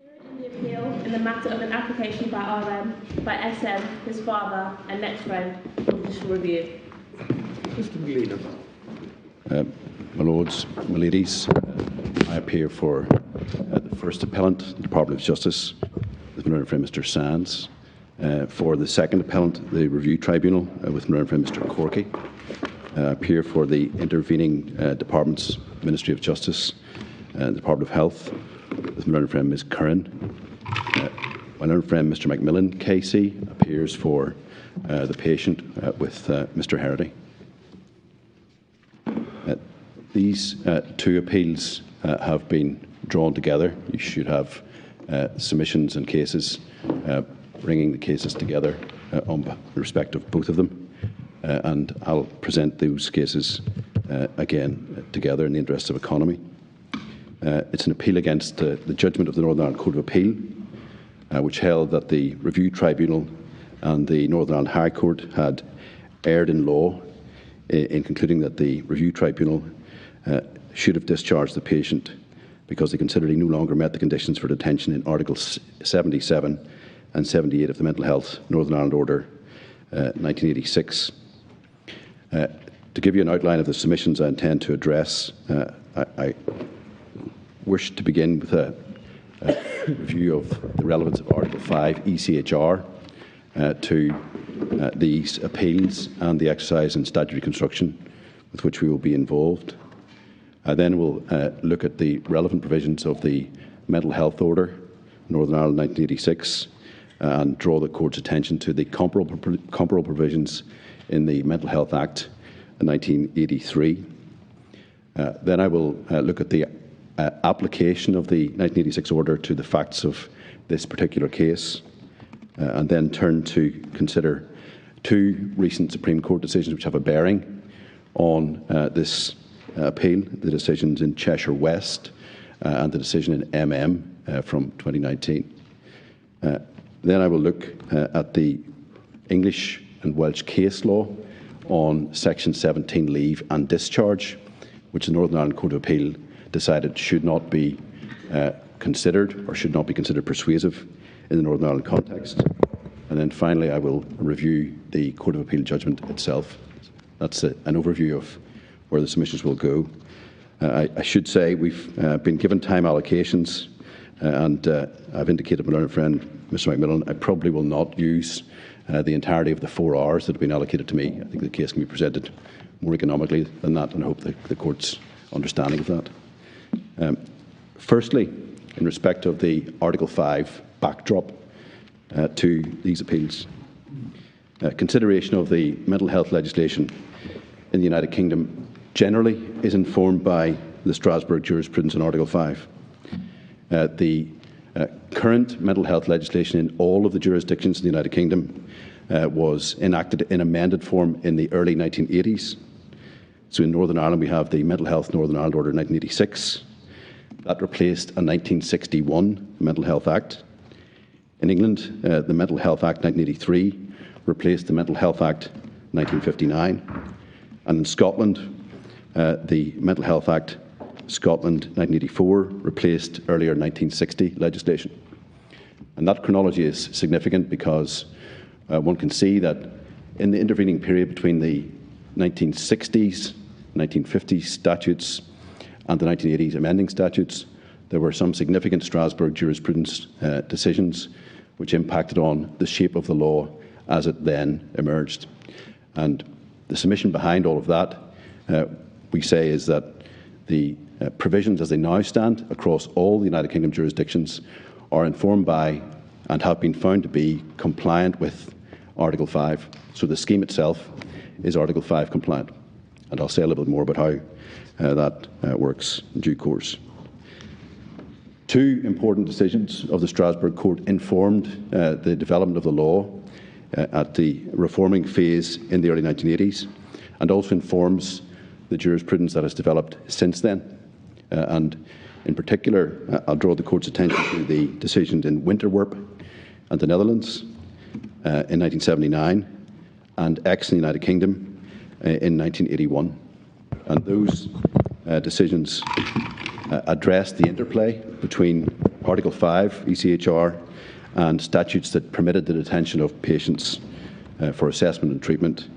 In the appeal in the matter of an application by RM, by SM, his father, and next friend, for judicial review. Mr. Molina. My lords, my ladies, I appear for the first appellant, the Department of Justice, with my friend Mr. Sands. For the second appellant, the Review Tribunal, with my friend Mr. Corky. I appear for the intervening departments, Ministry of Justice, Department of Health, with my friend Ms. Curran. My learned friend Mr. Macmillan, KC, appears for the patient with Mr. Herity. These two appeals have been drawn together. You should have submissions and cases, bringing the cases together on respect of both of them. And I'll present those cases again together in the interests of economy. It's an appeal against the judgment of the Northern Ireland Court of Appeal, which held that the Review Tribunal and the Northern Ireland High Court had erred in law in concluding that the Review Tribunal should have discharged the patient because they considered he no longer met the conditions for detention in Articles 77 and 78 of the Mental Health Northern Ireland Order 1986. To give you an outline of the submissions I intend to address, I wish to begin with a review of the relevance of Article 5 ECHR to these appeals and the exercise in statutory construction with which we will be involved. I then will look at the relevant provisions of the Mental Health Order, Northern Ireland 1986, and draw the Court's attention to the comparable provisions in the Mental Health Act 1983. Then I will look at the application of the 1986 order to the facts of this particular case, and then turn to consider two recent Supreme Court decisions which have a bearing on this appeal, the decisions in Cheshire West and the decision in MM from 2019. Then I will look at the English and Welsh case law on Section 17 leave and discharge, which the Northern Ireland Court of Appeal decided should not be considered or should not be considered persuasive in the Northern Ireland context. And then finally I will review the Court of Appeal judgment itself. That's an overview of where the submissions will go. I should say we've been given time allocations and I've indicated to my learned friend Mr. Macmillan I probably will not use the entirety of the 4 hours that have been allocated to me. I think the case can be presented more economically than that, and I hope the Court's understanding of that. Firstly, in respect of the Article 5 backdrop to these appeals, consideration of the mental health legislation in the United Kingdom generally is informed by the Strasbourg jurisprudence in Article 5. The current mental health legislation in all of the jurisdictions in the United Kingdom was enacted in amended form in the early 1980s. So in Northern Ireland we have the Mental Health Northern Ireland Order 1986. That replaced a 1961 Mental Health Act. In England, the Mental Health Act 1983 replaced the Mental Health Act 1959. And in Scotland, the Mental Health Act Scotland 1984 replaced earlier 1960 legislation. And that chronology is significant because one can see that in the intervening period between the 1960s, 1950s statutes and the 1980s amending statutes, there were some significant Strasbourg jurisprudence decisions which impacted on the shape of the law as it then emerged. And the submission behind all of that, we say, is that the provisions as they now stand across all the United Kingdom jurisdictions are informed by and have been found to be compliant with Article 5. So the scheme itself is Article 5 compliant. And I'll say a little bit more about how that works in due course. Two important decisions of the Strasbourg Court informed the development of the law at the reforming phase in the early 1980s, and also informs the jurisprudence that has developed since then. And in particular, I'll draw the Court's attention to the decisions in Winterwerp and the Netherlands in 1979, and X in the United Kingdom in 1981. And those decisions address the interplay between Article 5 ECHR and statutes that permitted the detention of patients for assessment and treatment,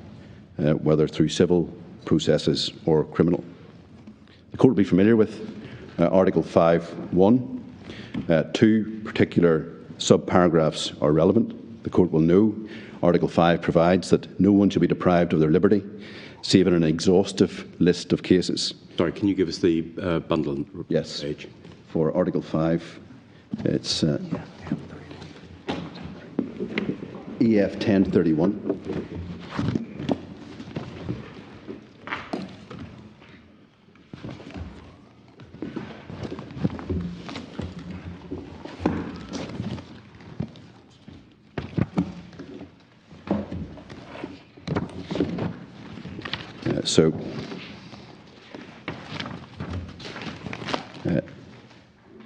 whether through civil processes or criminal. The court will be familiar with Article 5(1). Two particular subparagraphs are relevant. The court will know Article 5 provides that no one shall be deprived of their liberty, save in an exhaustive list of cases. Sorry, can you give us the bundle Yes. page? For Article 5, it's EF 1031.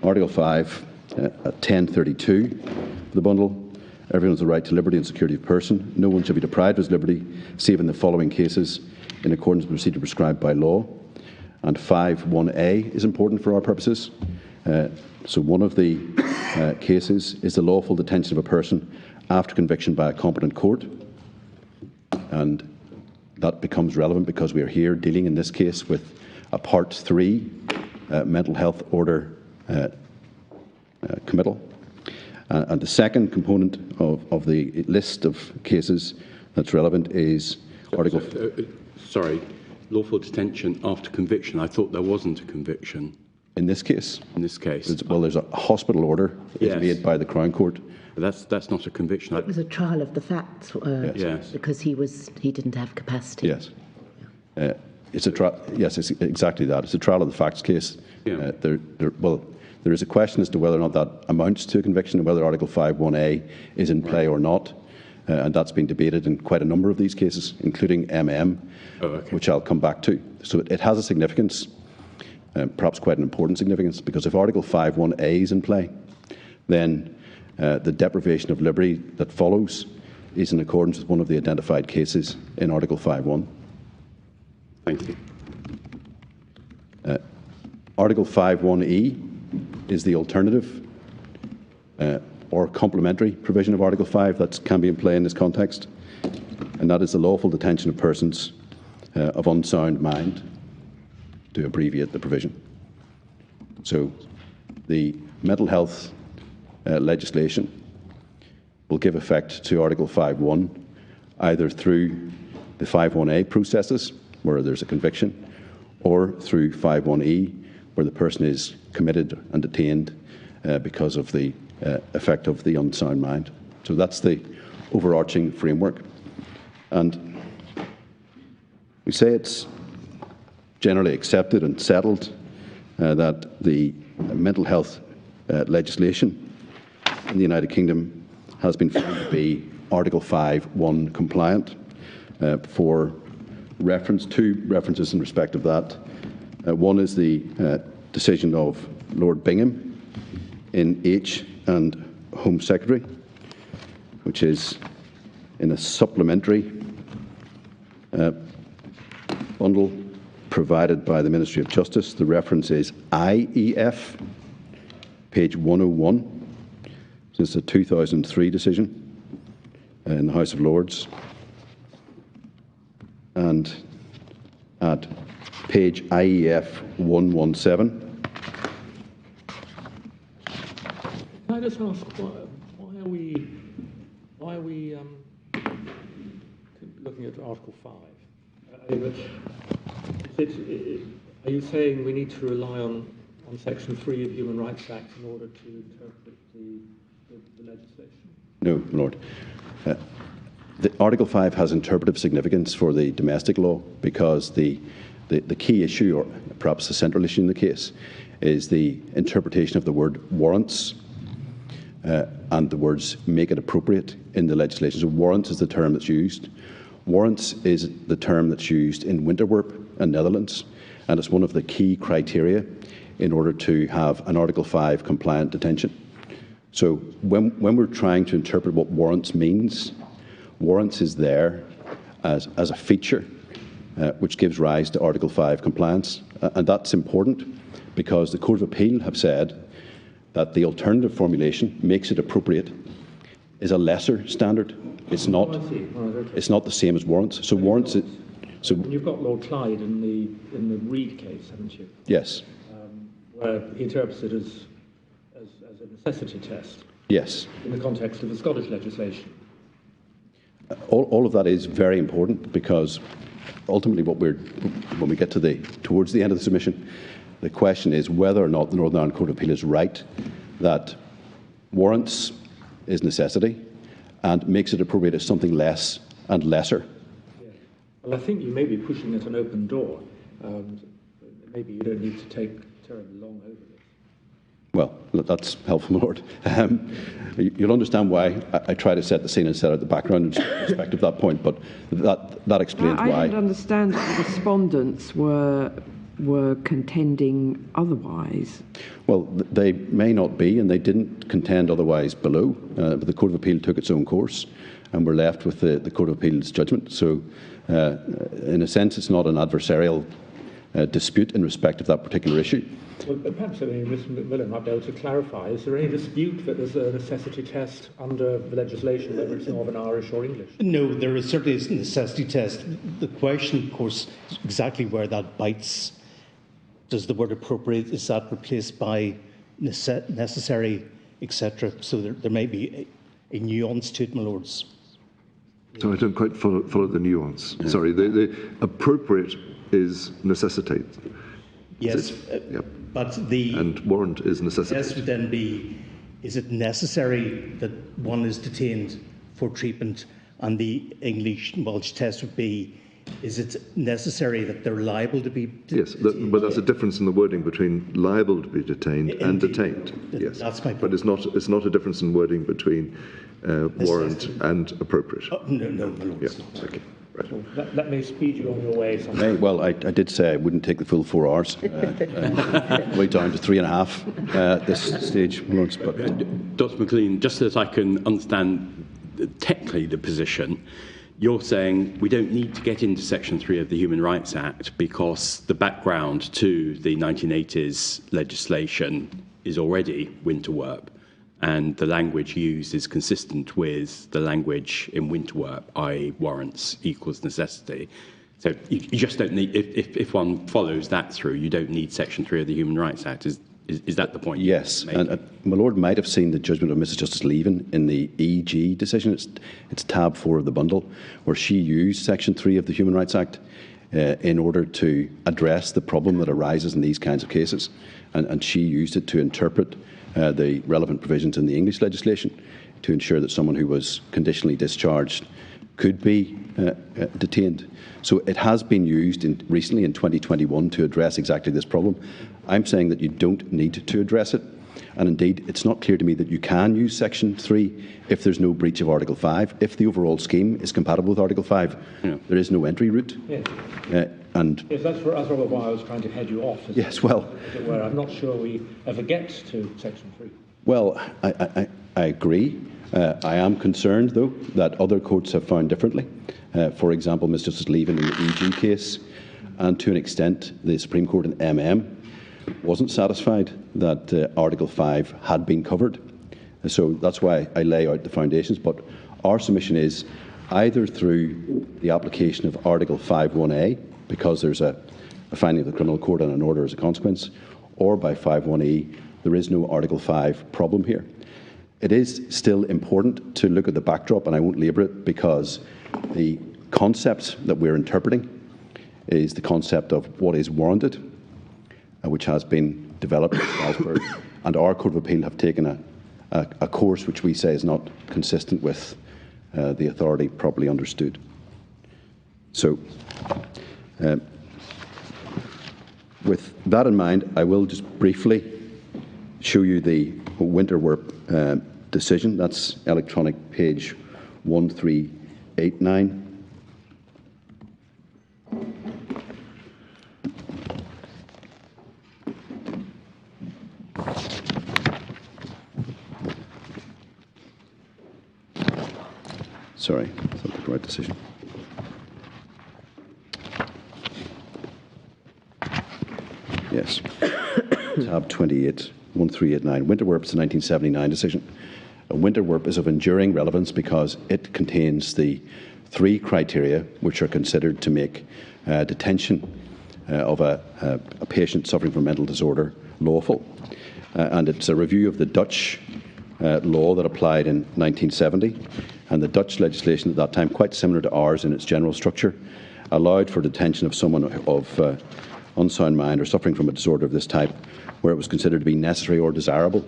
Article 5, 1032, the bundle. Everyone has the right to liberty and security of person. No one shall be deprived of his liberty, save in the following cases, in accordance with the procedure prescribed by law. And 5(1)A is important for our purposes. So one of the cases is the lawful detention of a person after conviction by a competent court. And that becomes relevant because we are here dealing in this case with a Part 3 mental health order committal. And the second component of the list of cases that's relevant is Article... Sorry, lawful detention after conviction. I thought there wasn't a conviction. In this case? In this case. Well, there's a hospital order made by the Crown Court. That's not a conviction. It was a trial of the facts, Yes. because he didn't have capacity. Yes. It's a trial. Yes, it's exactly that. It's a trial of the facts case. Yeah. There is a question as to whether or not that amounts to a conviction and whether Article 5(1)A is in play or not. And that's been debated in quite a number of these cases, including which I'll come back to. So it has a significance, perhaps quite an important significance, because if Article 5(1)A is in play, then the deprivation of liberty that follows is in accordance with one of the identified cases in Article 5(1). Thank you. Article 5(1)E is the alternative or complementary provision of Article 5 that can be in play in this context, and that is the lawful detention of persons of unsound mind, to abbreviate the provision. So the mental health legislation will give effect to Article 5(1) either through the 5(1)A processes, where there's a conviction, or through 5(1)E, where the person is committed and detained because of the effect of the unsound mind. So that's the overarching framework. And we say it's generally accepted and settled that the mental health legislation in the United Kingdom has been found to be Article 5(1) compliant. For reference, two references in respect of that. One is the decision of Lord Bingham in H and Home Secretary, which is in a supplementary bundle provided by the Ministry of Justice. The reference is IEF, page 101. This is a 2003 decision in the House of Lords. And at page IEF 117. Can I just ask, why are we looking at Article 5? Are you saying we need to rely on Section 3 of the Human Rights Act in order to interpret the legislation? No, Lord. The Article 5 has interpretive significance for the domestic law because the key issue, or perhaps the central issue in the case, is the interpretation of the word warrants and the words make it appropriate in the legislation. So warrants is the term that's used. Warrants is the term that's used in Winterwerp and Netherlands, and it's one of the key criteria in order to have an Article 5 compliant detention. So when we're trying to interpret what warrants means, warrants is there as a feature which gives rise to Article 5 compliance. And that's important because the Court of Appeal have said that the alternative formulation makes it appropriate is a lesser standard. It's not. Oh, I see. Right, okay. It's not the same as warrants. So warrants. And you've got Lord Clyde in the Reed case, haven't you? Yes. Where he interprets it as a necessity test. Yes. In the context of the Scottish legislation. All of that is very important, because ultimately when we get towards the end of the submission, the question is whether or not the Northern Ireland Court of Appeal is right that warrants is necessity and makes it appropriate as something less and lesser. Yeah. Well, I think you may be pushing at an open door. Maybe you don't need to take terribly long over this. Well, that's helpful, my Lord. You'll understand why I try to set the scene and set out the background in respect of that point, but that explains why. I didn't understand that the respondents were contending otherwise. Well, they may not be, and they didn't contend otherwise below, but the Court of Appeal took its own course, and we're left with the Court of Appeal's judgment. So, in a sense, it's not an adversarial dispute in respect of that particular issue. Well, perhaps Mr. McMillan might be able to clarify. Is there any dispute that there's a necessity test under the legislation, whether it's Northern Irish or English? No, there is certainly a necessity test. The question, of course, is exactly where that bites. Does the word appropriate, is that replaced by necessary, etc.? So there may be a nuance to it, my lords. So I don't quite follow the nuance. Yeah. Sorry, the appropriate is necessitate. Yes, but the... And warrant is necessitate. Yes, would then be, is it necessary that one is detained for treatment? And the English Welsh test would be, is it necessary that they're liable to be detained? Yes, but that's a difference in the wording between liable to be detained and detained. Yes, that's my point. But it's not a difference in wording between warrant and appropriate. Oh, no, my lord, it's not. Okay. Right. Well, let me speed you on your way. Well, I did say I wouldn't take the full 4 hours. Way down to 3.5 at this stage. But Dr. McLean, just so that I can understand technically the position, you're saying we don't need to get into Section 3 of the Human Rights Act because the background to the 1980s legislation is already Winterwerp, and the language used is consistent with the language in Winterwerp, i.e. warrants equals necessity. So you just don't need, if one follows that through, you don't need Section 3 of the Human Rights Act. Is that the point? Yes, and my Lord might have seen the judgment of Mrs. Justice Leaven in the EG decision. It's tab 4 of the bundle, where she used Section 3 of the Human Rights Act in order to address the problem that arises in these kinds of cases, and she used it to interpret the relevant provisions in the English legislation to ensure that someone who was conditionally discharged could be detained. So it has been used recently in 2021 to address exactly this problem. I'm saying that you don't need to address it, and indeed it's not clear to me that you can use Section 3 if there's no breach of Article 5. If the overall scheme is compatible with Article 5, there is no entry route. Yes. Yes, that's rather why I was trying to head you off. Yes, well... As it were. I'm not sure we ever get to Section 3. Well, I agree. I am concerned, though, that other courts have found differently. For example, Mr. Justice Leaven in the EG case, and to an extent the Supreme Court in wasn't satisfied that Article 5 had been covered. So that's why I lay out the foundations. But our submission is either through the application of Article 5.1a, because there's a finding of the criminal court and an order as a consequence, or by 5.1e, there is no Article 5 problem here. It is still important to look at the backdrop, and I won't labour it, because the concept that we're interpreting is the concept of what is warranted, which has been developed in Strasbourg, and our Court of Appeal have taken a course which we say is not consistent with the authority properly understood. So, with that in mind, I will just briefly show you the Winterwerp decision. That's electronic page 1389. Sorry, that's not the right decision. Yes, tab 28, 1389. Winterwerp is a 1979 decision. And Winterwerp is of enduring relevance because it contains the 3 criteria which are considered to make detention of a patient suffering from mental disorder lawful. And it's a review of the Dutch law that applied in 1970, and the Dutch legislation at that time, quite similar to ours in its general structure, allowed for detention of someone of unsound mind or suffering from a disorder of this type where it was considered to be necessary or desirable.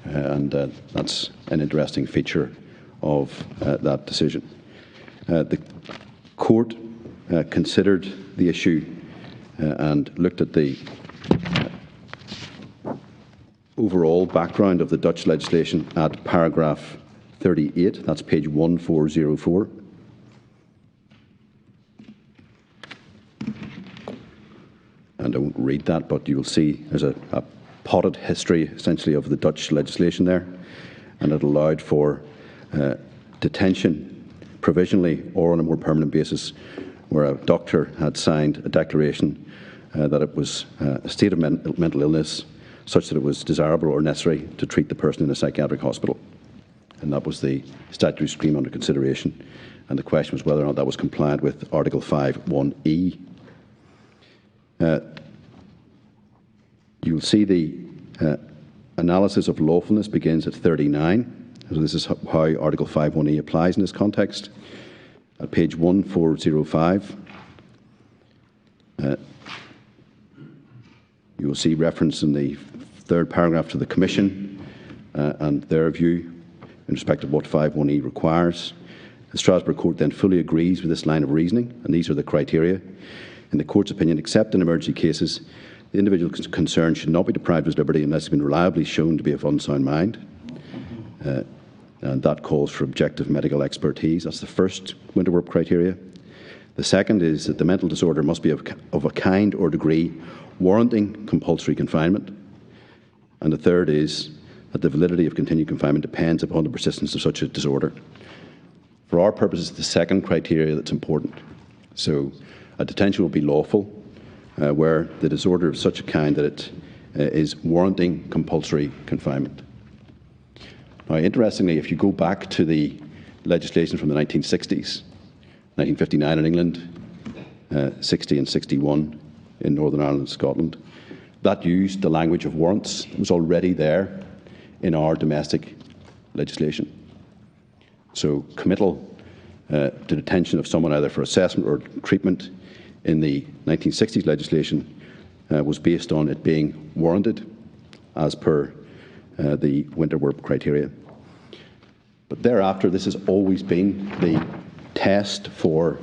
And that's an interesting feature of that decision. The court considered the issue and looked at the overall background of the Dutch legislation at paragraph 38. That's page 1404. And I won't read that, but you will see there's a potted history, essentially, of the Dutch legislation there, and it allowed for detention provisionally or on a more permanent basis where a doctor had signed a declaration that it was a state of mental illness such that it was desirable or necessary to treat the person in a psychiatric hospital. And that was the statutory scheme under consideration. And the question was whether or not that was compliant with Article 5(1)(e). You'll see the analysis of lawfulness begins at 39. So this is how Article 5(1)(e) applies in this context. At page 1405, you will see reference in the 3rd paragraph to the Commission and their view in respect of what 5(1)(e) requires. The Strasbourg Court then fully agrees with this line of reasoning, and these are the criteria. In the Court's opinion, except in emergency cases, the individual concerned should not be deprived of his liberty unless he has been reliably shown to be of unsound mind. And that calls for objective medical expertise. That's the first Winterwerp criteria. The second is that the mental disorder must be of a kind or degree warranting compulsory confinement. And the third is that the validity of continued confinement depends upon the persistence of such a disorder. For our purposes, the second criteria that's important. So a detention will be lawful where the disorder of such a kind that it is warranting compulsory confinement. Now, interestingly, if you go back to the legislation from the 1960s, 1959 in England, 60 and 61 in Northern Ireland and Scotland, that used the language of warrants. It was already there in our domestic legislation. So committal to detention of someone either for assessment or treatment in the 1960s legislation was based on it being warranted as per the Winterwerp criteria. But thereafter, this has always been the test for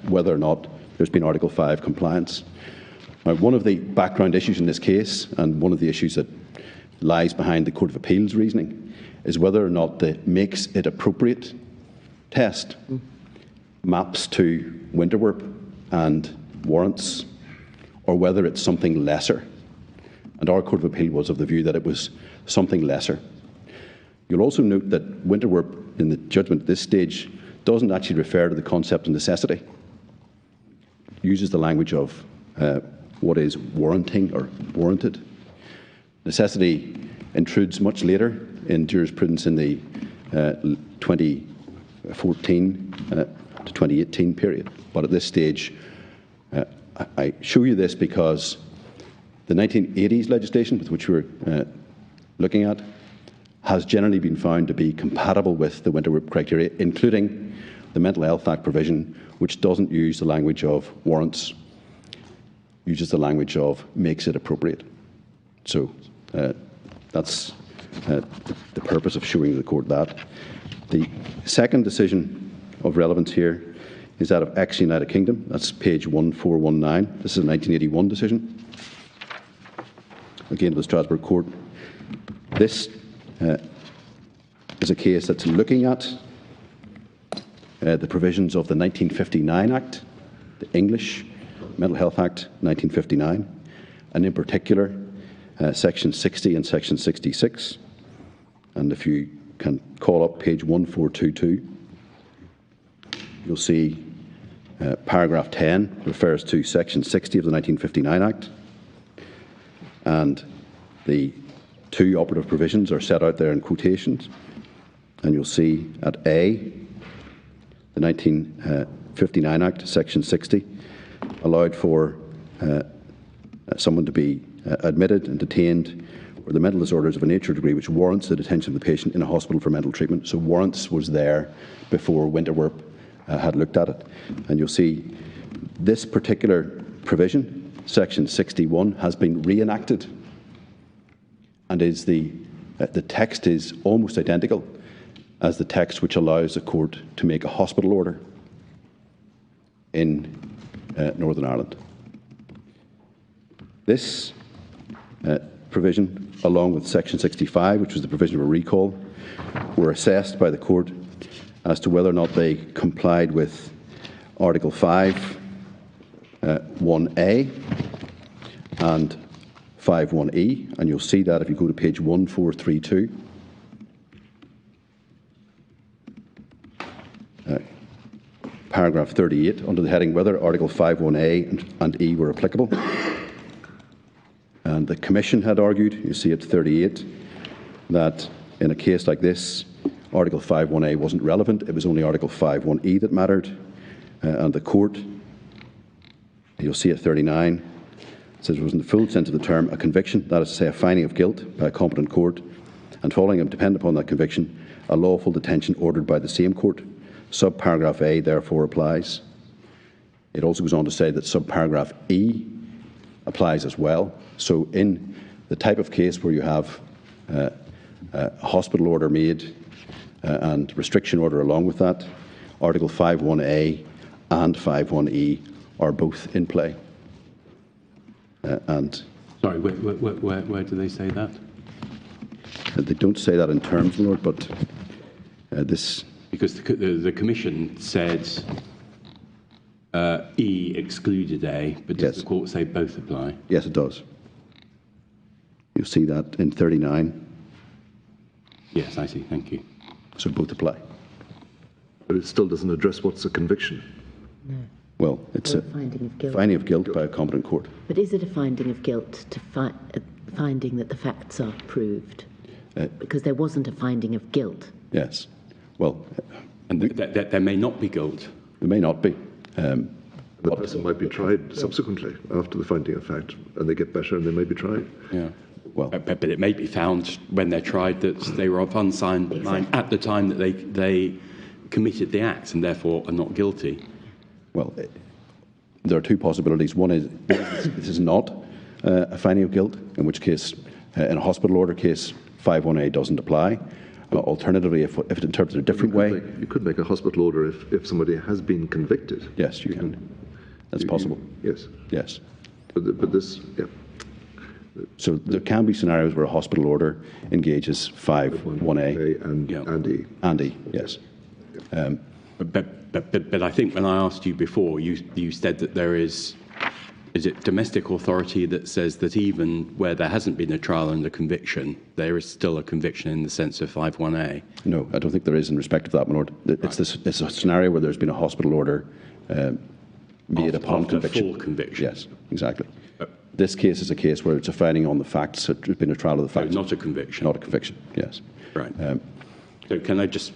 whether or not there's been Article 5 compliance. Now, one of the background issues in this case, and one of the issues that lies behind the Court of Appeal's reasoning, is whether or not the makes it appropriate test maps to Winterwerp and warrants, or whether it's something lesser. And our Court of Appeal was of the view that it was something lesser. You'll also note that Winterwerp, in the judgment at this stage, doesn't actually refer to the concept of necessity. It uses the language of what is warranting or warranted. Necessity intrudes much later in jurisprudence in the 2014 to 2018 period. But at this stage, I show you this because the 1980s legislation with which we're looking at has generally been found to be compatible with the Winterwerp criteria, including the Mental Health Act provision, which doesn't use the language of warrants, uses the language of makes it appropriate. So that's the purpose of showing the court that. The second decision of relevance here is that of ex-United Kingdom. That's page 1419. This is a 1981 decision. Again, to the Strasbourg Court. This is a case that's looking at the provisions of the 1959 Act, the English Mental Health Act 1959, and in particular Section 60 and Section 66. And if you can call up page 1422, you'll see paragraph 10 refers to Section 60 of the 1959 Act. And The two operative provisions are set out there in quotations, and you'll see at A, the 1959 Act, Section 60, allowed for someone to be admitted and detained where the mental disorder is of a nature or degree which warrants the detention of the patient in a hospital for mental treatment. So warrants was there before Winterwerp had looked at it. And you'll see this particular provision, Section 61, has been reenacted, and is the text is almost identical as the text which allows a court to make a hospital order in Northern Ireland. This provision, along with Section 65, which was the provision of a recall, were assessed by the court as to whether or not they complied with Article 5, 1A and 5.1e, and you'll see that if you go to page 1432. Paragraph 38, under the heading whether Article 5.1a and e were applicable. And the Commission had argued, you see at 38, that in a case like this, Article 5.1a wasn't relevant, it was only Article 5.1e that mattered. And the court, you'll see at 39, says it was in the full sense of the term a conviction, that is to say a finding of guilt by a competent court, and following and dependent upon that conviction, a lawful detention ordered by the same court. Subparagraph A therefore applies. It also goes on to say that subparagraph E applies as well. So in the type of case where you have a hospital order made and restriction order along with that, Article 5.1a and 5.1e are both in play. Sorry, where do they say that? They don't say that in terms, Lord, but this... Because the Commission said E excluded A, but does the court say both apply? Yes, it does. You'll see that in 39. Yes, I see. Thank you. So both apply. But it still doesn't address what's a conviction. No. Well, it's a finding of guilt by a competent court. But is it a finding of guilt to finding that the facts are proved? Because there wasn't a finding of guilt. Yes. Well, and there may not be guilt. There may not be. The person might be tried subsequently after the finding of fact, and they get better and they may be tried. Yeah. Well, but it may be found when they're tried that they were of unsound mind at the time that they committed the acts and therefore are not guilty. Well, there are two possibilities. One is this is not a finding of guilt, in which case, in a hospital order case, 5.1a doesn't apply. Alternatively, if it's interpreted a different way... You could make a hospital order if somebody has been convicted. Yes, you can. That's possible. Yes. Yes. But this, yeah. So there can be scenarios where a hospital order engages 5.1a and E. And E, yes. But I think when I asked you before, you said that there is it domestic authority that says that even where there hasn't been a trial and a conviction, there is still a conviction in the sense of 5.1a? No, I don't think there is in respect of that, my lord. It's a scenario where there's been a hospital order made upon conviction. Full conviction. Yes, exactly. This case is a case where it's a finding on the facts. There's been a trial of the facts. So not a conviction. Not a conviction, yes. Right. So can I just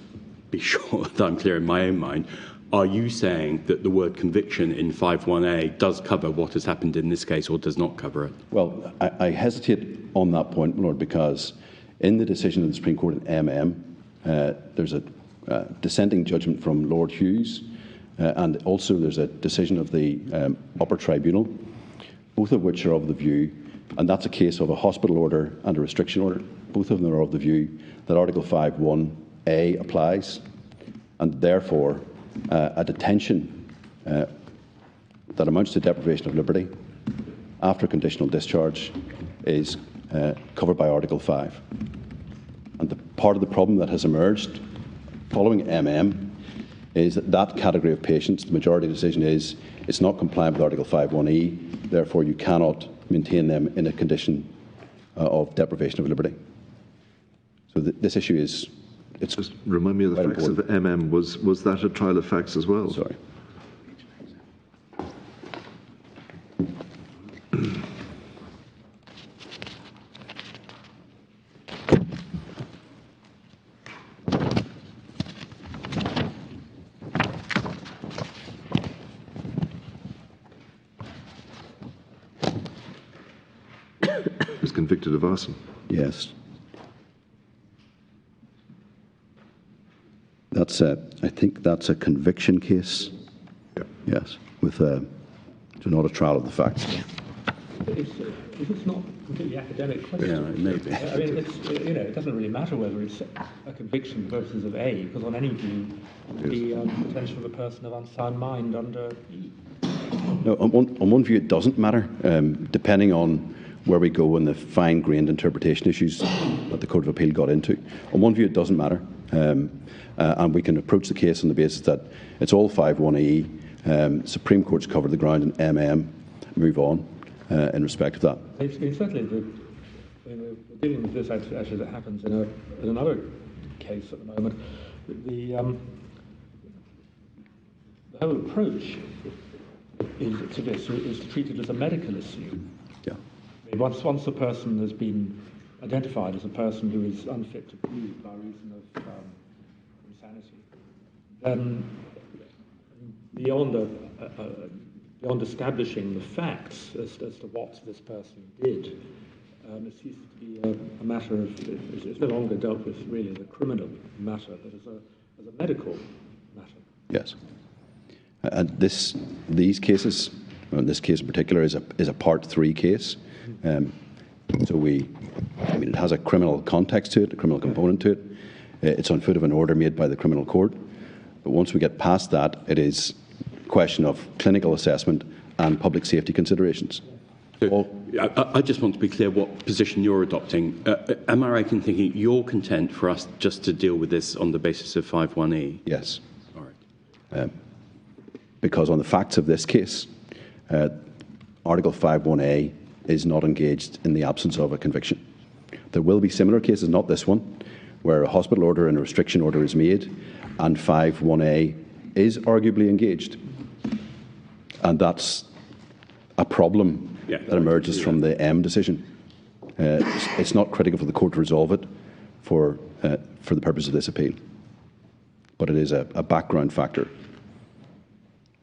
be sure that I'm clear in my own mind? Are you saying that the word conviction in 5.1a does cover what has happened in this case or does not cover it? Well, I hesitate on that point, my lord, because in the decision of the Supreme Court in there's a dissenting judgment from Lord Hughes, and also there's a decision of the upper tribunal, both of which are of the view, and that's a case of a hospital order and a restriction order, both of them are of the view that Article 5.1a applies, and therefore a detention that amounts to deprivation of liberty after conditional discharge is covered by Article 5. And the part of the problem that has emerged following is that that category of patients, the majority decision is it's not compliant with Article 5.1e, therefore you cannot maintain them in a condition of deprivation of liberty. So this issue is... Just remind me of the facts of Was that a trial of facts as well? Sorry. convicted of arson. Yes. I think that's a conviction case. Yeah. Yes, with not a trial of the facts. It's not a completely academic question. Yeah, it may be. I mean, it doesn't really matter whether it's a conviction versus of A, because on any view, the potential of a person of unsound mind under E. No, on one view, it doesn't matter, depending on where we go in the fine-grained interpretation issues that the Court of Appeal got into. On one view, it doesn't matter, and we can approach the case on the basis that it's all 5.1e. Supreme Court's covered the ground in MM. Move on in respect of that. Certainly, we're dealing with this actually that happens in another case at the moment. The whole approach to this is treated as a medical issue. Yeah. I mean, once a person has been identified as a person who is unfit to breathe by reason of insanity, then beyond establishing the facts as to what this person did, it ceases to be a matter of, it's no longer dealt with really as a criminal matter, but as a medical matter. Yes. And these cases, and this case in particular, is a Part 3 case. So it has a criminal context to it, a criminal component to it. It's on foot of an order made by the criminal court. But once we get past that, it is a question of clinical assessment and public safety considerations. I just want to be clear what position you're adopting. Am I right in thinking you're content for us just to deal with this on the basis of 5.1e? Yes. All right. Because on the facts of this case, Article 5.1a is not engaged in the absence of a conviction. There will be similar cases, not this one, where a hospital order and a restriction order is made and 5.1a is arguably engaged. And that's a problem that emerges from the M decision. It's not critical for the court to resolve it for the purpose of this appeal. But it is a background factor.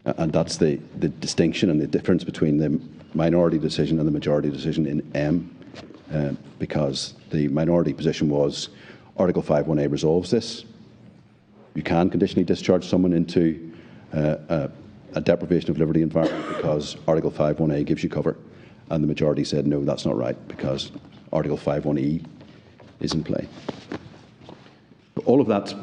And that's the distinction and the difference between the minority decision and the majority decision in M, because the minority position was Article 5.1a resolves this. You can conditionally discharge someone into a deprivation of liberty environment because Article 5.1a gives you cover. And the majority said, no, that's not right, because Article 5.1e is in play. But all of that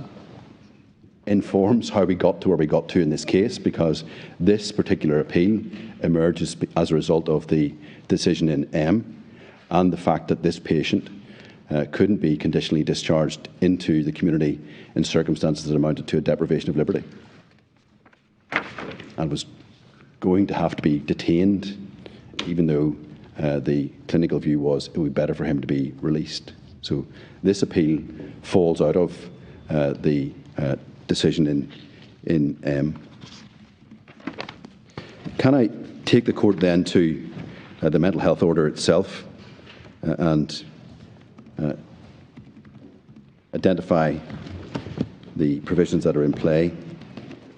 informs how we got to where we got to in this case, because this particular appeal emerges as a result of the decision in M and the fact that this patient couldn't be conditionally discharged into the community in circumstances that amounted to a deprivation of liberty and was going to have to be detained, even though the clinical view was it would be better for him to be released. So this appeal falls out of the decision in M. Can I take the court then to the mental health order itself and identify the provisions that are in play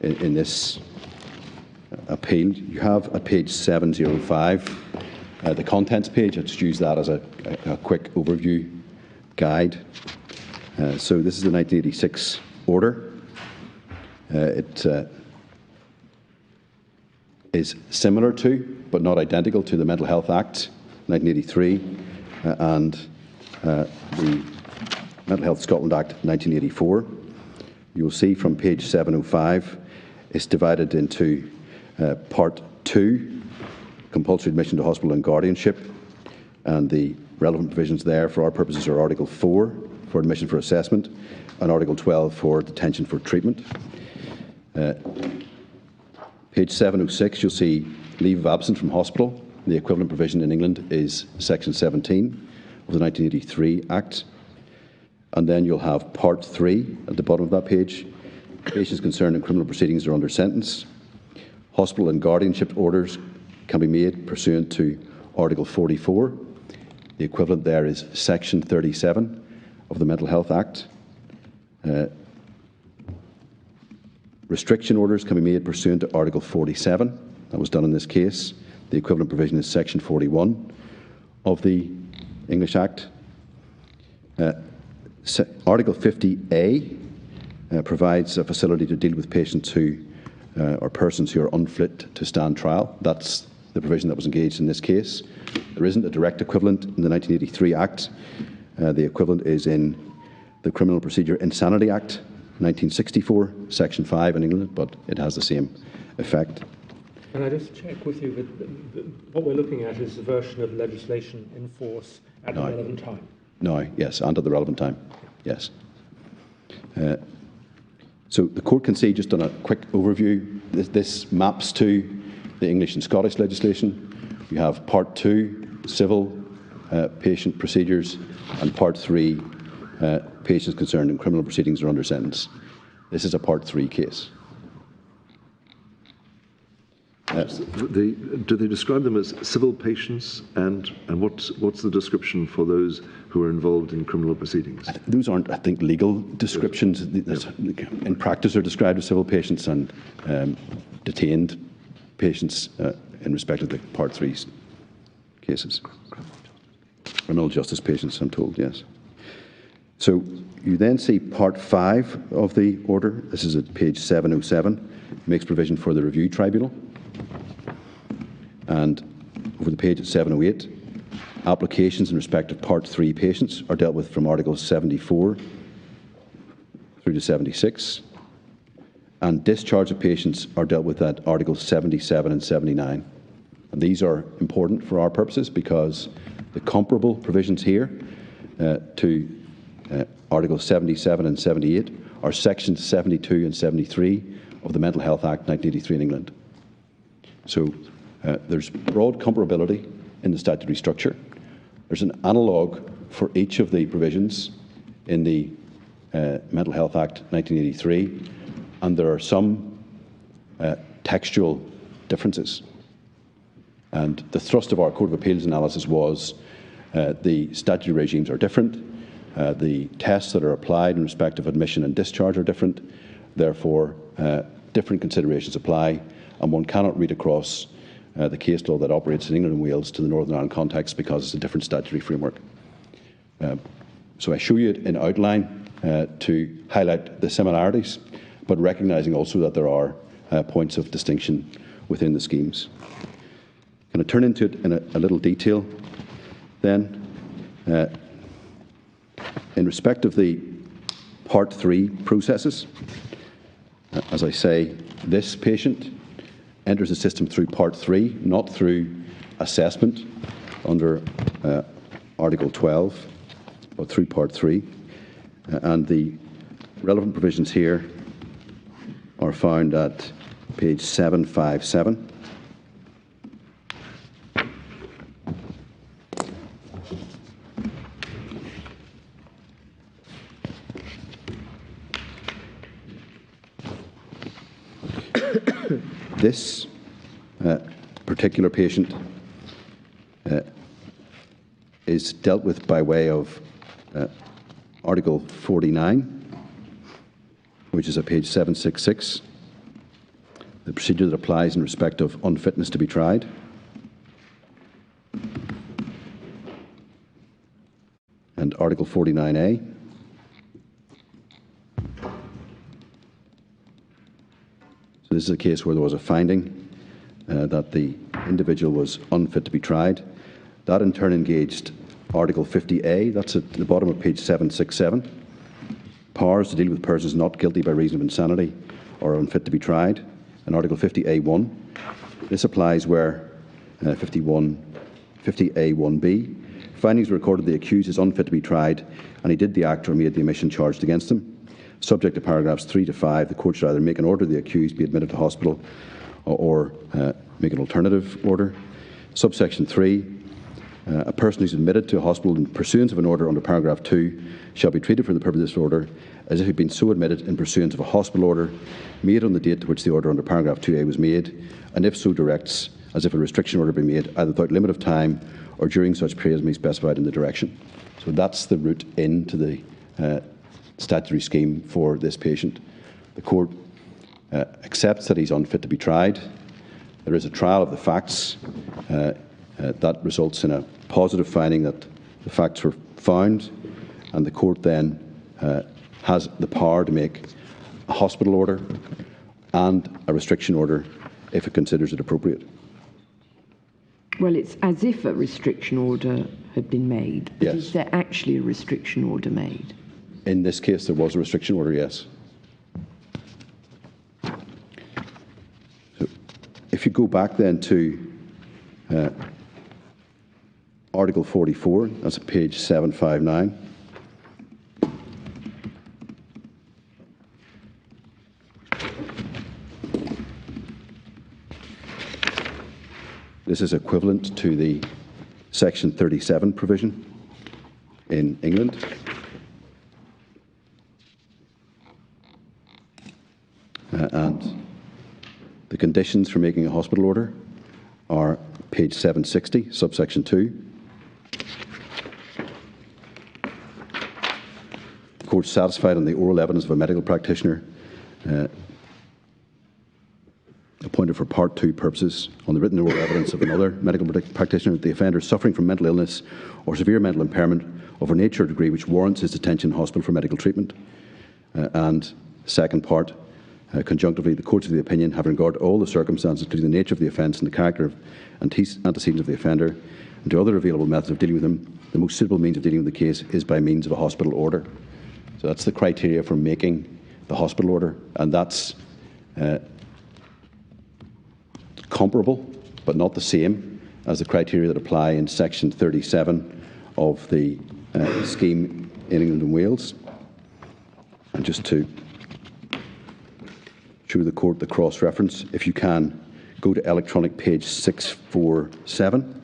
in this appeal? You have at page 705 the contents page. Let's use that as a quick overview guide. So this is the 1986 order. It is similar to, but not identical to, the Mental Health Act 1983 and the Mental Health Scotland Act 1984. You'll see from page 705 it's divided into Part 2, compulsory admission to hospital and guardianship, and the relevant provisions there for our purposes are Article 4 for admission for assessment and Article 12 for detention for treatment. Page 706, you'll see leave of absence from hospital. The equivalent provision in England is Section 17 of the 1983 Act. And then you'll have Part 3 at the bottom of that page. Patients concerned in criminal proceedings are under sentence. Hospital and guardianship orders can be made pursuant to Article 44. The equivalent there is Section 37 of the Mental Health Act. Restriction orders can be made pursuant to Article 47. That was done in this case. The equivalent provision is Section 41 of the English Act. Article 50A provides a facility to deal with patients who or persons who are unfit to stand trial. That's the provision that was engaged in this case. There isn't a direct equivalent in the 1983 Act. The equivalent is in the Criminal Procedure Insanity Act, 1964, Section 5 in England, but it has the same effect. Can I just check with you that what we're looking at is the version of legislation in force at the relevant time? No, yes, and at the relevant time, yes. So the court can see, just on a quick overview, this maps to the English and Scottish legislation. We have Part 2, civil patient procedures, and Part 3, patients concerned in criminal proceedings or under sentence. This is a Part 3 case. Do they describe them as civil patients, and what's the description for those who are involved in criminal proceedings? Those aren't, I think, legal descriptions. In practice, they're described as civil patients and detained patients in respect of the Part 3 cases. Criminal justice patients, I'm told, yes. So you then see Part 5 of the order. This is at page 707. Makes provision for the review tribunal. And over the page at 708, applications in respect of Part 3 patients are dealt with from Articles 74 through to 76. And discharge of patients are dealt with at Articles 77 and 79. And these are important for our purposes because the comparable provisions here to Articles 77 and 78 are Sections 72 and 73 of the Mental Health Act 1983 in England. So there's broad comparability in the statutory structure. There's an analogue for each of the provisions in the Mental Health Act 1983, and there are some textual differences. And the thrust of our Court of Appeals analysis was the statutory regimes are different, the tests that are applied in respect of admission and discharge are different, therefore different considerations apply, and one cannot read across the case law that operates in England and Wales to the Northern Ireland context because it's a different statutory framework. So I show you it in outline to highlight the similarities, but recognising also that there are points of distinction within the schemes. Can I turn into it in a little detail then? In respect of the Part 3 processes, as I say, this patient enters the system through Part 3, not through assessment under Article 12, but through Part 3. And the relevant provisions here are found at page 757. This particular patient is dealt with by way of Article 49, which is at page 766, the procedure that applies in respect of unfitness to be tried. And Article 49A. So this is a case where there was a finding that the individual was unfit to be tried. That in turn engaged Article 50A, that's at the bottom of page 767. Powers to deal with persons not guilty by reason of insanity or unfit to be tried. And Article 50A1. This applies where 50A1B. Findings recorded the accused is unfit to be tried and he did the act or made the omission charged against him. Subject to paragraphs 3 to 5, the court should either make an order the accused be admitted to hospital or make an alternative order. Subsection 3, a person who is admitted to a hospital in pursuance of an order under paragraph 2 shall be treated for the purpose of this order as if he had been so admitted in pursuance of a hospital order made on the date to which the order under paragraph 2A was made, and if so directs as if a restriction order be made either without limit of time or during such period as may be specified in the direction. So that's the route into the statutory scheme for this patient. The court accepts that he's unfit to be tried. There is a trial of the facts that results in a positive finding that the facts were found, and the court then has the power to make a hospital order and a restriction order if it considers it appropriate. Well, it's as if a restriction order had been made. But Yes. is there actually a restriction order made? In this case, there was a restriction order, yes. So if you go back then to Article 44, that's at page 759. This is equivalent to the Section 37 provision in England. And the conditions for making a hospital order are page 760, subsection 2. The court satisfied on the oral evidence of a medical practitioner appointed for Part 2 purposes on the written oral evidence of another medical practitioner that the offender is suffering from mental illness or severe mental impairment of a nature or degree which warrants his detention in hospital for medical treatment. And second part, conjunctively, the courts of the opinion have regard to all the circumstances, including the nature of the offence and the character of antecedents of the offender, and to other available methods of dealing with him, the most suitable means of dealing with the case is by means of a hospital order. So that's the criteria for making the hospital order, and that's comparable, but not the same, as the criteria that apply in Section 37 of the scheme in England and Wales. And just to show the court the cross-reference, if you can, go to electronic page 647.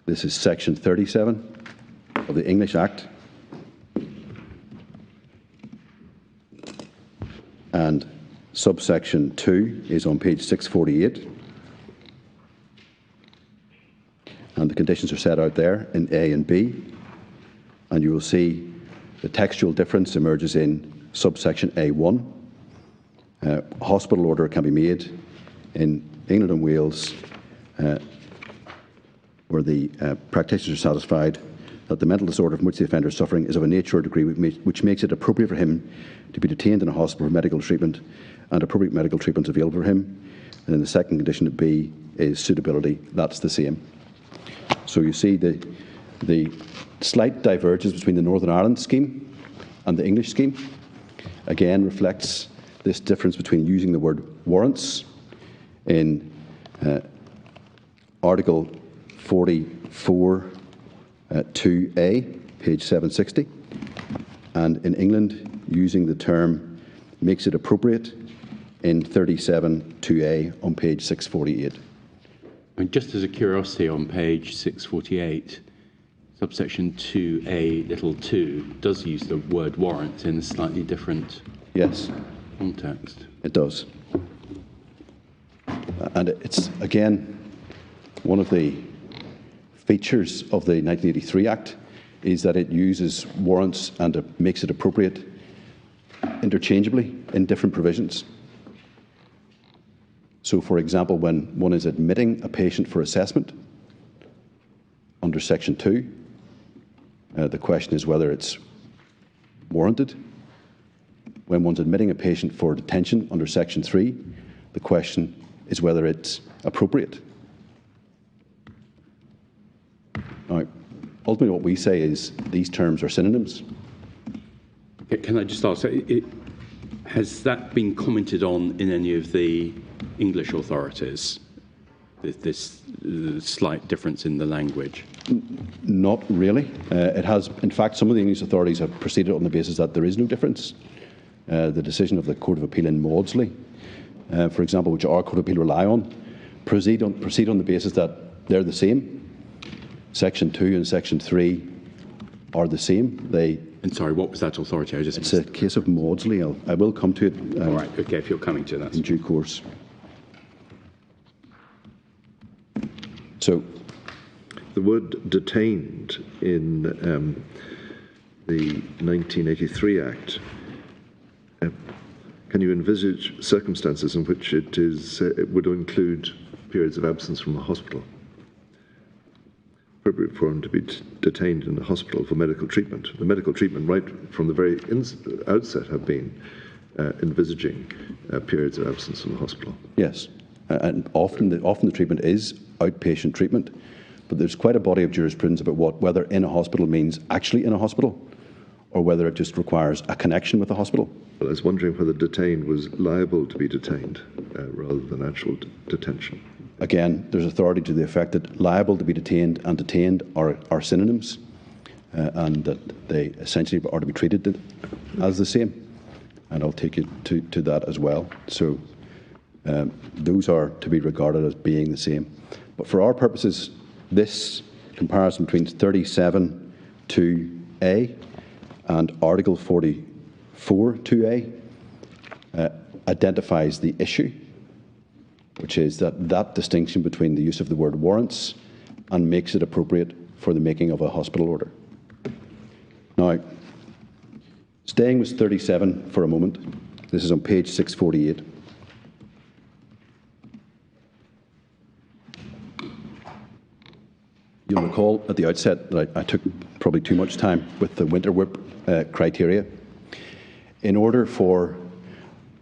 This is Section 37 of the English Act. And subsection 2 is on page 648. And the conditions are set out there in A and B. And you will see the textual difference emerges in subsection A1. A hospital order can be made in England and Wales where the practitioners are satisfied that the mental disorder from which the offender is suffering is of a nature or degree which makes it appropriate for him to be detained in a hospital for medical treatment, and appropriate medical treatment is available for him. And then the second condition to B is suitability. That's the same. So you see the slight divergence between the Northern Ireland scheme and the English scheme again reflects this difference between using the word warrants in Article 44 2A, page 760, and in England using the term makes it appropriate in 37 2A on page 648. And just as a curiosity, on page 648, subsection 2A, little 2, does use the word warrant in a slightly different context. It does. And it's, again, one of the features of the 1983 Act is that it uses warrants and it makes it appropriate interchangeably in different provisions. So, for example, when one is admitting a patient for assessment under Section 2, the question is whether it's warranted. When one's admitting a patient for detention under Section 3, the question is whether it's appropriate. Now, ultimately what we say is these terms are synonyms. Can I just ask, has that been commented on in any of the English authorities, this slight difference in the language? Not really. It has, in fact, some of the English authorities have proceeded on the basis that there is no difference. The decision of the Court of Appeal in Maudsley, for example, which our Court of Appeal rely on, proceed on the basis that they're the same. Section 2 and Section 3 are the same. And sorry, what was that authority? It's a case of Maudsley. I will come to it. All right, okay, if you're coming to that. In due course. So, the word detained in the 1983 Act, can you envisage circumstances in which it would include periods of absence from the hospital? appropriate for him to be detained in the hospital for medical treatment. The medical treatment, right from the very outset, have been envisaging periods of absence from the hospital. Yes, and often the treatment is outpatient treatment, but there's quite a body of jurisprudence about whether in a hospital means actually in a hospital, or whether it just requires a connection with the hospital. Well, I was wondering whether detained was liable to be detained rather than actual detention. Again, there's authority to the effect that liable to be detained and detained are synonyms, and that they essentially are to be treated as the same. And I'll take you to that as well. So those are to be regarded as being the same. But for our purposes, this comparison between 37(2)A and Article 44(2)A identifies the issue, which is that distinction between the use of the word warrants and makes it appropriate for the making of a hospital order. Now, staying with 37 for a moment, this is on page 648. You'll recall at the outset that I took probably too much time with the winter whip criteria. In order for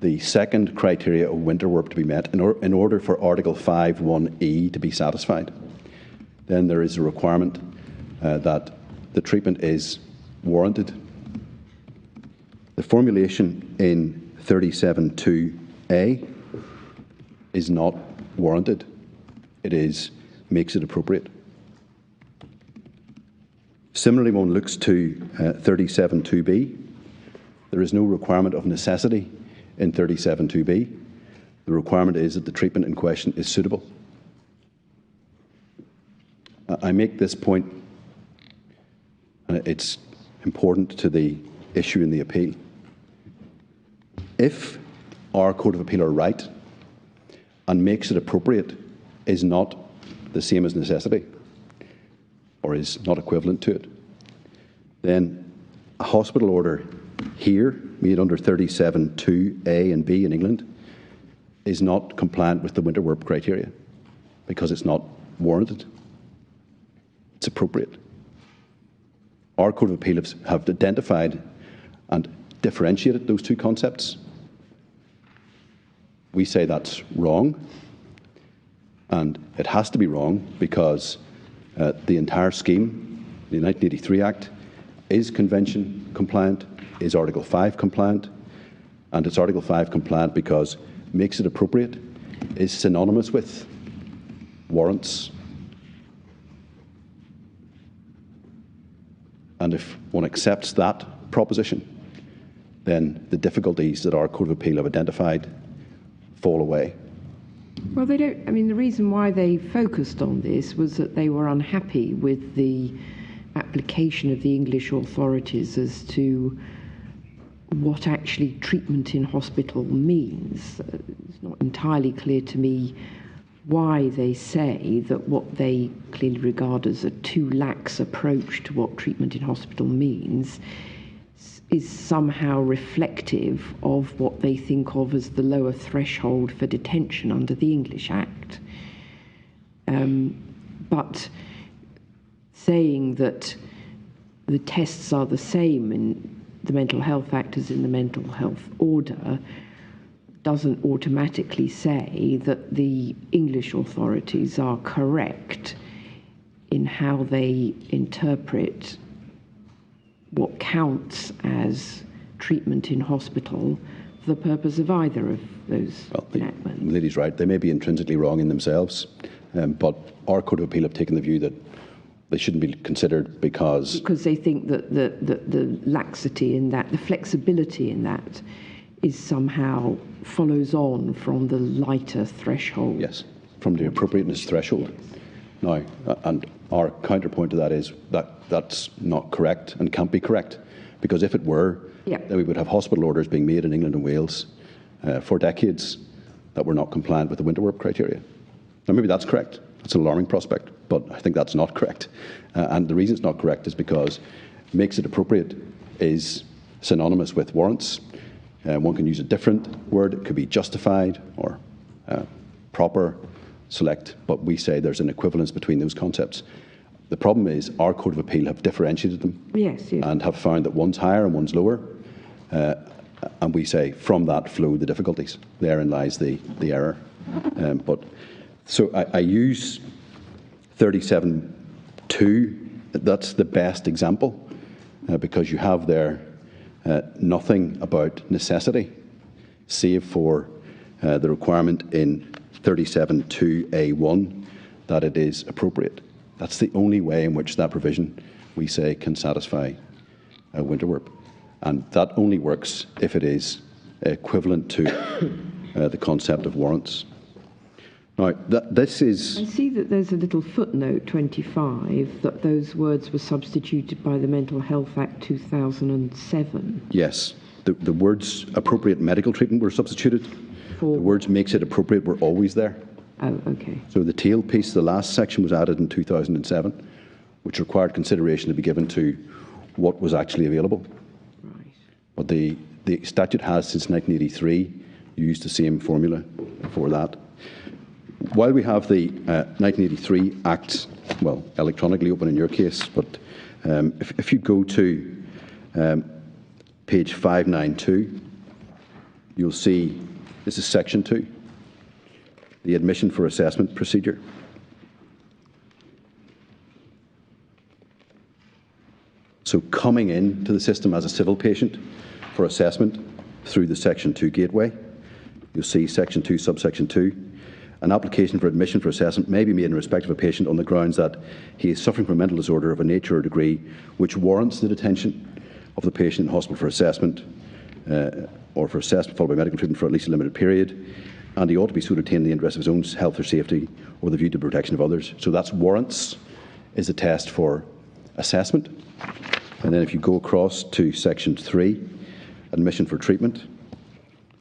the second criteria of winter work to be met, in order for Article 5(1)(e) to be satisfied, then there is a requirement that the treatment is warranted. The formulation in 37(2)A is not warranted. It makes it appropriate. Similarly, when one looks to 37(2)B, there is no requirement of necessity in 37(2)B. The requirement is that the treatment in question is suitable. I make this point, and it's important to the issue in the appeal. If our Court of Appeal are right and makes it appropriate is not the same as necessity, or is not equivalent to it, then a hospital order here, made under 37(2)A and B in England, is not compliant with the winter work criteria because it's not warranted. It's appropriate. Our Court of Appeal have identified and differentiated those two concepts. We say that's wrong, and it has to be wrong because the entire scheme, the 1983 Act, is convention compliant, is Article 5 compliant, and it's Article 5 compliant because makes it appropriate is synonymous with warrants. And if one accepts that proposition, then the difficulties that our Court of Appeal have identified fall away. Well, they don't. I mean, the reason why they focused on this was that they were unhappy with the application of the English authorities as to what actually treatment in hospital means. It's not entirely clear to me why they say that what they clearly regard as a too lax approach to what treatment in hospital means is somehow reflective of what they think of as the lower threshold for detention under the English Act. But saying that the tests are the same in the Mental Health Act as in the Mental Health Order doesn't automatically say that the English authorities are correct in how they interpret what counts as treatment in hospital for the purpose of either of those enactments. The lady's right. They may be intrinsically wrong in themselves, but our Court of Appeal have taken the view that they shouldn't be considered because they think that the laxity in that, the flexibility in that, is somehow follows on from the lighter threshold. Yes, from the appropriateness threshold. Now, and our counterpoint to that is that that's not correct and can't be correct, because if it were, then we would have hospital orders being made in England and Wales for decades that were not compliant with the winter work criteria. Now, maybe that's correct. That's an alarming prospect, but I think that's not correct. And the reason it's not correct is because makes it appropriate is synonymous with warrants. One can use a different word. It could be justified or proper, select, but we say there's an equivalence between those concepts. The problem is our Court of Appeal have differentiated them. Yes, yes. And have found that one's higher and one's lower. And we say from that flow the difficulties. Therein lies the error. So I use 37.2. That's the best example because you have there nothing about necessity, save for the requirement in 37.2a1 that it is appropriate. That's the only way in which that provision, we say, can satisfy winter work. And that only works if it is equivalent to the concept of warrants. Now, this is... I see that there's a little footnote 25 that those words were substituted by the Mental Health Act 2007. Yes. The words appropriate medical treatment were substituted. The words makes it appropriate were always there. Oh, okay. So the tail piece, the last section, was added in 2007, which required consideration to be given to what was actually available. Right. But the statute has, since 1983, used the same formula for that. While we have the 1983 Act, well, electronically open in your case, but if you go to page 592, you'll see this is section 2, the admission for assessment procedure. So coming into the system as a civil patient for assessment through the section 2 gateway, you'll see section 2, subsection 2. An application for admission for assessment may be made in respect of a patient on the grounds that he is suffering from a mental disorder of a nature or degree which warrants the detention of the patient in hospital for assessment or for assessment followed by medical treatment for at least a limited period, and he ought to be so detained in the interest of his own health or safety or with a view to protection of others. So that's warrants is the test for assessment. And then if you go across to section 3, admission for treatment,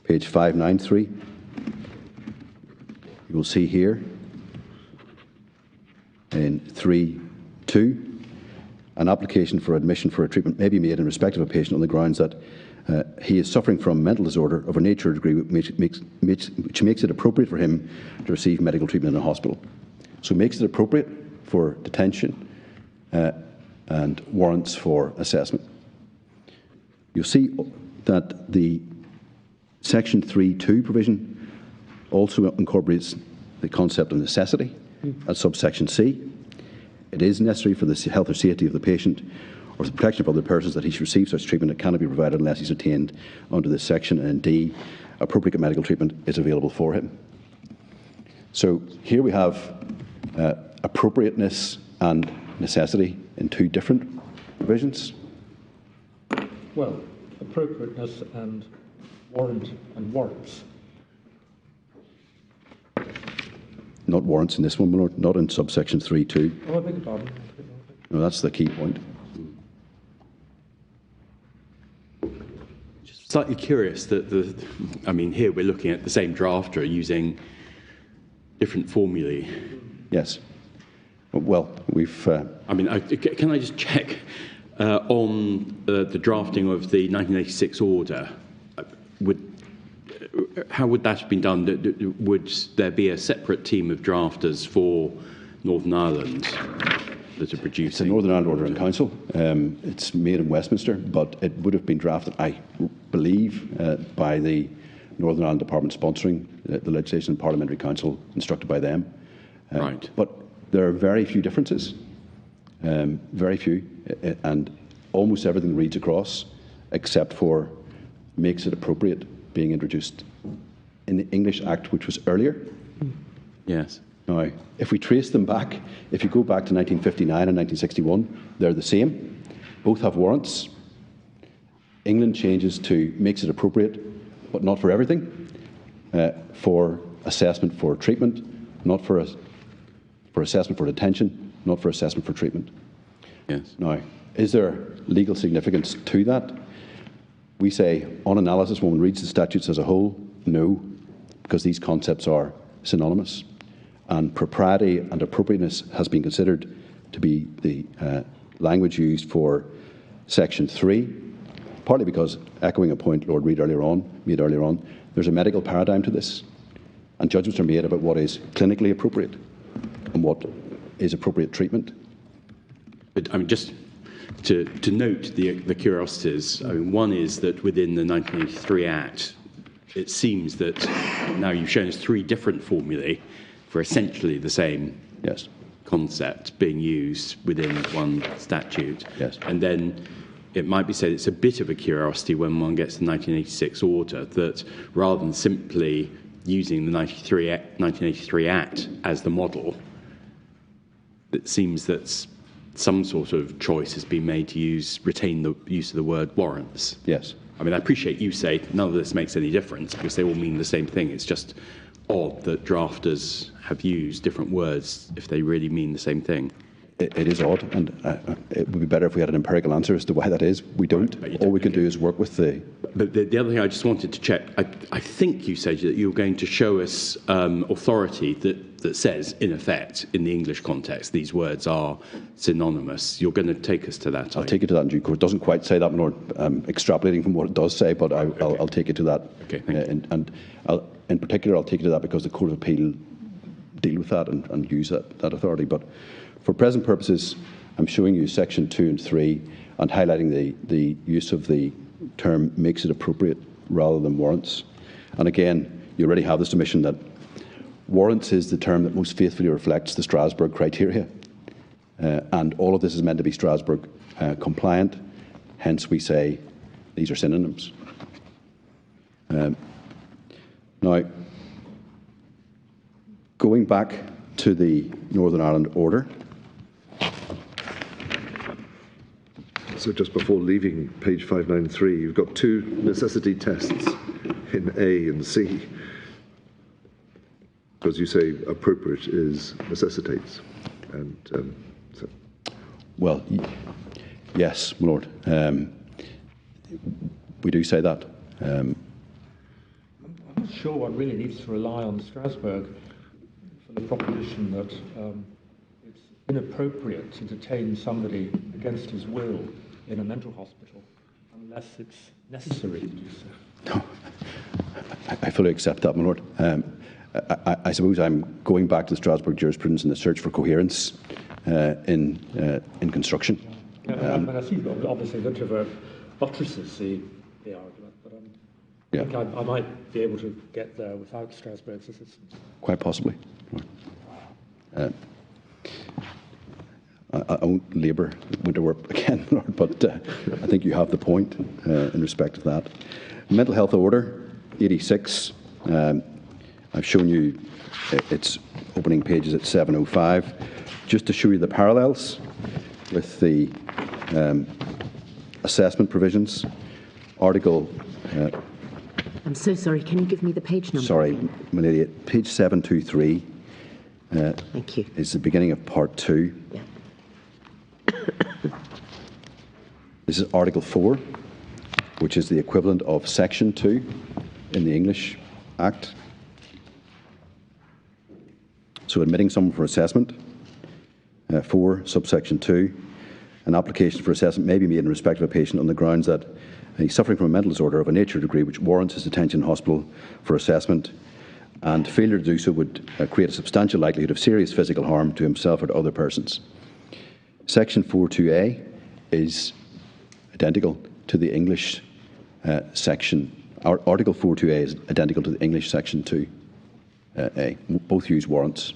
page 593, you will see here in 3.2, an application for admission for a treatment may be made in respect of a patient on the grounds that he is suffering from mental disorder of a nature or degree which makes it appropriate for him to receive medical treatment in a hospital. So it makes it appropriate for detention and warrants for assessment. You'll see that the section 3.2 provision also incorporates the concept of necessity at subsection C. It is necessary for the health or safety of the patient or for the protection of other persons that he should receive such treatment. It cannot be provided unless he's attained under this section. And D, appropriate medical treatment is available for him. So here we have appropriateness and necessity in two different provisions. Well, appropriateness and warrant and warrants. Not warrants in this one, my Lord, not in subsection 3.2. Oh, I beg your pardon. No, that's the key point. Just slightly curious that I mean, here we're looking at the same drafter using different formulae. Yes. Well, we've... I mean, can I just check on the drafting of the 1986 order? How would that have been done? Would there be a separate team of drafters for Northern Ireland that are producing? It's a Northern Ireland Order in Council. It's made in Westminster, but it would have been drafted, I believe, by the Northern Ireland Department sponsoring the legislation in Parliamentary Council, instructed by them. Right. But there are very few differences, very few, and almost everything reads across, except for makes it appropriate being introduced in the English Act, which was earlier. Yes. Now, if we trace them back, if you go back to 1959 and 1961, they're the same. Both have warrants. England changes to makes it appropriate, but not for everything, for assessment for treatment, not for assessment for detention, not for assessment for treatment. Yes. Now, is there legal significance to that? We say, on analysis, when one reads the statutes as a whole, no, because these concepts are synonymous. And propriety and appropriateness has been considered to be the language used for Section 3, partly because, echoing a point Lord Reid made earlier on, there's a medical paradigm to this, and judgments are made about what is clinically appropriate and what is appropriate treatment. But I mean, just to note the curiosities, I mean, one is that within the 1983 Act, it seems that now you've shown us 3 different formulae for essentially the same concept being used within one statute. Yes. And then it might be said it's a bit of a curiosity when one gets the 1986 order that rather than simply using the 1983 Act as the model, it seems that some sort of choice has been made to retain the use of the word warrants. Yes. I mean, I appreciate you say none of this makes any difference because they all mean the same thing. It's just odd that drafters have used different words if they really mean the same thing. It is odd, and it would be better if we had an empirical answer as to why that is. We don't. All we can do is work with the... But the other thing I just wanted to check, I think you said that you were going to show us authority that says, in effect, in the English context, these words are synonymous. You're going to take us to that, I'll take you to that in due course. It doesn't quite say that, my Lord. I'm extrapolating from what it does say, but I'll take you to that. Okay, thank you. And in particular, I'll take you to that because the Court of Appeal deal with that and use that authority. But for present purposes, I'm showing you section 2 and 3 and highlighting the use of the term makes it appropriate rather than warrants. And again, you already have the submission that warrants is the term that most faithfully reflects the Strasbourg criteria. And all of this is meant to be Strasbourg compliant. Hence, we say these are synonyms. Now, going back to the Northern Ireland order. So just before leaving page 593, you've got 2 necessity tests in A and C. Because you say appropriate is necessitates. And so. Well, yes, my Lord. We do say that. I'm not sure one really needs to rely on Strasbourg for the proposition that it's inappropriate to detain somebody against his will in a mental hospital unless it's necessary to do so. No, I fully accept that, my Lord. I suppose I'm going back to the Strasbourg jurisprudence in the search for coherence in construction. And I see, obviously, that buttresses the argument, but I think I might be able to get there without Strasbourg's assistance. Quite possibly. I won't labour winter work again, Lord, but I think you have the point in respect of that. Mental health order, 86. I've shown you its opening pages at 705, just to show you the parallels with the assessment provisions. Article... I'm so sorry, can you give me the page number? Sorry, my lady, page 723 Thank you. is the beginning of part 2. Yeah. This is Article 4, which is the equivalent of Section 2 in the English Act. So admitting someone for assessment, 4, subsection 2, an application for assessment may be made in respect of a patient on the grounds that he's suffering from a mental disorder of a nature or degree which warrants his detention in hospital for assessment, and failure to do so would create a substantial likelihood of serious physical harm to himself or to other persons. Section 4.2a is identical to the English section. Article 4.2a is identical to the English section 2a. Both use warrants.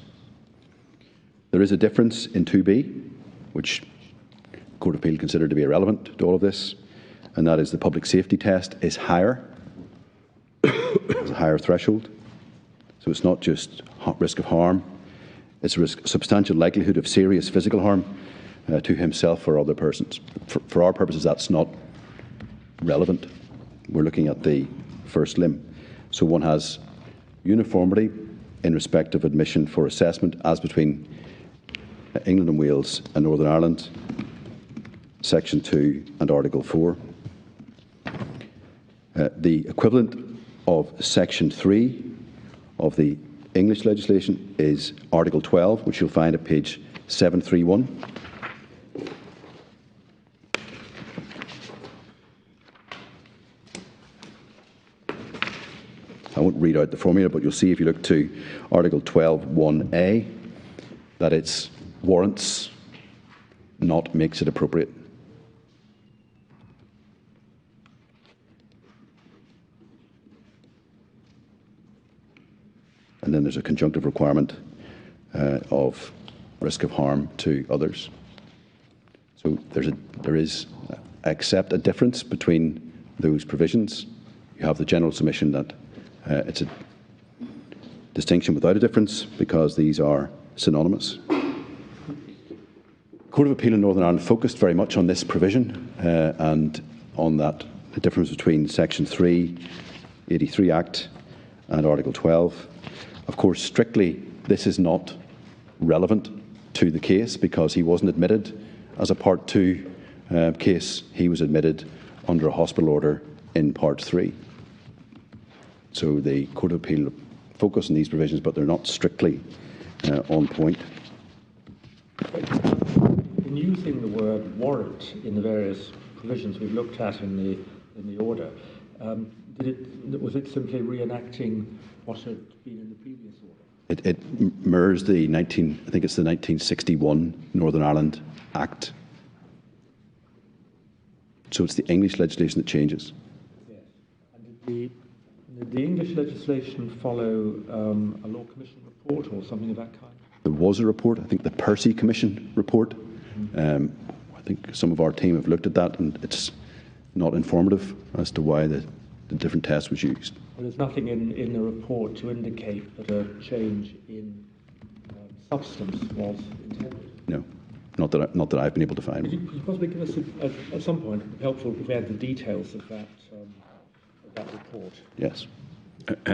There is a difference in 2b, which the Court of Appeal considered to be irrelevant to all of this, and that is the public safety test is higher. It's a higher threshold. So it's not just risk of harm, it's a substantial likelihood of serious physical harm to himself or other persons. For our purposes, that's not relevant. We're looking at the first limb. So one has uniformity in respect of admission for assessment as between England and Wales and Northern Ireland, Section 2 and Article 4. The equivalent of Section 3 of the English legislation is Article 12, which you'll find at page 731. I won't read out the formula, but you'll see if you look to Article 12.1a that it's warrants, not makes it appropriate. And then there's a conjunctive requirement of risk of harm to others. So there is, accept a difference between those provisions. You have the general submission that it's a distinction without a difference because these are synonymous. Court of Appeal in Northern Ireland focused very much on this provision and on that, the difference between Section 3, 83 Act and Article 12. Of course, strictly, this is not relevant to the case because he wasn't admitted as a Part 2 case. He was admitted under a hospital order in Part 3. So the Court of Appeal focus on these provisions, but they're not strictly on point. In using the word warrant in the various provisions we've looked at in the order, was it simply reenacting what had been in the previous order? It mirrors the 1961 Northern Ireland Act. So it's the English legislation that changes. Yes. And did the English legislation follow a Law Commission report or something of that kind? There was a report, I think the Percy Commission report. I think some of our team have looked at that and it's not informative as to why the different test was used. Well, there's nothing in the report to indicate that a change in substance was intended. No, not that I've been able to find. Could you possibly give us, at some point, helpful if we had the details of that report? Yes.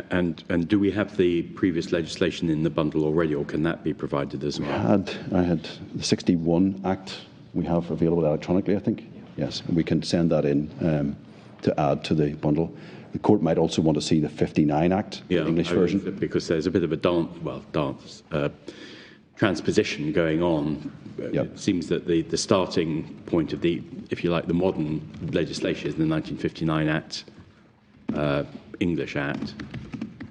And do we have the previous legislation in the bundle already, or can that be provided as well? I had the 61 Act we have available electronically, I think. Yes, and we can send that in to add to the bundle. The court might also want to see the 59 Act, the English version. Because there's a bit of a transposition going on. Yep. It seems that the starting point of the, if you like, the modern legislation is the 1959 Act, English Act.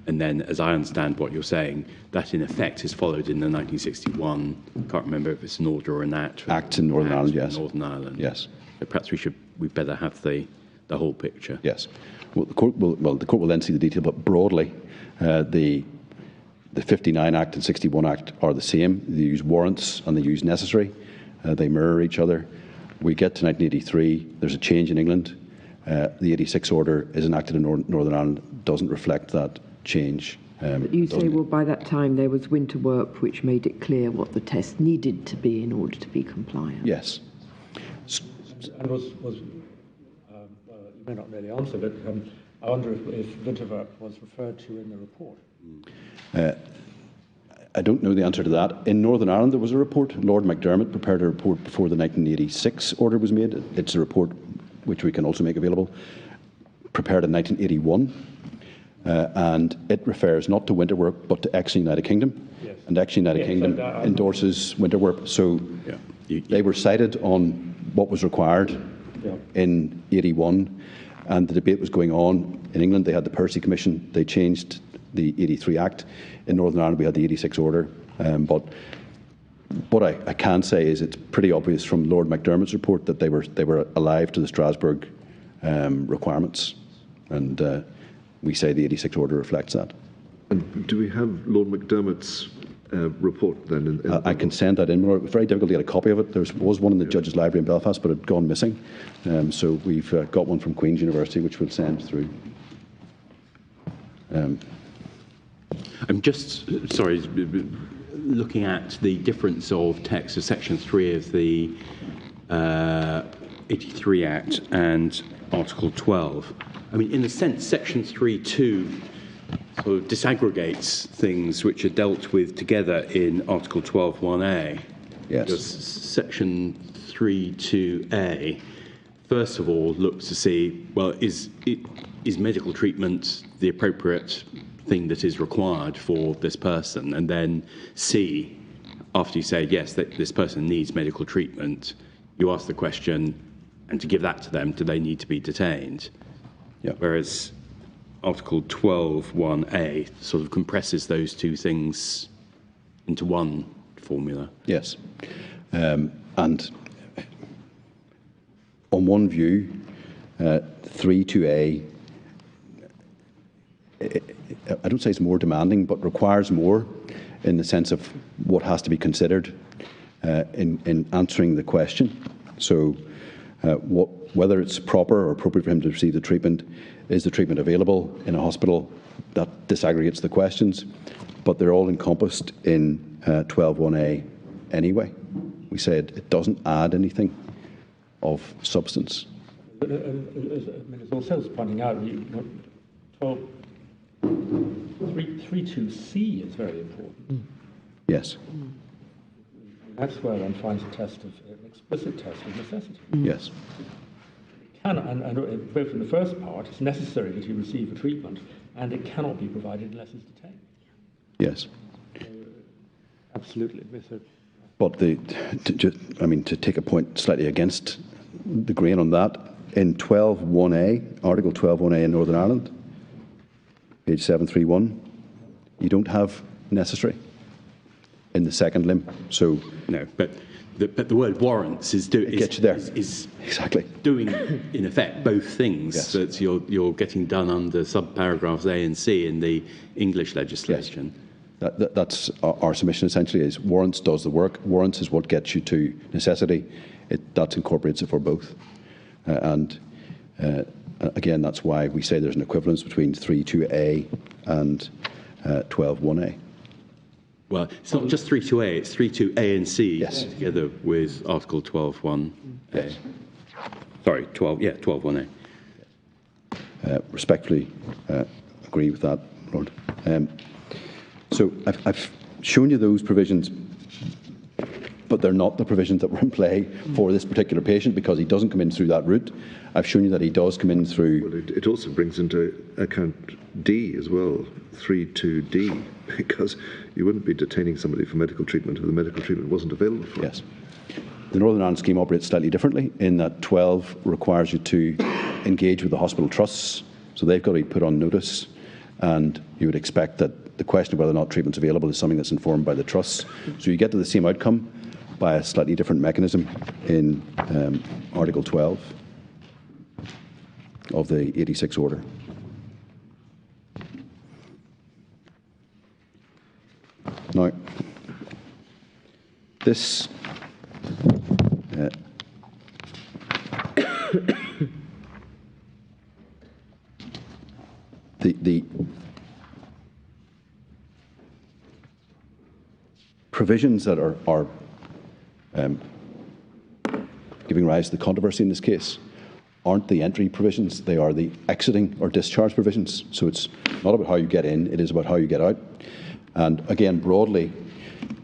And then, as I understand what you're saying, that in effect is followed in the 1961, I can't remember if it's an order or an act. Act in Northern Ireland, yes. Northern Ireland. Yes. So perhaps we better have the whole picture. Yes. Well, the court will then see the detail, but broadly, the 59 Act and 61 Act are the same. They use warrants and they use necessary. They mirror each other. We get to 1983. There's a change in England. The 86 order is enacted in Northern Ireland. Doesn't reflect that change. But you say, well, by that time there was winter work, which made it clear what the test needed to be in order to be compliant. Yes. And well, you may not really answer, but I wonder if winter work was referred to in the report. I don't know the answer to that. In Northern Ireland, there was a report. Lord McDermott prepared a report before the 1986 order was made. It's a report which we can also make available, prepared in 1981. And it refers not to winter work, but to ex-United Kingdom. Yes. And ex-United Kingdom endorses winter work. So they were cited on what was required in 81, and the debate was going on. In England, they had the Percy Commission. They changed the 83 Act. In Northern Ireland, we had the 86 order. But what I can say is it's pretty obvious from Lord McDermott's report that they were alive to the Strasbourg requirements. And we say the 86 order reflects that. And do we have Lord McDermott's report then? I can send that in. It's very difficult to get a copy of it. There was one in the Judges' Library in Belfast, but it had gone missing. So we've got one from Queen's University, which we'll send through. I'm just, sorry, looking at the difference of text of Section 3 of the 83 Act and Article 12. I mean, in a sense, Section 3.2 sort of disaggregates things which are dealt with together in Article 12.1a. Yes. Because Section 3.2a, first of all, looks to see, well, is medical treatment the appropriate thing that is required for this person? And then C, after you say, yes, that this person needs medical treatment, you ask the question, and to give that to them, do they need to be detained? Yeah. Whereas Article 12.1a sort of compresses those two things into one formula. Yes. And on one view, 32A, I don't say it's more demanding, but requires more in the sense of what has to be considered in answering the question. So whether it's proper or appropriate for him to receive the treatment, is the treatment available in a hospital? That disaggregates the questions, but they're all encompassed in 12.1a anyway. We said it doesn't add anything of substance. But, as also was pointing out, 32C is very important. Yes. That's where one finds an explicit test of necessity. Yes. And both in the first part, it's necessary that he receive a treatment, and it cannot be provided unless it's detained. Yes. Absolutely. But to take a point slightly against the grain on that, in 12.1a, Article 12.1a in Northern Ireland, page 731, you don't have necessary in the second limb. So no, but the word warrants is exactly doing in effect both things. Yes. That you're getting done under subparagraphs A and C in the English legislation. Yes. That's our submission essentially is warrants does the work. Warrants is what gets you to necessity. That incorporates it for both. Again, that's why we say there's an equivalence between 3.2a and 12.1a. Well, it's not just 3.2a, it's 3.2a and c together with Article 12.1a. Yes. Sorry, 12.1a. Respectfully agree with that, Lord. So I've shown you those provisions, but they're not the provisions that were in play for this particular patient because he doesn't come in through that route. I've shown you that he does come in through... Well, it also brings into account D as well, 3.2d, because you wouldn't be detaining somebody for medical treatment if the medical treatment wasn't available for them. Yes. The Northern Ireland scheme operates slightly differently in that 12 requires you to engage with the hospital trusts, so they've got to be put on notice, and you would expect that the question of whether or not treatment's available is something that's informed by the trusts. So you get to the same outcome by a slightly different mechanism in Article 12 of the 86 order. Now, this the provisions that are giving rise to the controversy in this case aren't the entry provisions, they are the exiting or discharge provisions. So it's not about how you get in, it is about how you get out. And again, broadly,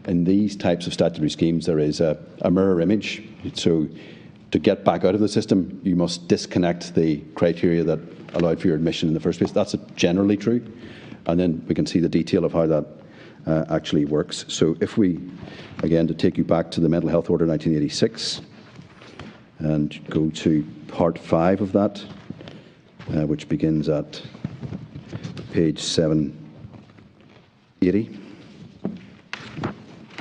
in these types of statutory schemes, there is a mirror image. So to get back out of the system, you must disconnect the criteria that allowed for your admission in the first place. That's generally true. And then we can see the detail of how that actually works. So if we, again, to take you back to the Mental Health Order 1986 and go to Part 5 of that, which begins at page 780.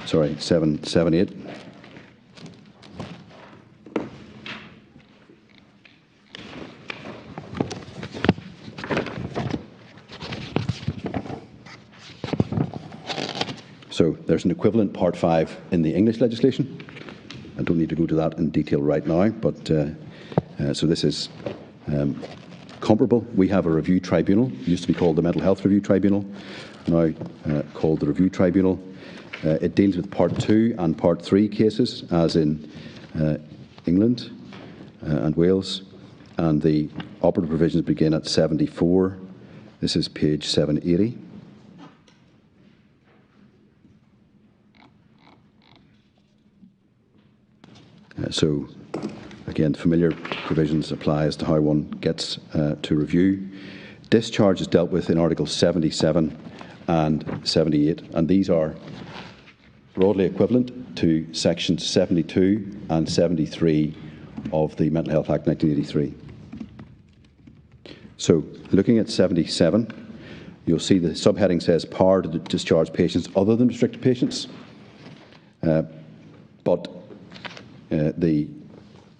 Sorry, 778. So there's an equivalent Part 5 in the English legislation. I don't need to go to that in detail right now, but so this is comparable. We have a review tribunal. It used to be called the Mental Health Review Tribunal, now called the Review Tribunal. It deals with Part 2 and Part 3 cases, as in England and Wales, and the operative provisions begin at 74. This is page 780. So, again, familiar provisions apply as to how one gets to review. Discharge is dealt with in Articles 77 and 78, and these are broadly equivalent to Sections 72 and 73 of the Mental Health Act 1983. So, looking at 77, you'll see the subheading says power to discharge patients other than restricted patients. But the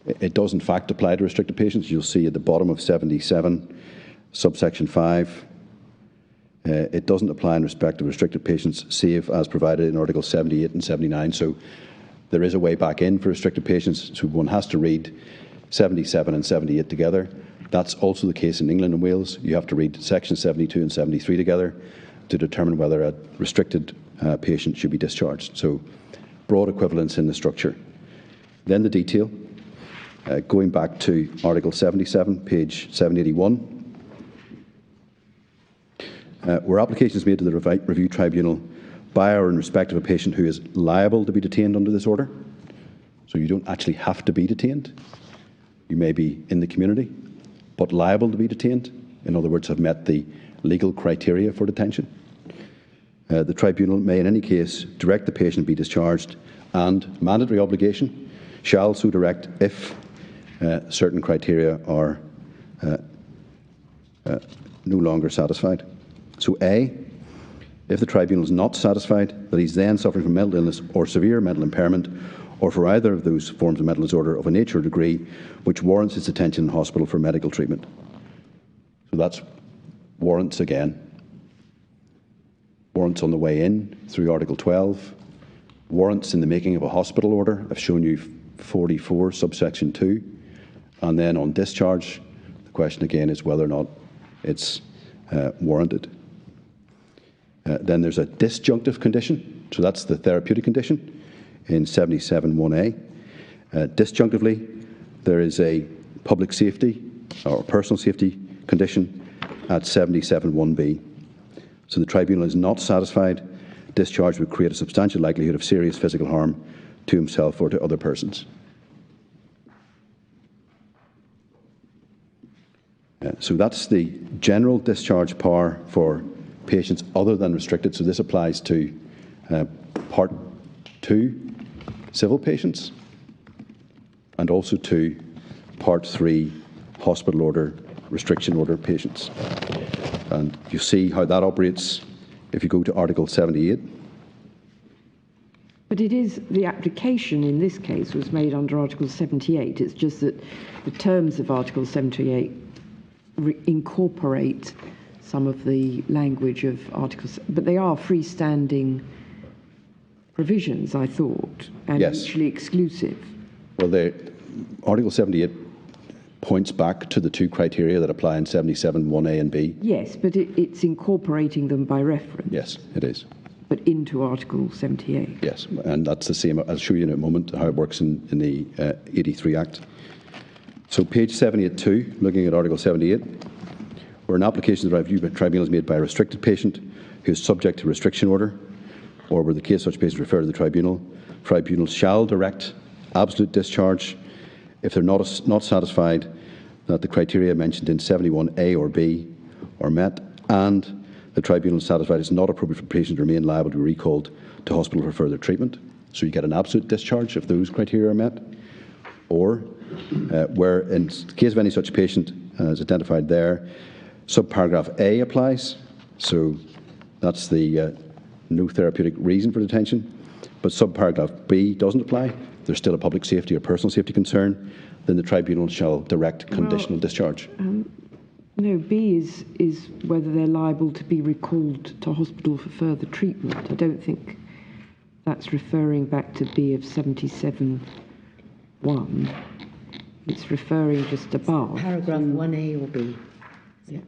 It does, in fact, apply to restricted patients. You'll see at the bottom of 77, subsection 5, it doesn't apply in respect of restricted patients, save as provided in Article 78 and 79. So there is a way back in for restricted patients, so one has to read 77 and 78 together. That's also the case in England and Wales. You have to read Section 72 and 73 together to determine whether a restricted patient should be discharged. So broad equivalence in the structure. Then the detail. Going back to Article 77, page 781, where application is made to the review tribunal by or in respect of a patient who is liable to be detained under this order. So you don't actually have to be detained. You may be in the community, but liable to be detained. In other words, have met the legal criteria for detention. The tribunal may in any case direct the patient be discharged, and mandatory obligation shall so direct if certain criteria are no longer satisfied. So A, if the tribunal is not satisfied that he's then suffering from mental illness or severe mental impairment, or for either of those forms of mental disorder of a nature or degree which warrants his detention in hospital for medical treatment. So that's warrants again. Warrants on the way in through Article 12. Warrants in the making of a hospital order. I've shown you 44, subsection 2. And then on discharge, the question again is whether or not it's warranted. Then there's a disjunctive condition. So that's the therapeutic condition in 77(1)(a). Disjunctively, there is a public safety or personal safety condition at 77(1)(b). So the tribunal is not satisfied. Discharge would create a substantial likelihood of serious physical harm to himself or to other persons. So that's the general discharge power for patients other than restricted. So this applies to Part 2 civil patients and also to Part 3 hospital order, restriction order patients. And you see how that operates if you go to Article 78. But it is, the application in this case was made under Article 78. It's just that the terms of Article 78 incorporate some of the language of Articles, but they are freestanding provisions, I thought, and yes, mutually exclusive. Well, Article 78 points back to the two criteria that apply in 77(1)(a) and (b). Yes, but it's incorporating them by reference. Yes, it is. But into Article 78. Yes, and that's the same. I'll show you in a moment how it works in the 83 Act. So page 782, looking at Article 78, where an application to the review tribunal is made by a restricted patient who is subject to restriction order, or where the case of such patient is referred to the tribunal, tribunal shall direct absolute discharge if they're not satisfied that the criteria mentioned in 71(a) or (b) are met, and the tribunal is satisfied it's not appropriate for the patient to remain liable to be recalled to hospital for further treatment. So you get an absolute discharge if those criteria are met, or where in case of any such patient as identified there, subparagraph A applies. So that's the no therapeutic reason for detention, but subparagraph B doesn't apply. There's still a public safety or personal safety concern, then the tribunal shall direct conditional discharge. No, B is whether they're liable to be recalled to hospital for further treatment. I don't think that's referring back to B of 77(1). It's referring just above. Paragraph 1A or B. Yeah.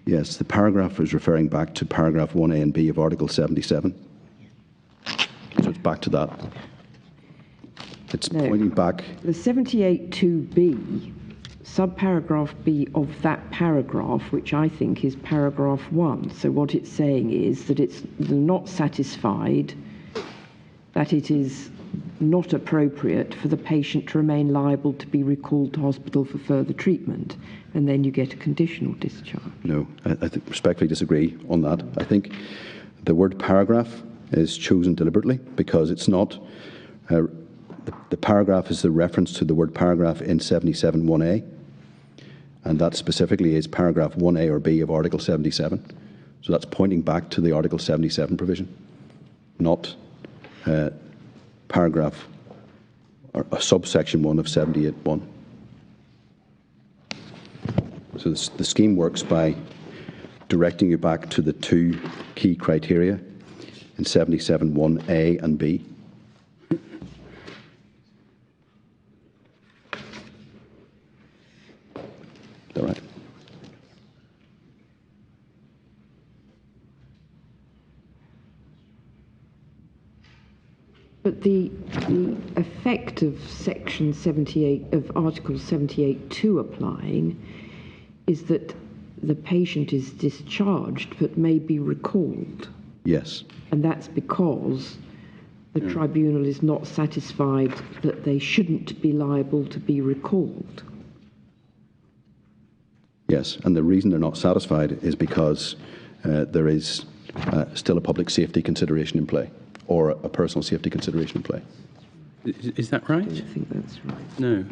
Yes, the paragraph is referring back to paragraph 1A and B of Article 77. So it's back to that. It's pointing back. The 78(2)(b, subparagraph B of that paragraph, which I think is paragraph 1. So what it's saying is that it's not satisfied that it is not appropriate for the patient to remain liable to be recalled to hospital for further treatment, and then you get a conditional discharge. No, I respectfully disagree on that. I think the word paragraph is chosen deliberately because it's not. The paragraph is the reference to the word paragraph in 77(1)(a), and that specifically is paragraph 1A or B of Article 77. So that's pointing back to the Article 77 provision. not paragraph or subsection 1 of 78.1. So the scheme works by directing you back to the two key criteria in 77.1a and b. Is that right? But the effect of Section 78 of Article 78.2 applying is that the patient is discharged but may be recalled. Yes. And that's because the tribunal is not satisfied that they shouldn't be liable to be recalled. Yes, and the reason they're not satisfied is because there is still a public safety consideration in play, or a personal safety consideration in play. Is that right? I don't think that's right. No.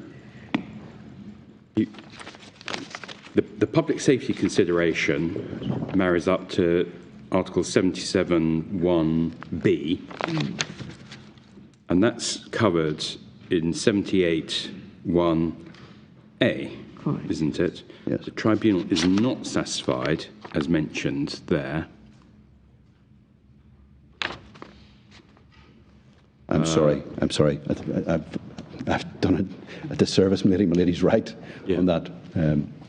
The public safety consideration marries up to Article 77.1b, and that's covered in 78.1a, isn't it? Yes. The tribunal is not satisfied, as mentioned there. I'm sorry. I've done a disservice. My lady's right on that.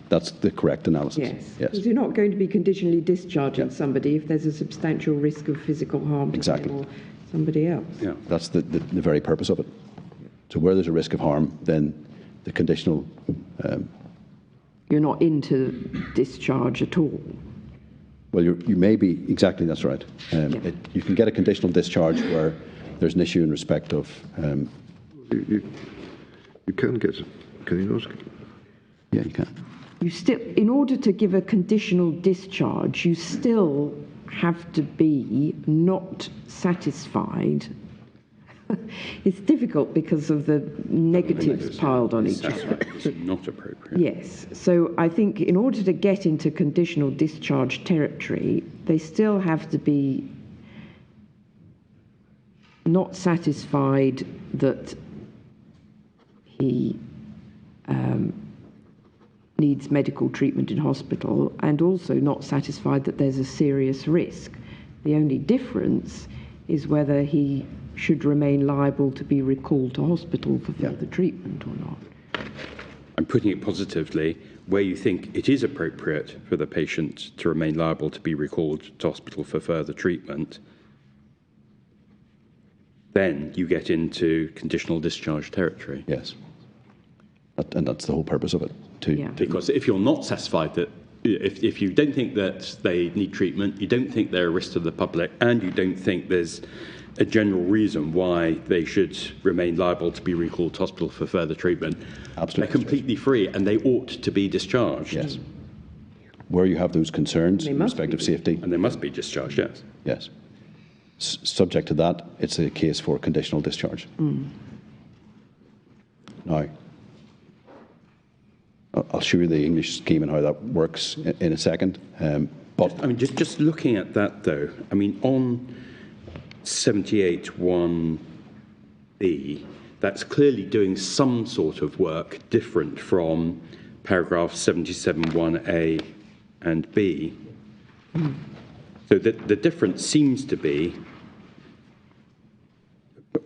That's the correct analysis. Yes, because you're not going to be conditionally discharging somebody if there's a substantial risk of physical harm to them or somebody else. Yeah. That's the very purpose of it. So where there's a risk of harm, then the conditional... You're not into discharge at all. Well, you may be, exactly, that's right. You can get a conditional discharge where there's an issue in respect of... You can get... Can you not? Yeah, you can. You still, in order to give a conditional discharge, you still have to be not satisfied. It's difficult because of the negatives piled on each other. It's not appropriate. Yes. So I think in order to get into conditional discharge territory, they still have to be not satisfied that he needs medical treatment in hospital, and also not satisfied that there's a serious risk. The only difference is whether he should remain liable to be recalled to hospital for further treatment or not. I'm putting it positively, where you think it is appropriate for the patient to remain liable to be recalled to hospital for further treatment, then you get into conditional discharge territory. Yes. And that's the whole purpose of it, too. Yeah. Because if you're not satisfied that, if you don't think that they need treatment, you don't think they're a risk to the public, and you don't think there's a general reason why they should remain liable to be recalled to hospital for further treatment, Absolutely. they're completely free and they ought to be discharged. Yes. Where you have those concerns in respect of safety. And they must be discharged, yes. Yes. Subject to that, it's a case for conditional discharge. Now, I'll show you the English scheme and how that works in a second. But I mean, just looking at that, though, I mean, on 78.1b, that's clearly doing some sort of work different from paragraph 77.1a and b. So the difference seems to be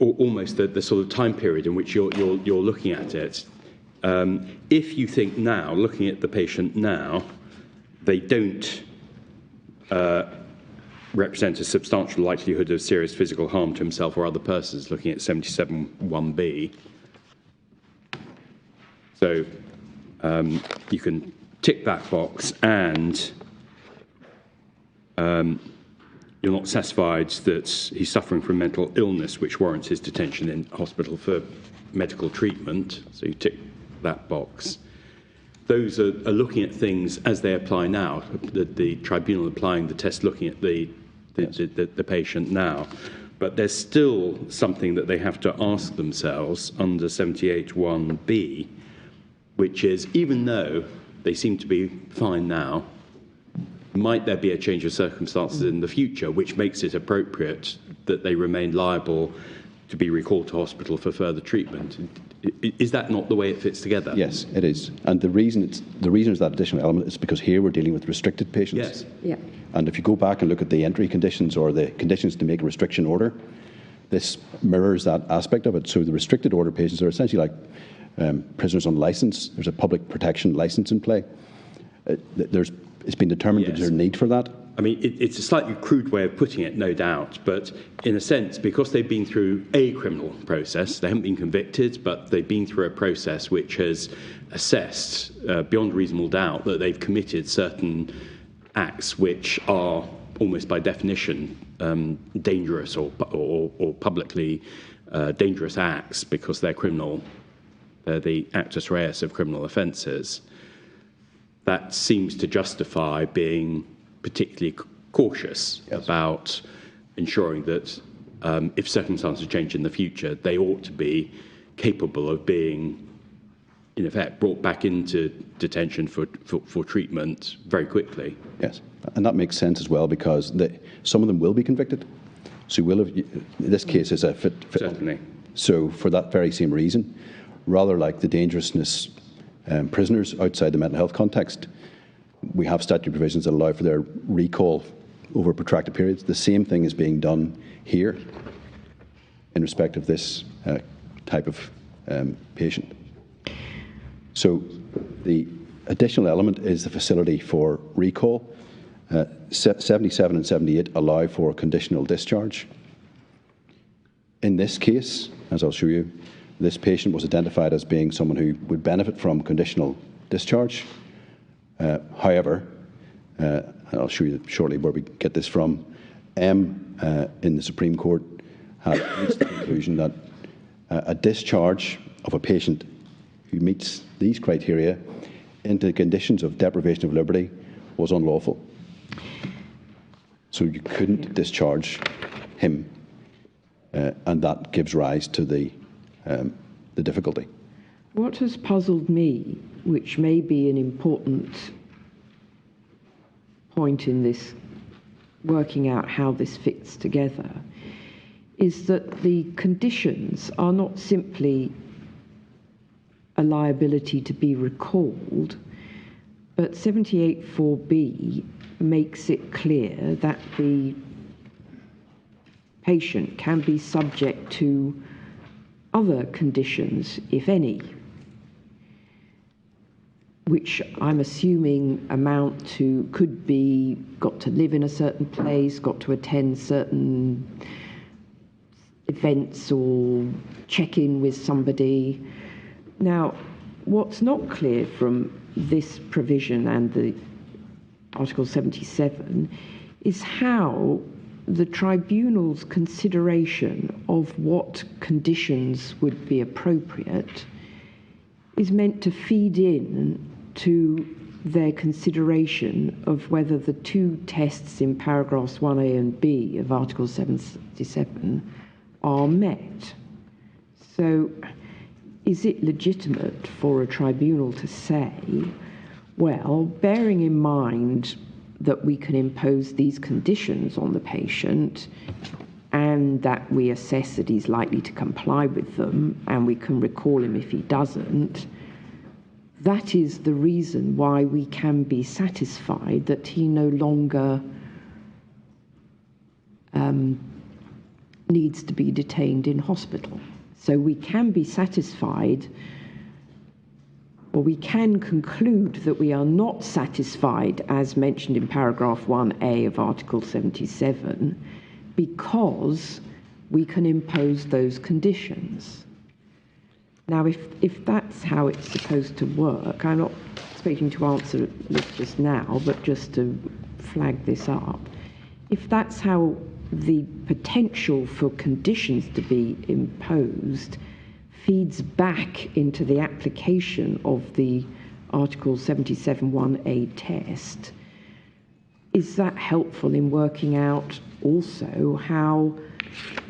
almost the sort of time period in which you're looking at it. If you think now, looking at the patient now, they don't represent a substantial likelihood of serious physical harm to himself or other persons, looking at 77.1b. So you can tick that box, and you're not satisfied that he's suffering from mental illness which warrants his detention in hospital for medical treatment, so you tick that box. Those are looking at things as they apply now, the tribunal applying the test looking at the patient now. But there's still something that they have to ask themselves under 78.1b, which is, even though they seem to be fine now, might there be a change of circumstances in the future which makes it appropriate that they remain liable to be recalled to hospital for further treatment. Is that not the way it fits together? Yes, it is. And the reason is that additional element is because here we're dealing with restricted patients. Yes. Yeah. And if you go back and look at the entry conditions or the conditions to make a restriction order, this mirrors that aspect of it. So the restricted order patients are essentially like prisoners on licence. There's a public protection licence in play. It's been determined that there's a need for that. I mean, it's a slightly crude way of putting it, no doubt, but in a sense, because they've been through a criminal process, they haven't been convicted, but they've been through a process which has assessed beyond reasonable doubt that they've committed certain acts which are almost by definition dangerous or publicly dangerous acts because they're criminal. They're the actus reus of criminal offences. That seems to justify being particularly cautious about ensuring that if circumstances change in the future, they ought to be capable of being, in effect, brought back into detention for treatment very quickly. Yes, and that makes sense as well because some of them will be convicted. So this case is a fit. Certainly. So for that very same reason, rather like the dangerousness prisoners outside the mental health context, we have statutory provisions that allow for their recall over protracted periods. The same thing is being done here in respect of this type of patient. So the additional element is the facility for recall. 77 and 78 allow for conditional discharge. In this case, as I'll show you, this patient was identified as being someone who would benefit from conditional discharge. However, I'll show you shortly where we get this from, in the Supreme Court has reached the conclusion that a discharge of a patient who meets these criteria into conditions of deprivation of liberty was unlawful. So you couldn't discharge him, and that gives rise to the difficulty. What has puzzled me, which may be an important point in this, working out how this fits together, is that the conditions are not simply a liability to be recalled, but 78(4)(b) makes it clear that the patient can be subject to other conditions, if any, which I'm assuming amount to, could be got to live in a certain place, got to attend certain events or check in with somebody. Now, what's not clear from this provision and the Article 77 is how the tribunal's consideration of what conditions would be appropriate is meant to feed in to their consideration of whether the two tests in paragraphs 1A and B of Article 77 are met. So is it legitimate for a tribunal to say, well, bearing in mind that we can impose these conditions on the patient and that we assess that he's likely to comply with them and we can recall him if he doesn't, that is the reason why we can be satisfied that he no longer needs to be detained in hospital. So we can be satisfied, or we can conclude that we are not satisfied, as mentioned in paragraph 1A of Article 77, because we can impose those conditions. Now, if that's how it's supposed to work, I'm not expecting to answer this just now, but just to flag this up. If that's how the potential for conditions to be imposed feeds back into the application of the Article 77(1)(a) test, is that helpful in working out also how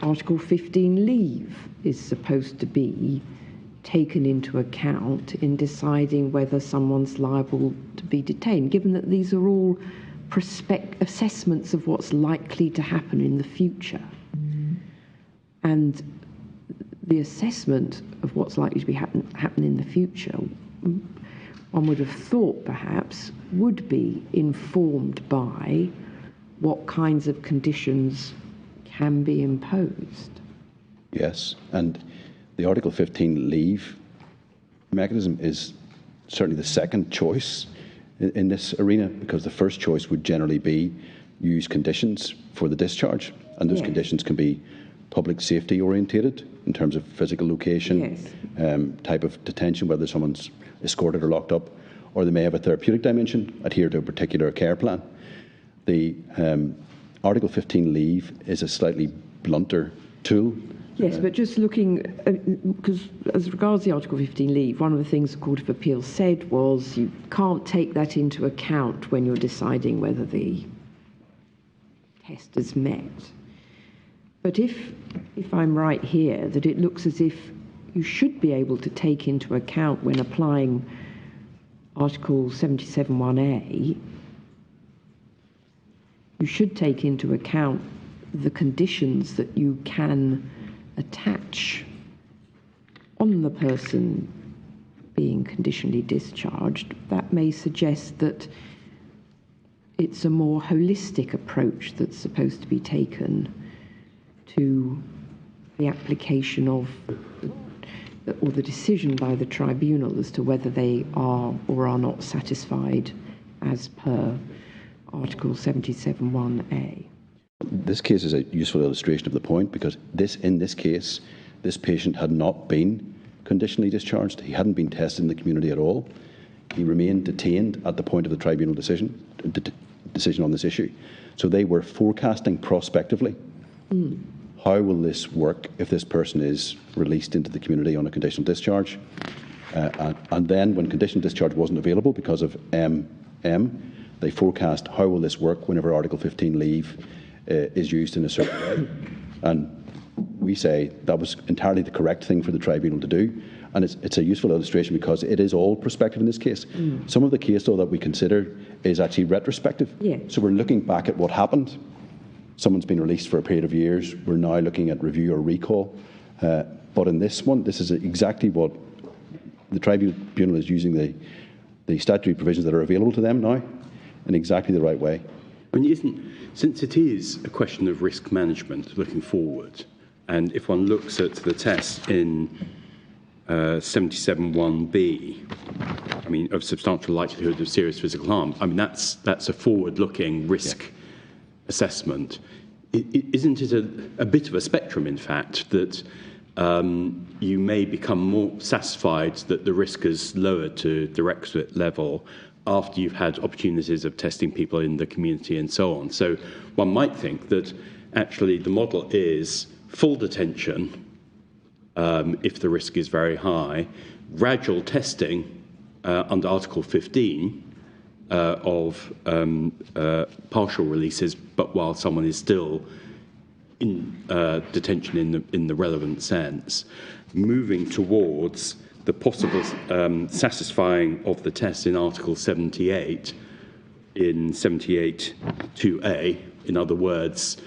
Article 15 leave is supposed to be taken into account in deciding whether someone's liable to be detained, given that these are all assessments of what's likely to happen in the future? And the assessment of what's likely to be happen in the future, one would have thought perhaps, would be informed by what kinds of conditions can be imposed. Yes, and the Article 15 leave mechanism is certainly the second choice in this arena, because the first choice would generally be use conditions for the discharge, and those conditions can be public safety orientated in terms of physical location, type of detention, whether someone's escorted or locked up, or they may have a therapeutic dimension, adhere to a particular care plan. The Article 15 leave is a slightly blunter tool. Yes, but just looking, because as regards the Article 15 leave, one of the things the Court of Appeal said was you can't take that into account when you're deciding whether the test is met. But if I'm right here, that it looks as if you should be able to take into account when applying Article 77(1)(a), you should take into account the conditions that you can attach on the person being conditionally discharged. That may suggest that it's a more holistic approach that's supposed to be taken to the application of or the decision by the tribunal as to whether they are or are not satisfied as per Article 77(1)(a). This case is a useful illustration of the point, because in this case, this patient had not been conditionally discharged. He hadn't been tested in the community at all. He remained detained at the point of the tribunal decision on this issue. So they were forecasting prospectively. How will this work if this person is released into the community on a conditional discharge? And then when conditional discharge wasn't available because of they forecast how will this work whenever Article 15 leave is used in a certain way. And we say that was entirely the correct thing for the tribunal to do. And it's a useful illustration because it is all prospective in this case. Some of the case, though, that we consider is actually retrospective. So we're looking back at what happened. Someone's been released for a period of years. We're now looking at review or recall. But in this one, this is exactly what the tribunal is using the statutory provisions that are available to them now in exactly the right way. I mean, since it is a question of risk management looking forward, and if one looks at the test in 77(1)(b), I mean, of substantial likelihood of serious physical harm, I mean, that's a forward-looking risk assessment. Isn't it a bit of a spectrum, in fact, that you may become more satisfied that the risk is lowered to the requisite level after you've had opportunities of testing people in the community and so on? So one might think that actually the model is full detention if the risk is very high, gradual testing under Article 15 of partial releases, but while someone is still in detention in the relevant sense, moving towards the possible satisfying of the test in Article 78 in 78(2)(a). In other words,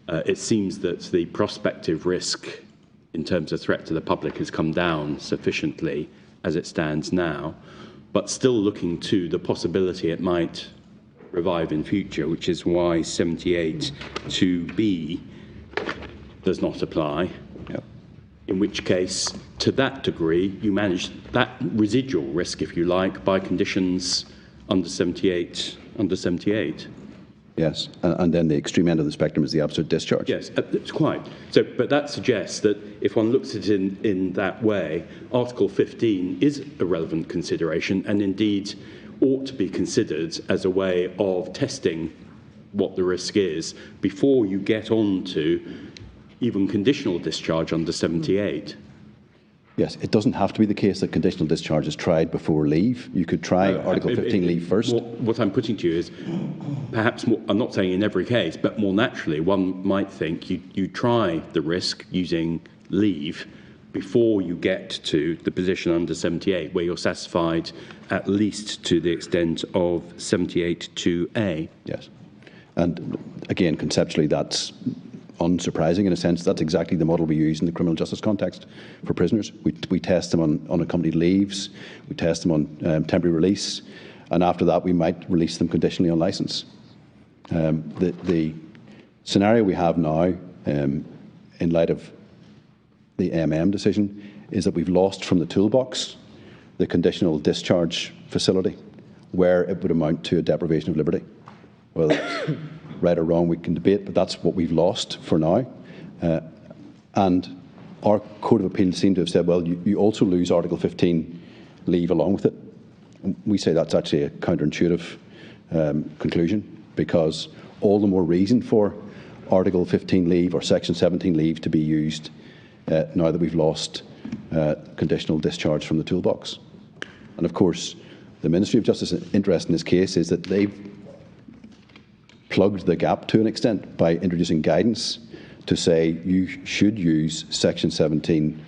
it seems that the prospective risk in terms of threat to the public has come down sufficiently as it stands now, but still looking to the possibility it might revive in future, which is why 78(2)(b) does not apply. In which case, to that degree, you manage that residual risk, if you like, by conditions under 78. Yes, and then the extreme end of the spectrum is the absolute discharge. Yes, it's quite. So, but that suggests that if one looks at it in that way, Article 15 is a relevant consideration, and indeed ought to be considered as a way of testing what the risk is before you get on to even conditional discharge under 78. Yes, it doesn't have to be the case that conditional discharge is tried before leave. You could try Article 15 leave first. What I'm putting to you is perhaps more, I'm not saying in every case, but more naturally, one might think you try the risk using leave before you get to the position under 78, where you're satisfied at least to the extent of 78(2)(a). Yes. And again, conceptually, that's unsurprising in a sense. That's exactly the model we use in the criminal justice context for prisoners. We test them on unaccompanied leaves, we test them on temporary release, and after that we might release them conditionally on licence. The scenario we have now, in light of the decision, is that we've lost from the toolbox the conditional discharge facility, where it would amount to a deprivation of liberty. Well, right or wrong, we can debate, but that's what we've lost for now. And our Court of Appeal seemed to have said, well, you also lose Article 15 leave along with it. We say that's actually a counterintuitive conclusion, because all the more reason for Article 15 leave or Section 17 leave to be used now that we've lost conditional discharge from the toolbox. And of course, the Ministry of Justice's interest in this case is that they've plugged the gap to an extent by introducing guidance to say you should use Section 17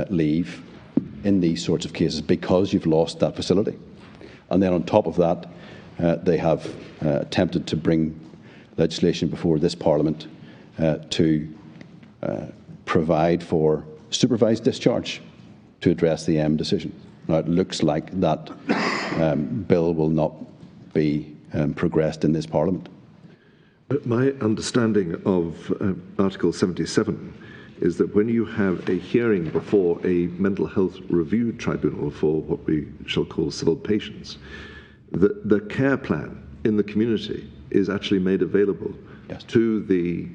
leave in these sorts of cases because you've lost that facility. And then on top of that, they have attempted to bring legislation before this Parliament to provide for supervised discharge to address the decision. Now, it looks like that bill will not be progressed in this Parliament. But my understanding of Article 77 is that when you have a hearing before a mental health review tribunal for what we shall call civil patients, the care plan in the community is actually made available to the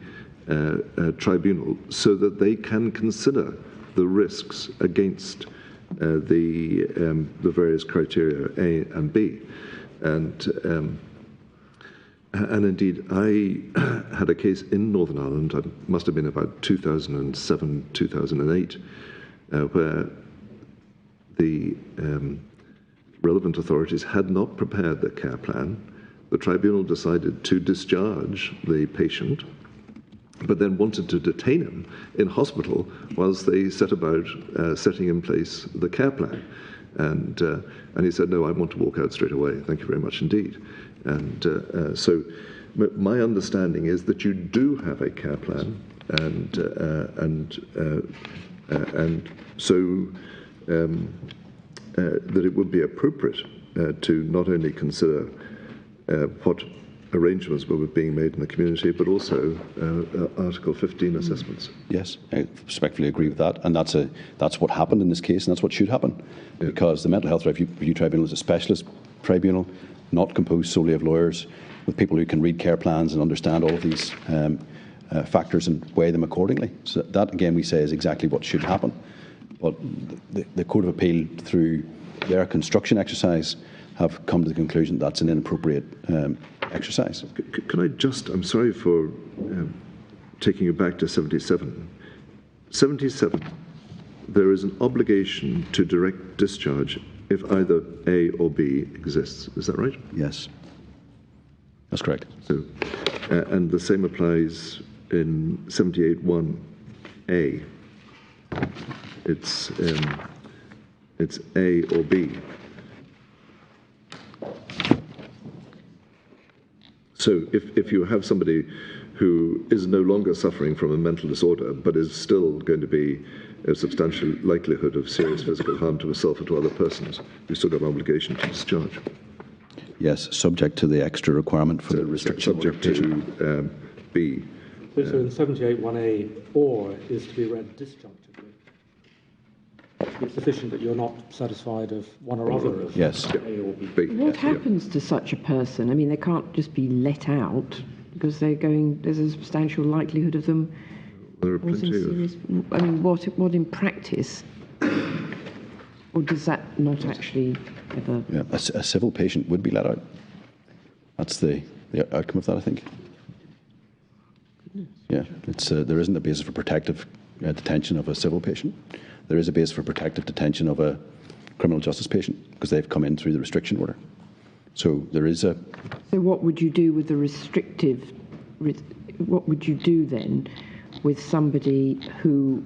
tribunal so that they can consider the risks against the various criteria A and B. And indeed, I had a case in Northern Ireland, it must have been about 2007, 2008, where the relevant authorities had not prepared their care plan. The tribunal decided to discharge the patient, but then wanted to detain him in hospital whilst they set about setting in place the care plan. And he said, no, I want to walk out straight away. Thank you very much indeed. And so my understanding is that you do have a care plan, and so that it would be appropriate to not only consider what arrangements were being made in the community, but also Article 15 assessments. Yes, I respectfully agree with that, and that's what happened in this case, and that's what should happen, because the Mental Health Review Tribunal is a specialist tribunal, not composed solely of lawyers, with people who can read care plans and understand all of these factors and weigh them accordingly. So that, again, we say is exactly what should happen. But the Court of Appeal, through their construction exercise, have come to the conclusion that's an inappropriate exercise. Can I just, I'm sorry for taking you back to 77. 77, there is an obligation to direct discharge if either A or B exists. Is that right? Yes, that's correct. So, and the same applies in 78(1)A. It's A or B. So if you have somebody who is no longer suffering from a mental disorder, but is still going to be a substantial likelihood of serious physical harm to herself or to other persons, you still have an obligation to discharge. Yes, subject to the extra requirement for the restriction. Subject to B. So in 78(1)A, or is to be read disjunctively. It's sufficient that you're not satisfied of one or other of yes. A or B. What happens to such a person? I mean, they can't just be let out because there's a substantial likelihood of them causing serious. I mean, what in practice, or does that not actually ever? Yeah, a civil patient would be let out. That's the outcome of that, I think. Yeah, there isn't a basis for protective detention of a civil patient. There is a basis for protective detention of a criminal justice patient because they've come in through the restriction order. So there is a... So what would you do with the restrictive... What would you do then with somebody who...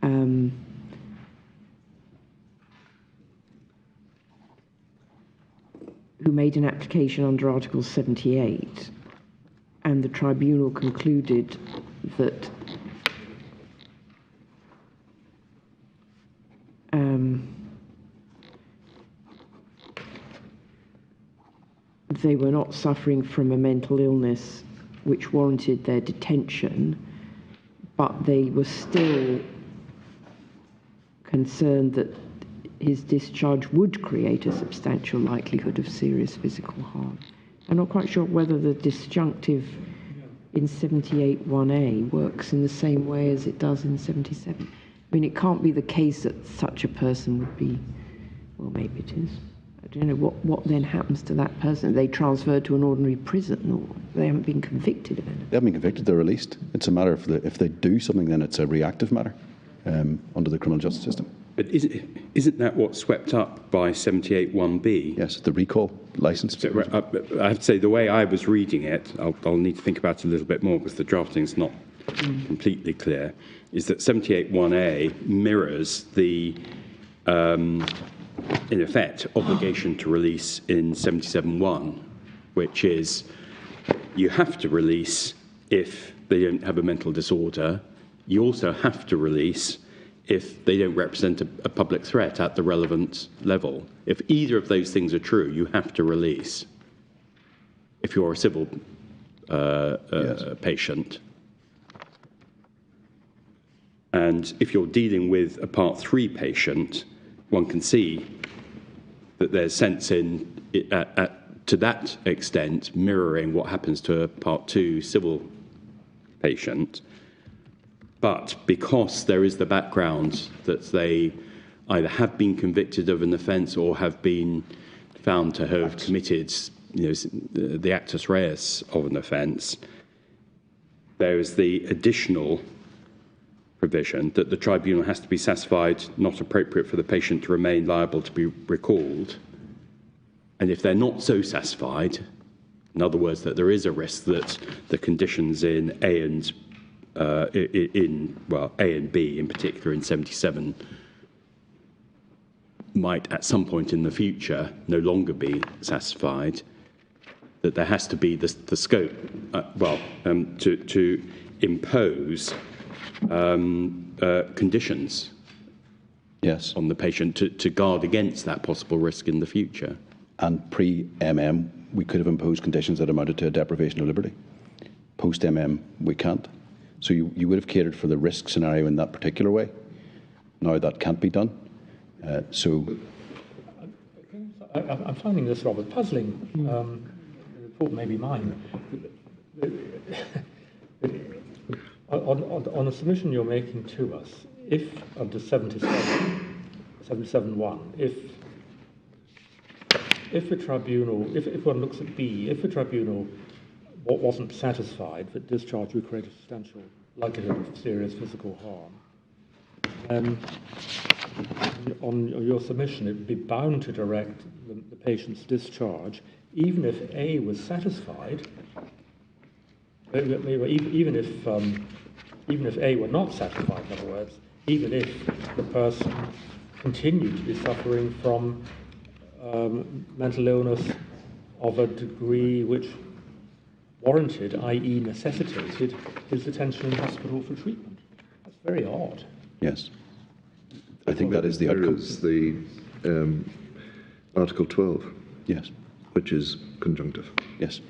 who made an application under Article 78 and the tribunal concluded that they were not suffering from a mental illness which warranted their detention, but they were still concerned that his discharge would create a substantial likelihood of serious physical harm. I'm not quite sure whether the disjunctive in 78(1)A works in the same way as it does in 77. I mean, it can't be the case that such a person would be, well, maybe it is. I don't know, what then happens to that person? Are they transferred to an ordinary prison, or they haven't been convicted of anything? They haven't been convicted, they're released. It's a matter of, if they do something, then it's a reactive matter under the criminal justice system. But isn't that what's swept up by 78(1)B? Yes, the recall licence. So, I have to say, the way I was reading it, I'll need to think about it a little bit more because the drafting's not completely clear, is that 78(1)A mirrors the, in effect, obligation to release in 77(1), which is you have to release if they don't have a mental disorder. You also have to release if they don't represent a public threat at the relevant level. If either of those things are true, you have to release if you're a civil patient. And if you're dealing with a Part 3 patient, one can see that there's sense in, to that extent, mirroring what happens to a Part 2 civil patient. But because there is the background that they either have been convicted of an offence or have been found to have committed, the actus reus of an offence, there is the additional provision that the tribunal has to be satisfied not appropriate for the patient to remain liable to be recalled. And if they're not so satisfied, in other words, that there is a risk that the conditions in A and A and B in particular in 77 might at some point in the future no longer be satisfied, that there has to be the scope, to impose conditions on the patient to guard against that possible risk in the future. And pre-MM, we could have imposed conditions that amounted to a deprivation of liberty. Post-MM, we can't. So you would have catered for the risk scenario in that particular way. Now that can't be done. I'm finding this rather puzzling. The report may be mine. On the submission you're making to us, if under 77(1), if the tribunal, if one looks at B, if the tribunal wasn't satisfied that discharge would create a substantial likelihood of serious physical harm, on your submission it would be bound to direct the patient's discharge, even if A was satisfied, even if A were not satisfied, in other words, even if the person continued to be suffering from mental illness of a degree which warranted, i.e. necessitated, his detention in hospital for treatment. That's very odd. Yes. I think that is the outcome. There is the Article 12. Yes. Which is conjunctive. Yes.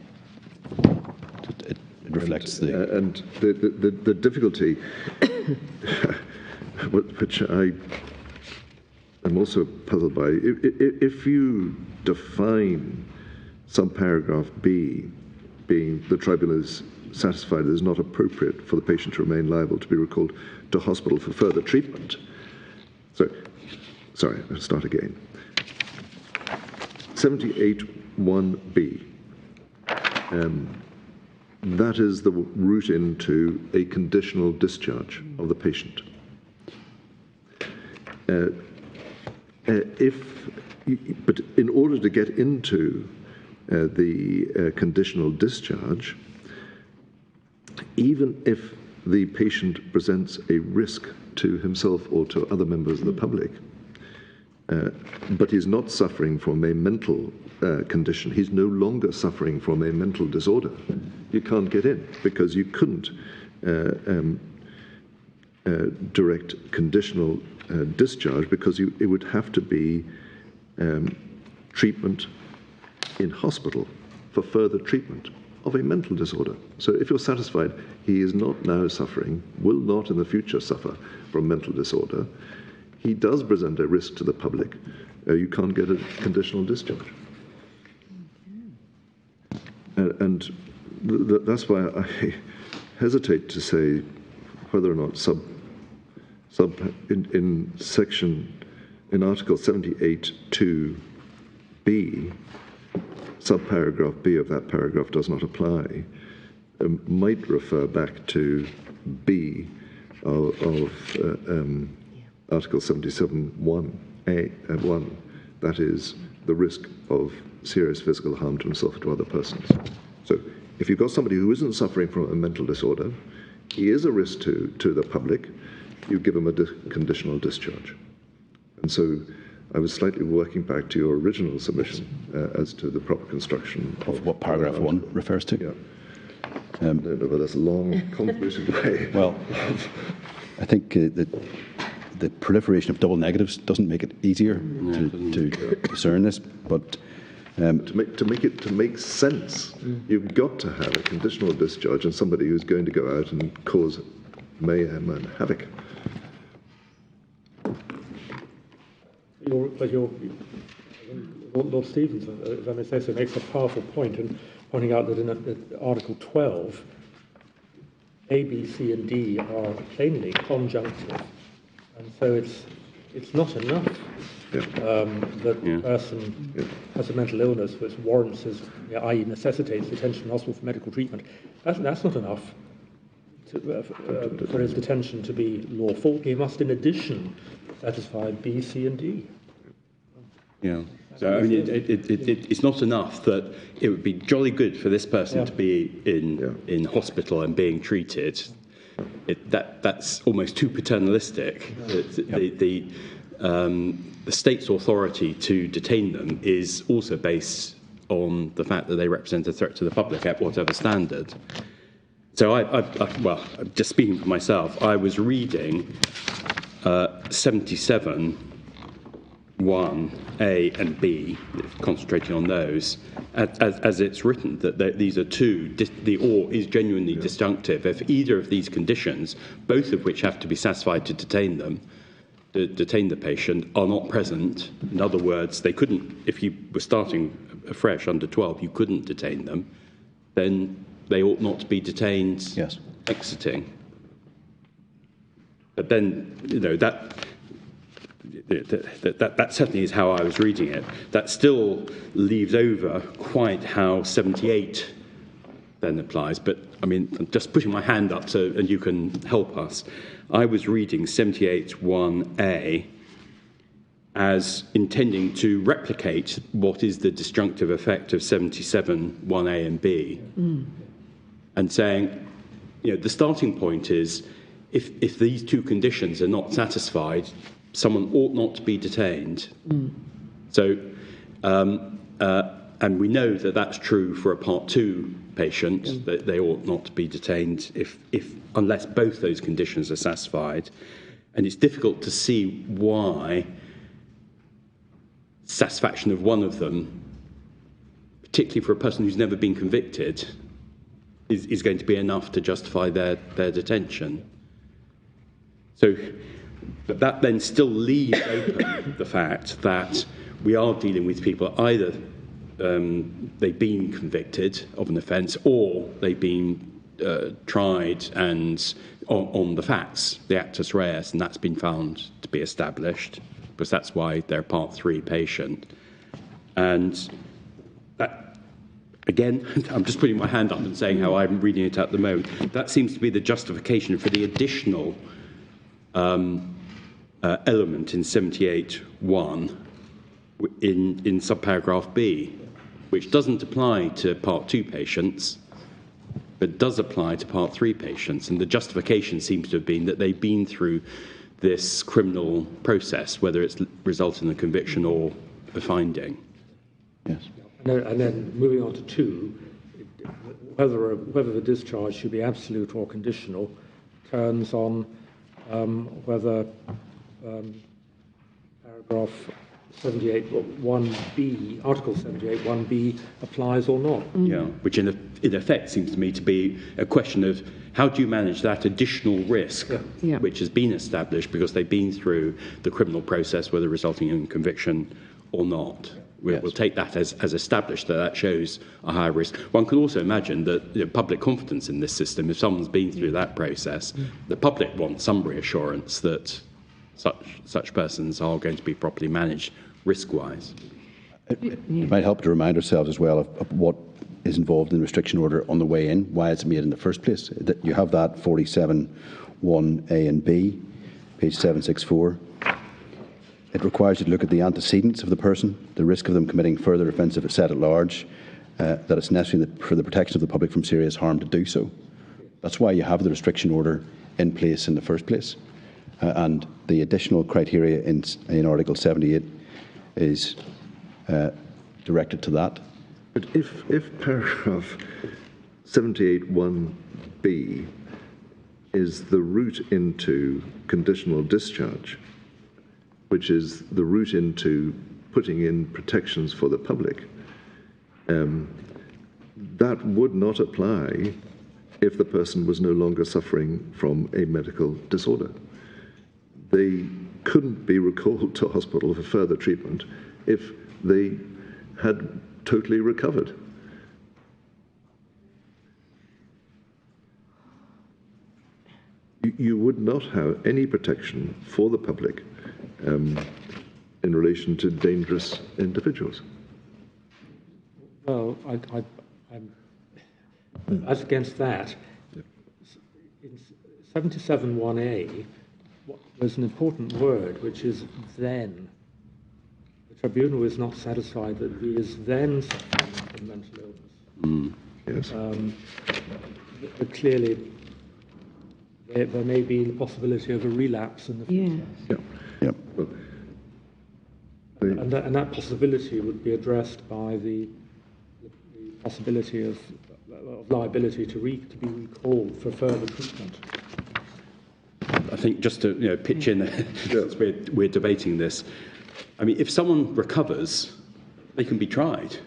It reflects and the difficulty, which I am also puzzled by, if you define subparagraph B being the tribunal is satisfied it is not appropriate for the patient to remain liable to be recalled to hospital for further treatment. So, sorry, I'll start again. 78(1)B. That is the route into a conditional discharge of the patient. But in order to get into the conditional discharge, even if the patient presents a risk to himself or to other members of the public, but he's not suffering from a mental condition, he's no longer suffering from a mental disorder, you can't get in because you couldn't direct conditional discharge, because it would have to be treatment in hospital for further treatment of a mental disorder. So if you're satisfied he is not now suffering, will not in the future suffer from mental disorder, he does present a risk to the public, you can't get a conditional discharge. And that's why I hesitate to say whether or not in Article 78(2)(b), subparagraph B of that paragraph does not apply, might refer back to B of Article 77(1)(1), that is, the risk of serious physical harm to himself or to other persons. So if you've got somebody who isn't suffering from a mental disorder, he is a risk to the public, you give him a conditional discharge. And so I was slightly working back to your original submission as to the proper construction of what paragraph 1 refers to. Yeah. I don't know whether that's a long, convoluted way. Well, I think that the proliferation of double negatives doesn't make it easier to discern this, but to make sense, you've got to have a conditional discharge and somebody who's going to go out and cause mayhem and havoc. Lord Stevens, if I may say so, makes a powerful point in pointing out that in Article 12, A, B, C, and D are plainly conjunctive, and so it's not enough that the person has a mental illness which warrants his, i.e. necessitates detention in hospital for medical treatment. That's not enough for his detention to be lawful. He must, in addition, satisfy B, C, and D. Yeah. So I mean, it's not enough that it would be jolly good for this person to be in hospital and being treated. That's almost too paternalistic. The state's authority to detain them is also based on the fact that they represent a threat to the public at whatever standard. So well, just speaking for myself, I was reading 77(1)(a) and B, concentrating on those, as it's written, that these are two, the or is genuinely disjunctive. If either of these conditions, both of which have to be satisfied to detain the patient, are not present, in other words, they couldn't, if you were starting afresh under 12, you couldn't detain them, then they ought not to be detained exiting. But then, that certainly is how I was reading it. That still leaves over quite how 78 then applies. But, I mean, I'm just putting my hand up and you can help us. I was reading 78(1)(a) as intending to replicate what is the disjunctive effect of 77(1)(a) and B. And saying, the starting point is, if these two conditions are not satisfied, someone ought not to be detained. So, and we know that that's true for a Part 2 patient, that they ought not to be detained unless both those conditions are satisfied. And it's difficult to see why satisfaction of one of them, particularly for a person who's never been convicted, is going to be enough to justify their detention. So, but that then still leaves open the fact that we are dealing with people either they've been convicted of an offence or they've been tried and on the facts, the actus reus, and that's been found to be established, because that's why they're Part 3 patient. And that, again, I'm just putting my hand up and saying how I'm reading it at the moment. That seems to be the justification for the additional element in 78(1) in subparagraph B, which doesn't apply to Part 2 patients, but does apply to Part 3 patients. And the justification seems to have been that they've been through this criminal process, whether it's resulted in a conviction or a finding. Yes. And then moving on to 2, whether the discharge should be absolute or conditional turns on whether paragraph 78(1)(b), Article 78(1)(b) applies or not. Yeah, which in effect seems to me to be a question of how do you manage that additional risk which has been established because they've been through the criminal process, whether resulting in conviction or not. We'll take that as established, that shows a higher risk. One can also imagine that public confidence in this system, if someone's been through that process, the public wants some reassurance that such persons are going to be properly managed risk-wise. It might help to remind ourselves as well of what is involved in the restriction order on the way in, why it's made in the first place. That you have that 47(1)(a) and (b), page 764. It requires you to look at the antecedents of the person, the risk of them committing further offensive set at large, that it's necessary for the protection of the public from serious harm to do so. That's why you have the restriction order in place in the first place. And the additional criteria in Article 78 is directed to that. But if paragraph 78(1)(b) is the route into conditional discharge, which is the route into putting in protections for the public, that would not apply if the person was no longer suffering from a medical disorder. They couldn't be recalled to hospital for further treatment if they had totally recovered. You would not have any protection for the public in relation to dangerous individuals. Well, I'm as against that. In 77(1)(a), there's an important word, which is then. The tribunal is not satisfied that he is then suffering from mental illness. Yes. But clearly, there may be the possibility of a relapse in the future. Yep. Well, and that possibility would be addressed by the possibility of liability to be recalled for further treatment. I think just to pitch in, since we're debating this, I mean, if someone recovers, they can be tried.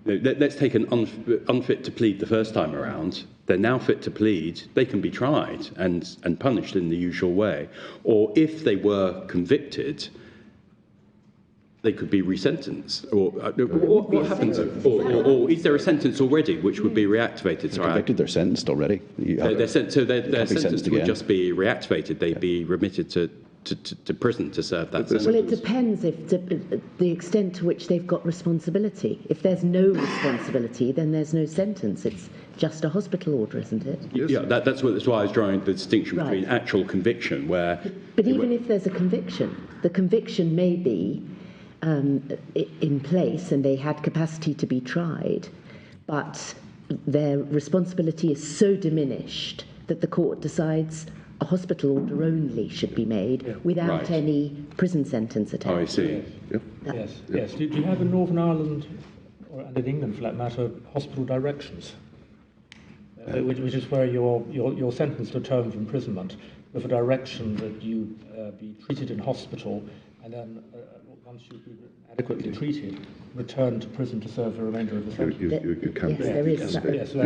Let's take an unfit to plead the first time around. They're now fit to plead. They can be tried and punished in the usual way. Or if they were convicted, they could be resentenced. Or what happens? Or is there a sentence already which would be reactivated? They're convicted, they're sentenced already. Their sentence would just be reactivated. They'd be remitted to prison to serve that sentence. Well, it depends if the extent to which they've got responsibility. If there's no responsibility, then there's no sentence. It's just a hospital order, isn't it? Yes. Yeah, that's why I was drawing the distinction between actual conviction, where... But even if there's a conviction, the conviction may be in place and they had capacity to be tried, but their responsibility is so diminished that the court decides a hospital order only should be made without any prison sentence attached. Oh, I see. Yes. Do you have in Northern Ireland, and in England for that matter, hospital directions? Which is where you're sentenced to a term of imprisonment with a direction that you be treated in hospital and then once you've been adequately treated, return to prison to serve the remainder of the sentence. You can Yes, there is that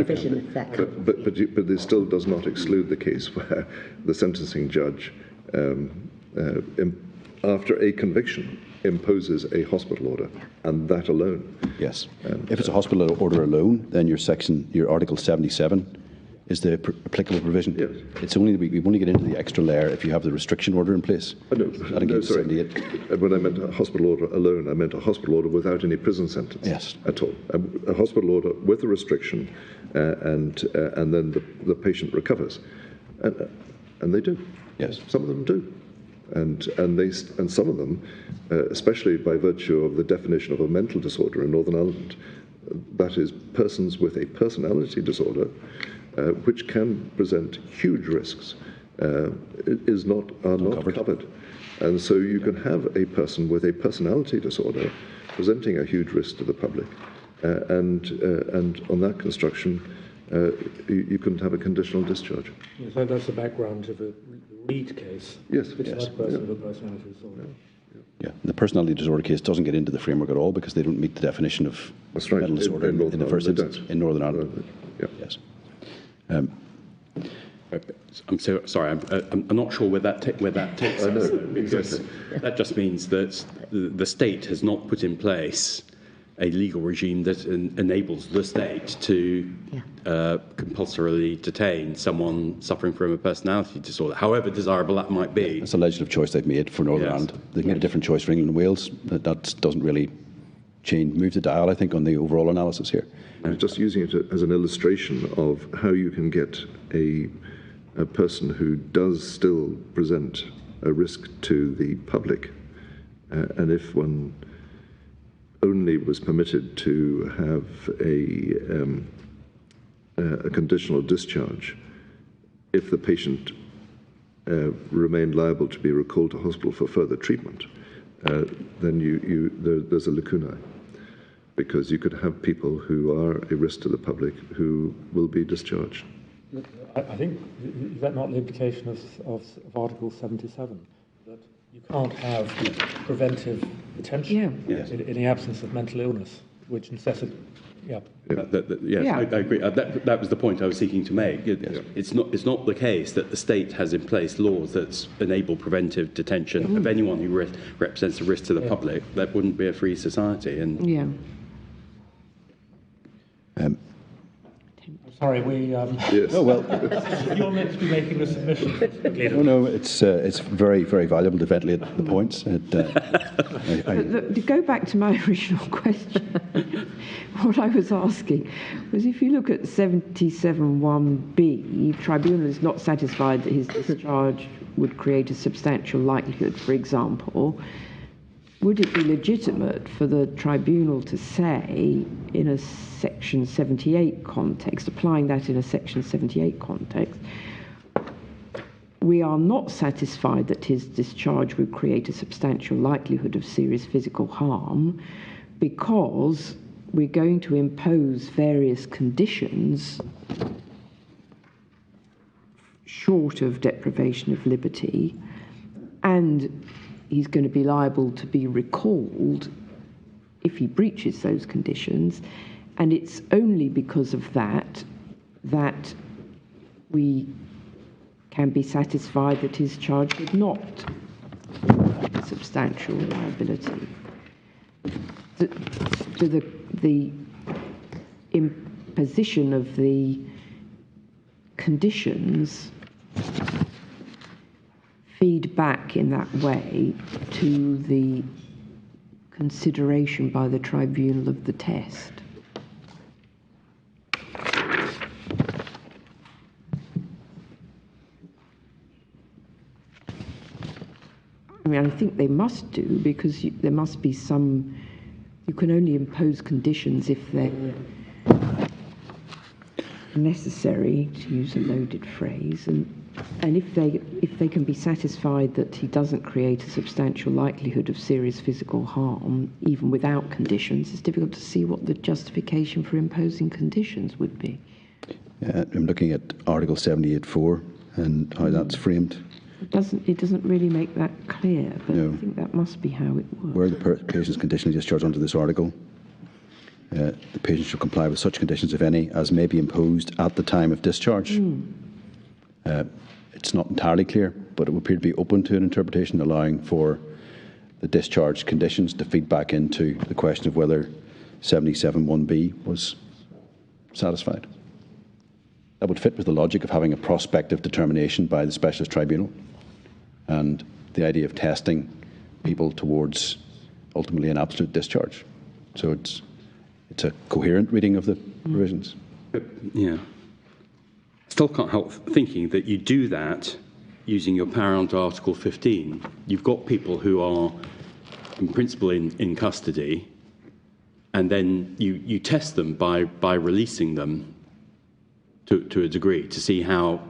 provision of that. But this still does not exclude the case where the sentencing judge, after a conviction, imposes a hospital order, and that alone. Yes. If it's a hospital order alone, then your Article 77 is the applicable provision. Yes. It's only we only get into the extra layer if you have the restriction order in place. No, sorry. 78. When I meant a hospital order alone, I meant a hospital order without any prison sentence at all. A hospital order with a restriction, and then the patient recovers, and they do. Yes. Some of them do. And some of them, especially by virtue of the definition of a mental disorder in Northern Ireland, that is persons with a personality disorder, which can present huge risks, are not covered. And so you can have a person with a personality disorder presenting a huge risk to the public, and on that construction, you couldn't have a conditional discharge. So that's the background to the Reed case. Yes. It's Yes. that person with a personality disorder. Yeah, the personality disorder case doesn't get into the framework at all because they don't meet the definition of That's right. mental disorder In in the first Northern Ireland, instance they don't. in Northern Ireland. Yeah. Yes. I'm so sorry. I'm not sure where that takes us, though, because that just means that the state has not put in place a legal regime that enables the state to compulsorily detain someone suffering from a personality disorder, however desirable that might be. It's a legislative choice they've made for Northern Yes. Ireland. They've made a different choice for England and Wales. That doesn't really move the dial, I think, on the overall analysis here. I'm just using it as an illustration of how you can get a person who does still present a risk to the public, and if one only was permitted to have a conditional discharge, if the patient remained liable to be recalled to hospital for further treatment, then there's a lacuna, because you could have people who are a risk to the public who will be discharged. I think, is that not the implication of Article 77? That you can't have preventive detention in the absence of mental illness, which necessitates. Yeah. Yes, I agree. That was the point I was seeking to make. It's not the case that the state has in place laws that enable preventive detention of anyone who represents a risk to the public. That wouldn't be a free society. And Sorry, we. Yes. Oh, well. You're meant to be making the submission. No, it's very, very valuable to ventilate the points. To go back to my original question, what I was asking was, if you look at 77(1)(b), tribunal is not satisfied that his discharge would create a substantial likelihood, for example. Would it be legitimate for the tribunal to say, in a Section 78 context, applying that in a Section 78 context, we are not satisfied that his discharge would create a substantial likelihood of serious physical harm because we're going to impose various conditions short of deprivation of liberty, and he's going to be liable to be recalled if he breaches those conditions, and it's only because of that that we can be satisfied that his charge would not have substantial liability. To the imposition of the conditions feed back in that way to the consideration by the tribunal of the test. I mean, I think they must do, because there must be some. You can only impose conditions if they're necessary, to use a loaded phrase, and if they can be satisfied that he doesn't create a substantial likelihood of serious physical harm, even without conditions, it's difficult to see what the justification for imposing conditions would be. I'm looking at Article 78(4) and how that's framed. It doesn't really make that clear, but No. I think that must be how it works. Where the patient is conditionally discharged under this article, the patient shall comply with such conditions, if any, as may be imposed at the time of discharge. It's not entirely clear, but it would appear to be open to an interpretation allowing for the discharge conditions to feed back into the question of whether 77(1)(b) was satisfied. That would fit with the logic of having a prospective determination by the specialist tribunal and the idea of testing people towards ultimately an absolute discharge. So it's a coherent reading of the provisions. yeah. Still can't help thinking that you do that using your power under Article 15. You've got people who are, in principle, in custody, and then you test them by releasing them to a degree to see how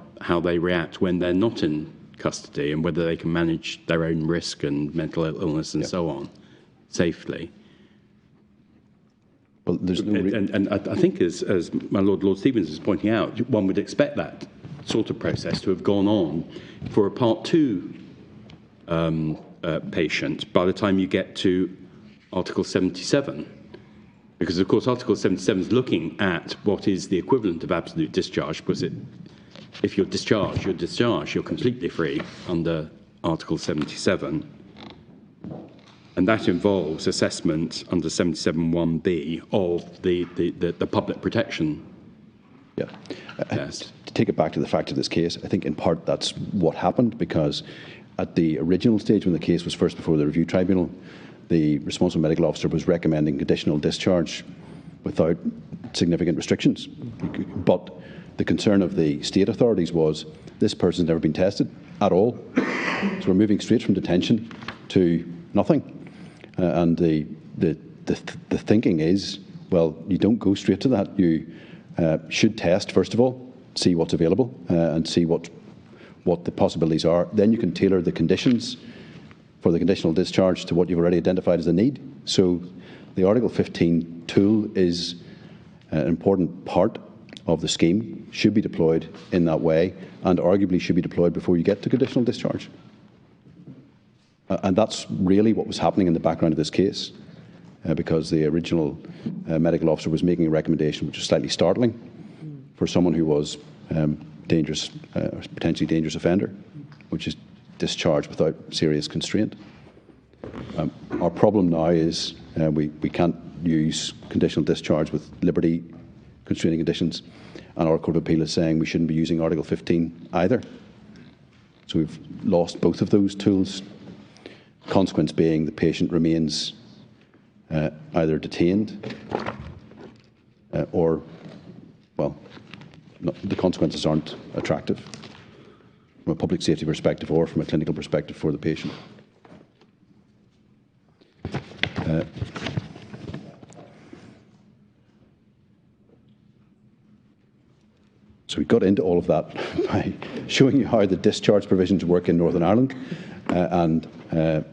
they react when they're not in custody and whether they can manage their own risk and mental illness and so on safely. Well, there's no and I think, as my Lord Stevens is pointing out, one would expect that sort of process to have gone on for a Part 2 patient by the time you get to Article 77. Because, of course, Article 77 is looking at what is the equivalent of absolute discharge, because if you're discharged, you're completely free under Article 77. And that involves assessment under 77(1)(b) of the public protection test. To take it back to the fact of this case, I think in part that's what happened, because at the original stage when the case was first before the review tribunal, the responsible medical officer was recommending conditional discharge without significant restrictions. But the concern of the state authorities was this person's never been tested at all. So we're moving straight from detention to nothing. And the thinking is, well, you don't go straight to that. You should test, first of all, see what's available and see what the possibilities are. Then you can tailor the conditions for the conditional discharge to what you've already identified as a need. So the Article 15 tool is an important part of the scheme, should be deployed in that way, and arguably should be deployed before you get to conditional discharge. And that's really what was happening in the background of this case, because the original medical officer was making a recommendation which was slightly startling for someone who was dangerous, potentially dangerous offender, which is discharged without serious constraint. Our problem now is we can't use conditional discharge with liberty constraining conditions, and our Court of Appeal is saying we shouldn't be using Article 15 either. So we've lost both of those tools. Consequence being the patient remains either detained or, well, the consequences aren't attractive from a public safety perspective or from a clinical perspective for the patient. So we got into all of that by showing you how the discharge provisions work in Northern Ireland.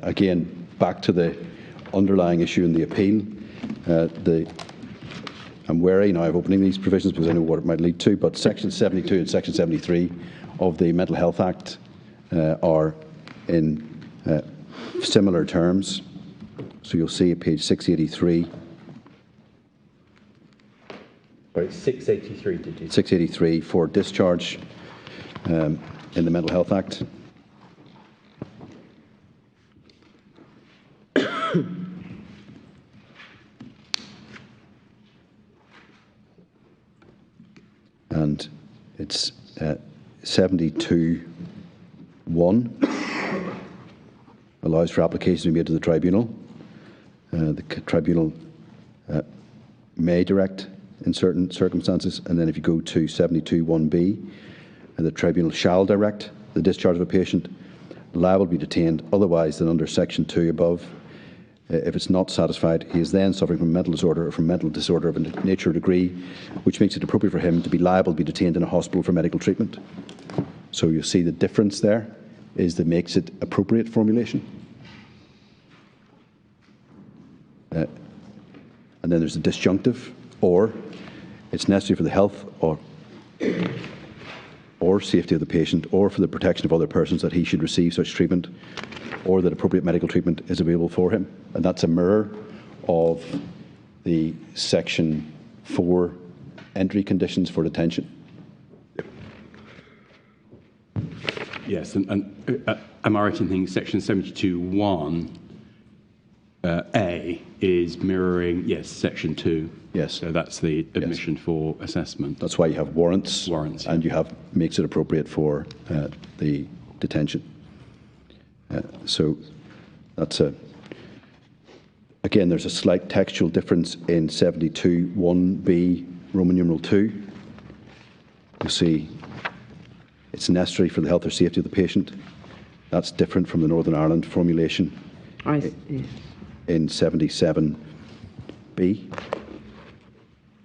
Again, back to the underlying issue in the appeal. I'm wary now of opening these provisions because I know what it might lead to, but Section 72 and Section 73 of the Mental Health Act are in similar terms. So you'll see at page 683. Sorry, 683, did you? 683 for discharge in the Mental Health Act. And it's 72(1) allows for applications to be made to the tribunal. The tribunal may direct in certain circumstances, and then if you go to 72(1)(b), the tribunal shall direct the discharge of a patient liable to be detained otherwise than under Section 2 above. If it's not satisfied, he is then suffering from mental disorder or from mental disorder of a nature or degree which makes it appropriate for him to be liable to be detained in a hospital for medical treatment. So you see the difference there is that makes it appropriate formulation. And then there's the disjunctive, or it's necessary for the health or safety of the patient or for the protection of other persons that he should receive such treatment or that appropriate medical treatment is available for him. And that's a mirror of the Section 4 entry conditions for detention. Yes, and am I right in thinking Section 72(1)(a) is mirroring, yes, Section 2? Yes. So that's the admission for assessment. That's why you have warrants. Warrants, and you have makes it appropriate for the detention. So that's again, there's a slight textual difference in 72(1)(b) Roman numeral 2. You see it's necessary for the health or safety of the patient. That's different from the Northern Ireland formulation in 77(b).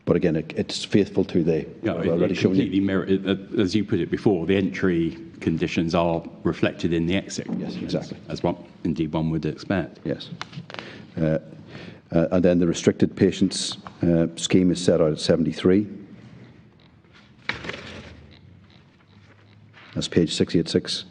But again, it's faithful to the already shown you. As you put it before, the entry conditions are reflected in the exit. Yes, exactly. As what indeed one would expect. Yes. And then the restricted patients scheme is set out at 73. That's page 686.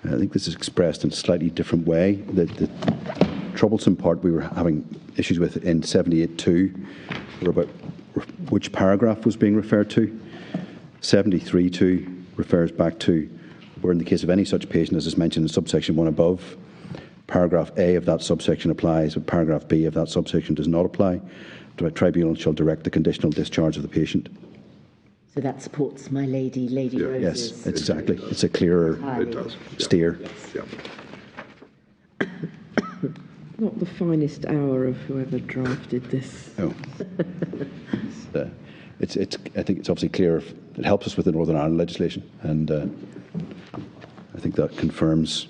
I think this is expressed in a slightly different way. The troublesome part we were having issues with in 78.2 were about which paragraph was being referred to. 73.2 refers back to where in the case of any such patient, as is mentioned in subsection 1 above, paragraph A of that subsection applies, but paragraph B of that subsection does not apply. The tribunal shall direct the conditional discharge of the patient. So that supports my Lady Rose's. Yes, exactly. It's a clearer steer. Not the finest hour of whoever drafted this. No. I think it's obviously clear. It helps us with the Northern Ireland legislation, and I think that confirms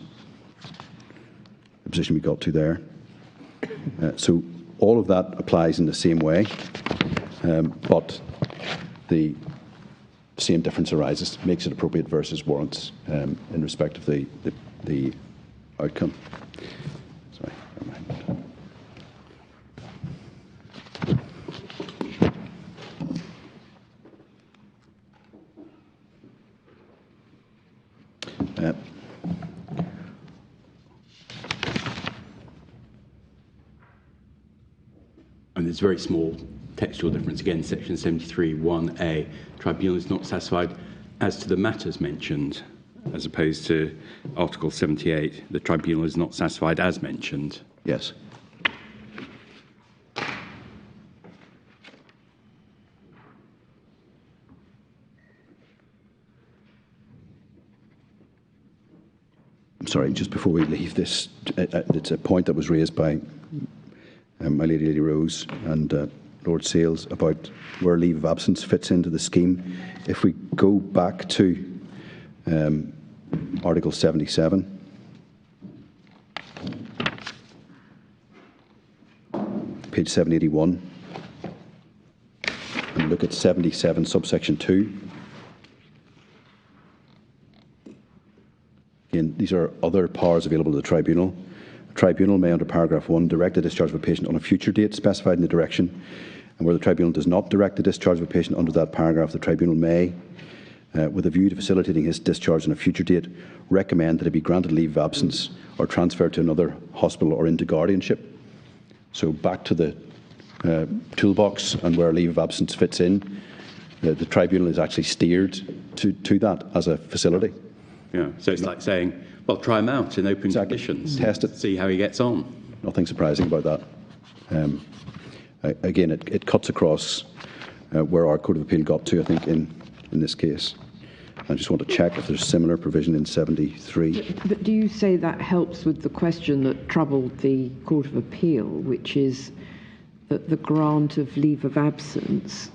the position we got to there. So all of that applies in the same way, but the same difference arises, makes it appropriate versus warrants in respect of the outcome. Sorry, never mind. And there's a very small textual difference. Again, section 73(1)(a), tribunal is not satisfied as to the matters mentioned, as opposed to Article 78, the tribunal is not satisfied as mentioned. Yes. I'm sorry, just before we leave this, it's a point that was raised by my Lady Rose and Lord Sales about where leave of absence fits into the scheme. If we go back to Article 77, page 781, and look at 77 subsection 2. Again, these are other powers available to the tribunal. A tribunal may, under paragraph 1, direct the discharge of a patient on a future date specified in the direction, and where the tribunal does not direct the discharge of a patient under that paragraph, the tribunal may, with a view to facilitating his discharge on a future date, recommend that it be granted leave of absence or transferred to another hospital or into guardianship. So back to the toolbox and where leave of absence fits in, the tribunal is actually steered to that as a facility. Yeah, so it's like saying, well, try him out in open conditions. Test it. See how he gets on. Nothing surprising about that. Again, it cuts across where our Court of Appeal got to, I think, in this case. I just want to check if there's similar provision in 73. But do you say that helps with the question that troubled the Court of Appeal, which is that the grant of leave of absence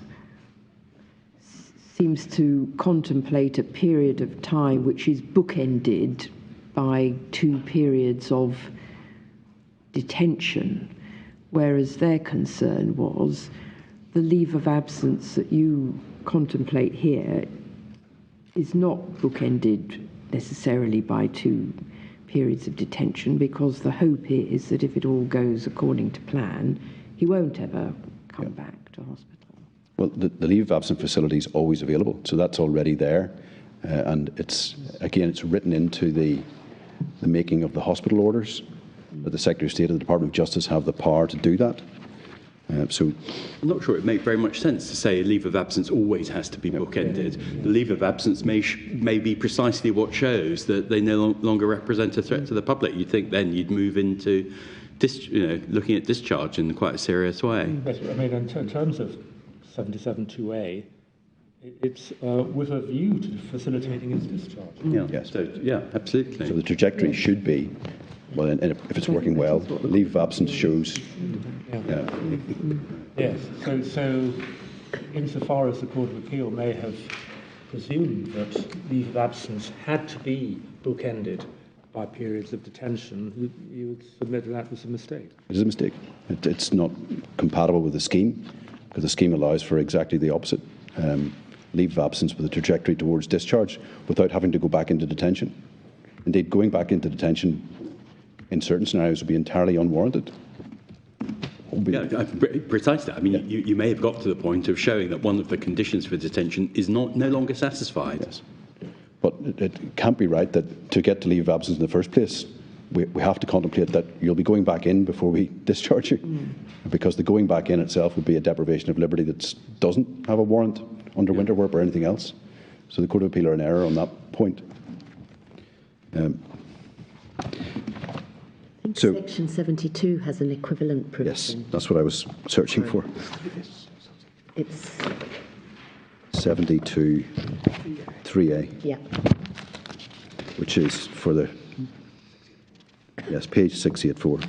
seems to contemplate a period of time which is bookended by 2 periods of detention, whereas their concern was the leave of absence that you contemplate here is not bookended necessarily by 2 periods of detention, because the hope is that if it all goes according to plan, he won't ever come back to hospital. Well, the leave of absence facility is always available, so that's already there, and it's written into the making of the hospital orders that the Secretary of State and the Department of Justice have the power to do that. So, I'm not sure it makes very much sense to say a leave of absence always has to be bookended. The leave of absence may be precisely what shows that they no longer represent a threat to the public. You'd think then you'd move into looking at discharge in quite a serious way. But I mean, in terms of 77(2)(a), it's with a view to facilitating his discharge. Yeah. yes. So, yeah, absolutely. So the trajectory should be, well, and if it's working well, leave of absence shows. Yes. So insofar as the Court of Appeal may have presumed that leave of absence had to be bookended by periods of detention, you would submit that was a mistake. It is a mistake. It's not compatible with the scheme, because the scheme allows for exactly the opposite. Leave of absence with a trajectory towards discharge without having to go back into detention. Indeed, going back into detention in certain scenarios would be entirely unwarranted. Yeah, precisely. I mean, you may have got to the point of showing that one of the conditions for detention is no longer satisfied. Yes. But it can't be right that to get to leave of absence in the first place, we have to contemplate that you'll be going back in before we discharge you, because the going back in itself would be a deprivation of liberty that doesn't have a warrant under Winterwerp or anything else. So the Court of Appeal are in error on that point. So, Section 72 has an equivalent yes, provision. that's what I was searching for. It's 72 3A, yeah. which is for the, yes, page 684.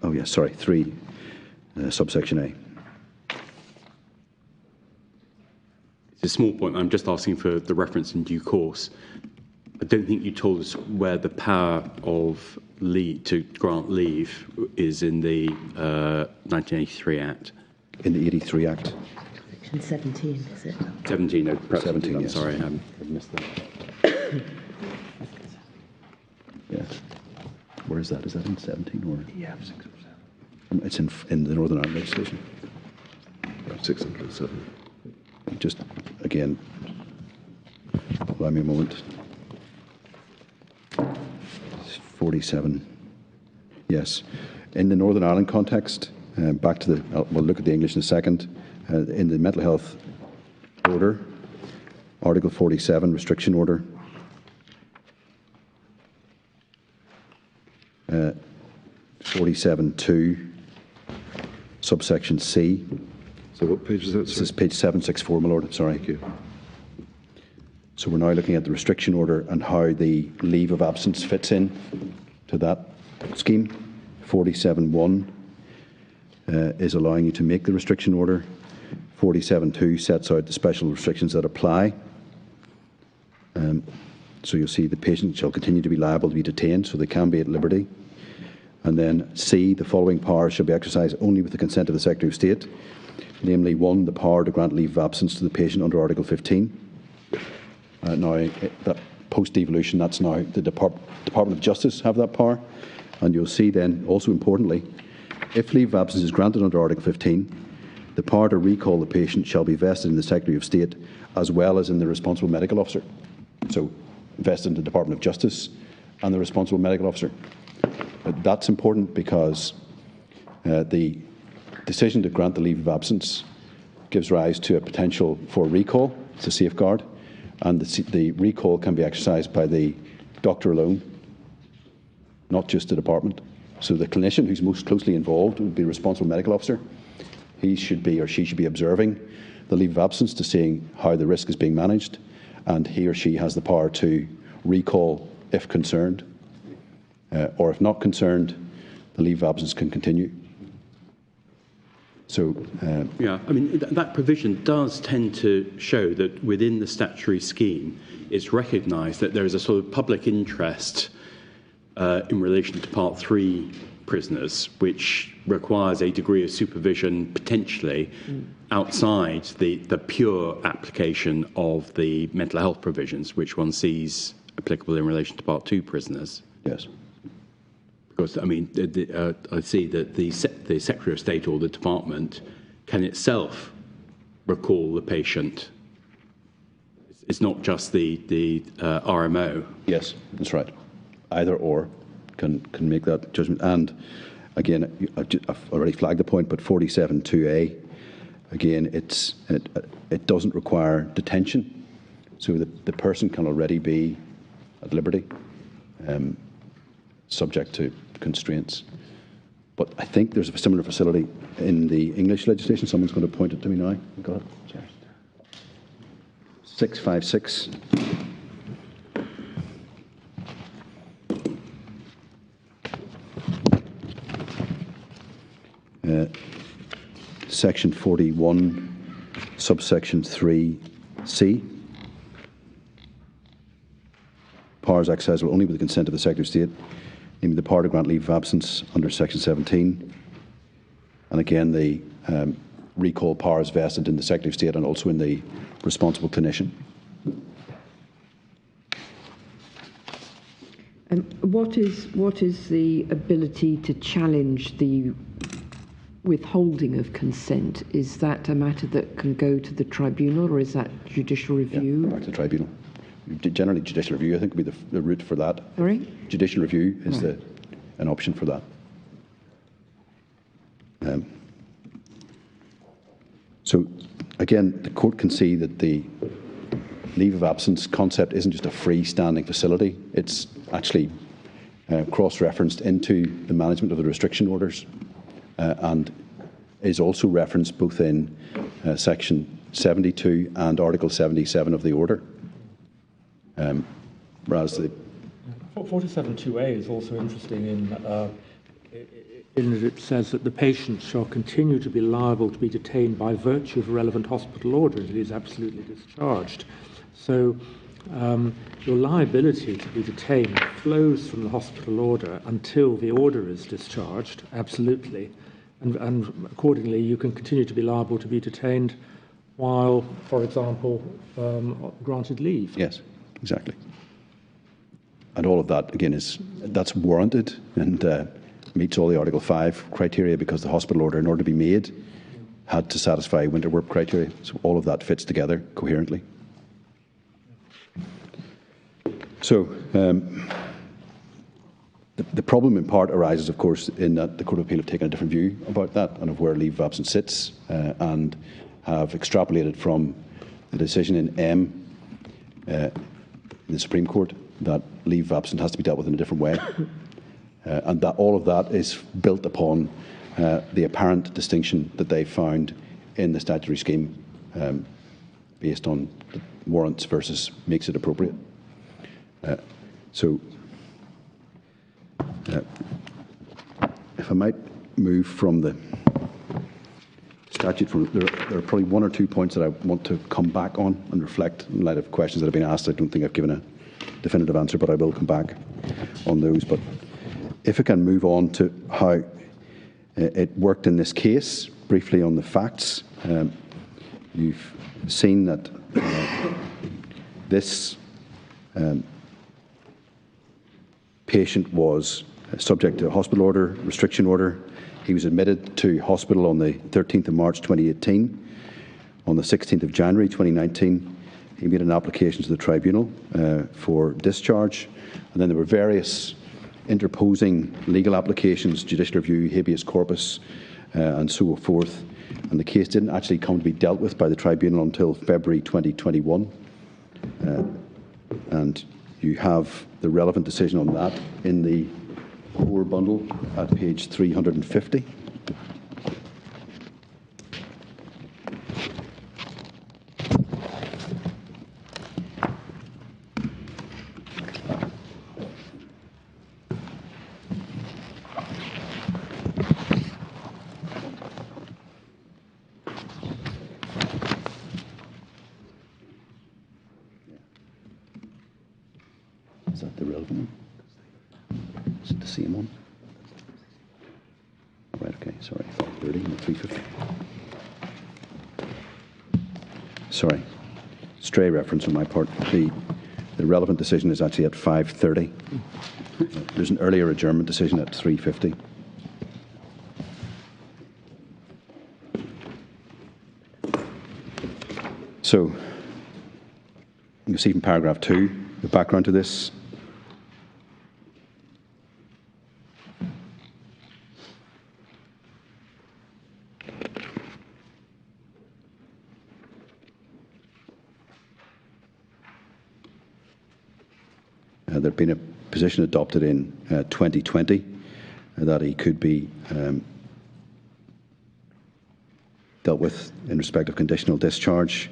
Oh, yes, sorry, 3, subsection A. It's a small point. I'm just asking for the reference in due course. I don't think you told us where the power of leave to grant leave is in the 1983 Act. In the 83 Act. Section 17, is it? 17, no, perhaps 17, I'm yes. sorry, I missed that. Yeah. Where is that? Is that in 17 or? Yeah, 6 or 7. It's in the Northern Ireland legislation. 607. Just again, allow me a moment. 47. Yes, in the Northern Ireland context. Back to the. We'll look at the English in a second. In the mental health order, Article 47, restriction order. 47.2, subsection C. So what page is that? This is page 764, my lord. Sorry. Thank you. So we're now looking at the restriction order and how the leave of absence fits in to that scheme. 47.1 is allowing you to make the restriction order. 47.2 sets out the special restrictions that apply. So you'll see the patient shall continue to be liable to be detained, so they can be at liberty. And then C, the following powers shall be exercised only with the consent of the Secretary of State. Namely, 1, the power to grant leave of absence to the patient under Article 15. Now, that post-devolution, that's now the Department of Justice have that power. And you'll see then, also importantly, if leave of absence is granted under Article 15, the power to recall the patient shall be vested in the Secretary of State as well as in the responsible medical officer. So, vested in the Department of Justice and the responsible medical officer. That's important because the decision to grant the leave of absence gives rise to a potential for recall. It's a safeguard. And the recall can be exercised by the doctor alone, not just the department. So the clinician who's most closely involved would be the responsible medical officer. He should be or she should be observing the leave of absence to seeing how the risk is being managed, and he or she has the power to recall if concerned, or if not concerned, the leave of absence can continue. So, yeah, I mean, that provision does tend to show that within the statutory scheme, it's recognised that there is a sort of public interest in relation to Part 3 prisoners, which requires a degree of supervision potentially outside the pure application of the mental health provisions, which one sees applicable in relation to Part 2 prisoners. yes. Because, I mean, I see that the Secretary of State or the Department can itself recall the patient. It's not just the RMO. Yes, that's right. Either or can make that judgment. And again, I've already flagged the point, but 47.2a, again, it doesn't require detention. So the person can already be at liberty, subject to constraints. But I think there's a similar facility in the English legislation. Someone's going to point it to me now. Got it? 656. Section 41, subsection 3C. Powers exercisable only with the consent of the Secretary of State, namely the power to grant leave of absence under Section 17. And again, the recall powers vested in the Secretary of State and also in the responsible clinician. What is the ability to challenge the withholding of consent? Is that a matter that can go to the tribunal, or is that judicial review? Yeah, back to the tribunal. Generally, judicial review, I think, would be the route for that. Sorry? Judicial review is an option for that. So, again, the court can see that the leave of absence concept isn't just a freestanding facility. It's actually cross-referenced into the management of the restriction orders and is also referenced both in Section 72 and Article 77 of the order. Whereas the 47.2a is also interesting in that it says that the patient shall continue to be liable to be detained by virtue of a relevant hospital order until he is absolutely discharged. So your liability to be detained flows from the hospital order until the order is discharged, absolutely. And accordingly, you can continue to be liable to be detained while, for example, granted leave. Yes, exactly. And all of that, again, that's warranted and meets all the Article 5 criteria because the hospital order, in order to be made, had to satisfy winter work criteria. So all of that fits together coherently. So the problem in part arises, of course, in that the Court of Appeal have taken a different view about that and of where leave of absence sits and have extrapolated from the decision in M in the Supreme Court that leave of absence has to be dealt with in a different way. And that all of that is built upon the apparent distinction that they found in the statutory scheme based on warrants versus makes it appropriate. So if I might move from the statute, there are probably one or two points that I want to come back on and reflect in light of questions that have been asked. I don't think I've given a definitive answer, but I will come back on those. But if I can move on to how it worked in this case, briefly on the facts. You've seen that this patient was subject to a hospital order, restriction order. He was admitted to hospital on the 13th of March 2018. On the 16th of January 2019, he made an application to the tribunal for discharge. And then there were various interposing legal applications, judicial review, habeas corpus, and so forth. And the case didn't actually come to be dealt with by the tribunal until February 2021. And you have the relevant decision on that in the core bundle at page 350. Is that the relevant one? Is it the same one? Right, okay, sorry, 530 and 350. Sorry, stray reference on my part. The relevant decision is actually at 5:30. There's an earlier adjournment decision at 3:50. So, you can see from paragraph 2, the background to this. There had been a position adopted in 2020 that he could be dealt with in respect of conditional discharge,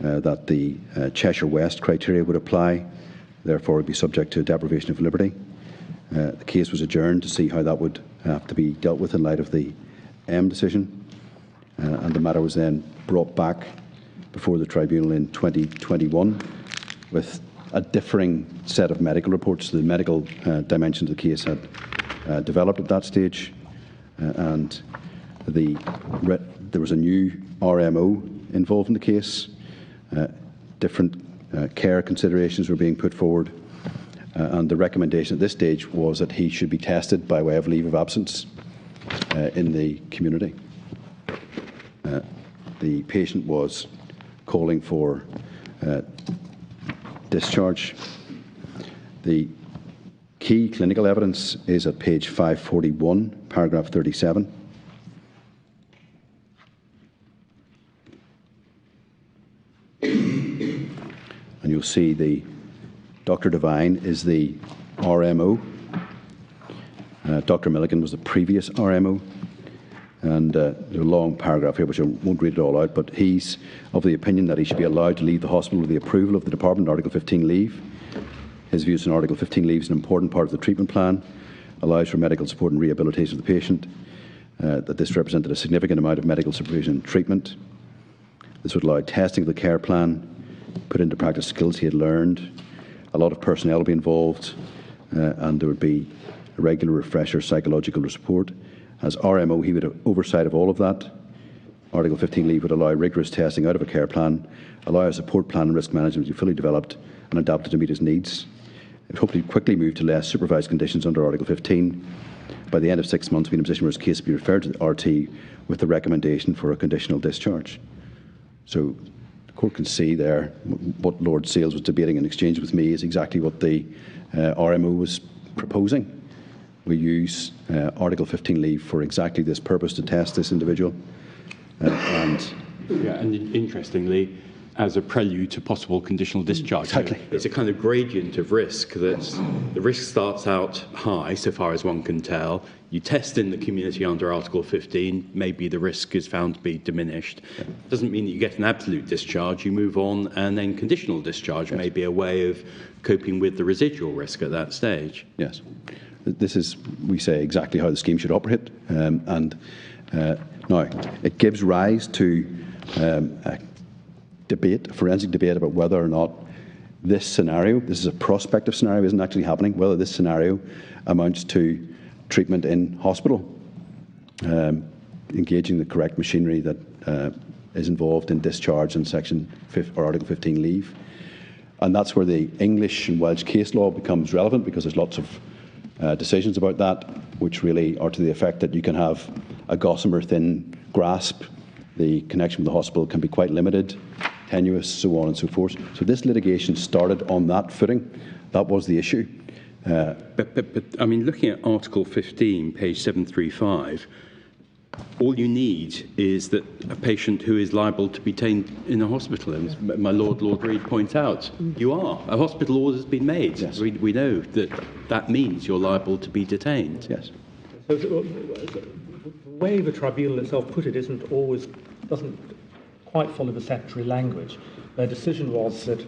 that the Cheshire West criteria would apply, therefore would be subject to deprivation of liberty. The case was adjourned to see how that would have to be dealt with in light of the M decision. and the matter was then brought back before the tribunal in 2021 with a differing set of medical reports. The medical dimensions of the case had developed at that stage, and there was a new RMO involved in the case. Different care considerations were being put forward, and the recommendation at this stage was that he should be tested by way of leave of absence in the community. The patient was calling for discharge. The key clinical evidence is at page 541, paragraph 37. And you'll see Dr. Devine is the RMO. Dr. Milligan was the previous RMO. And there's a long paragraph here, which I won't read it all out, but he's of the opinion that he should be allowed to leave the hospital with the approval of the Department, Article 15 leave. His views on Article 15 leave is an important part of the treatment plan, allows for medical support and rehabilitation of the patient, that this represented a significant amount of medical supervision and treatment. This would allow testing of the care plan, put into practice skills he had learned. A lot of personnel would be involved, and there would be a regular refresher psychological support. As RMO, he would have oversight of all of that. Article 15 leave would allow rigorous testing out of a care plan, allow a support plan and risk management to be fully developed and adapted to meet his needs. It would hopefully quickly move to less supervised conditions under Article 15. By the end of 6 months, be in a position where his case would be referred to the RT with the recommendation for a conditional discharge. So the court can see there what Lord Sales was debating in exchange with me is exactly what the RMO was proposing. We use Article 15 leave for exactly this purpose, to test this individual. And interestingly, as a prelude to possible conditional discharge. Exactly. It's a kind of gradient of risk, that the risk starts out high, so far as one can tell. You test in the community under Article 15, maybe the risk is found to be diminished. It doesn't mean that you get an absolute discharge, you move on, and then conditional discharge may be a way of coping with the residual risk at that stage. Yes. This is, we say, exactly how the scheme should operate. Now, it gives rise to a forensic debate about whether or not this scenario, this is a prospective scenario, isn't actually happening, whether this scenario amounts to treatment in hospital, engaging the correct machinery that is involved in discharge and Article 15 leave. And that's where the English and Welsh case law becomes relevant, because there's lots of decisions about that, which really are to the effect that you can have a gossamer thin grasp, the connection with the hospital can be quite limited, tenuous, so on and so forth. So this litigation started on that footing. That was the issue. But I mean, looking at Article 15, page 735, all you need is that a patient who is liable to be detained in a hospital, as my Lord Reid points out, you are. A hospital order has been made. Yes. We know that means you're liable to be detained. Yes. So the way the tribunal itself put it doesn't quite follow the statutory language. Their decision was that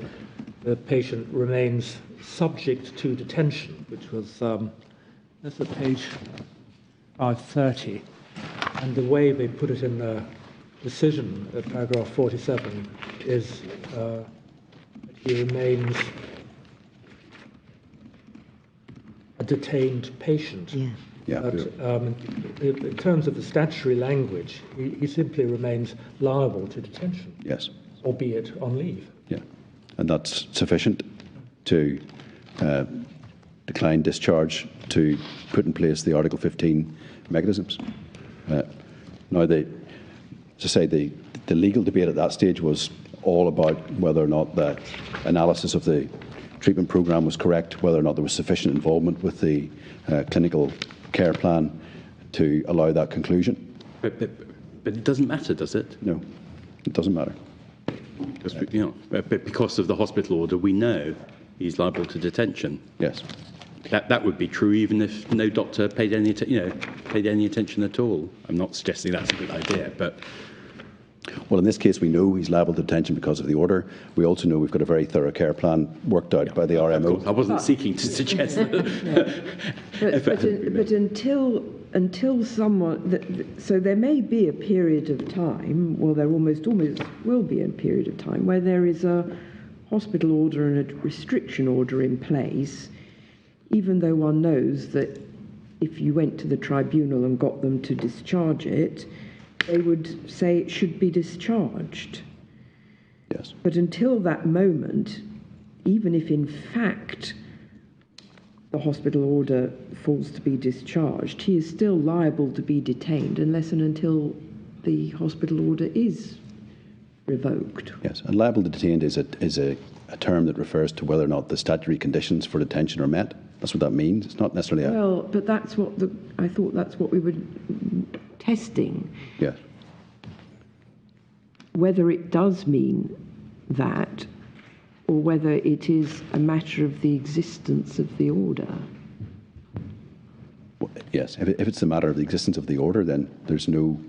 the patient remains subject to detention, which was, that's at page 530. And the way they put it in the decision at paragraph 47 is that he remains a detained patient. Yeah. Yeah. But in terms of the statutory language, he simply remains liable to detention. Yes. Albeit on leave. Yeah. And that's sufficient to decline discharge, to put in place the Article 15 mechanisms. Now, as I say, the legal debate at that stage was all about whether or not the analysis of the treatment programme was correct, whether or not there was sufficient involvement with the clinical care plan to allow that conclusion. But it doesn't matter, does it? No, it doesn't matter. But because of the hospital order, we know he's liable to detention. Yes. That would be true even if no doctor paid any attention at all. I'm not suggesting that's a good idea, but Well, in this case, we know he's liable to detention because of the order. We also know we've got a very thorough care plan worked out by the RMO. I wasn't seeking to suggest that. But until someone, so there may be a period of time, well, there almost will be a period of time where there is a hospital order and a restriction order in place, even though one knows that if you went to the tribunal and got them to discharge it, they would say it should be discharged. Yes. But until that moment, even if in fact the hospital order falls to be discharged, he is still liable to be detained unless and until the hospital order is revoked. Yes, and liable to detain is a term that refers to whether or not the statutory conditions for detention are met. That's what that means. It's not necessarily a... Well, but that's what I thought that's what we were testing. Yes. Whether it does mean that, or whether it is a matter of the existence of the order. Well, yes, if it's a matter of the existence of the order, then there's no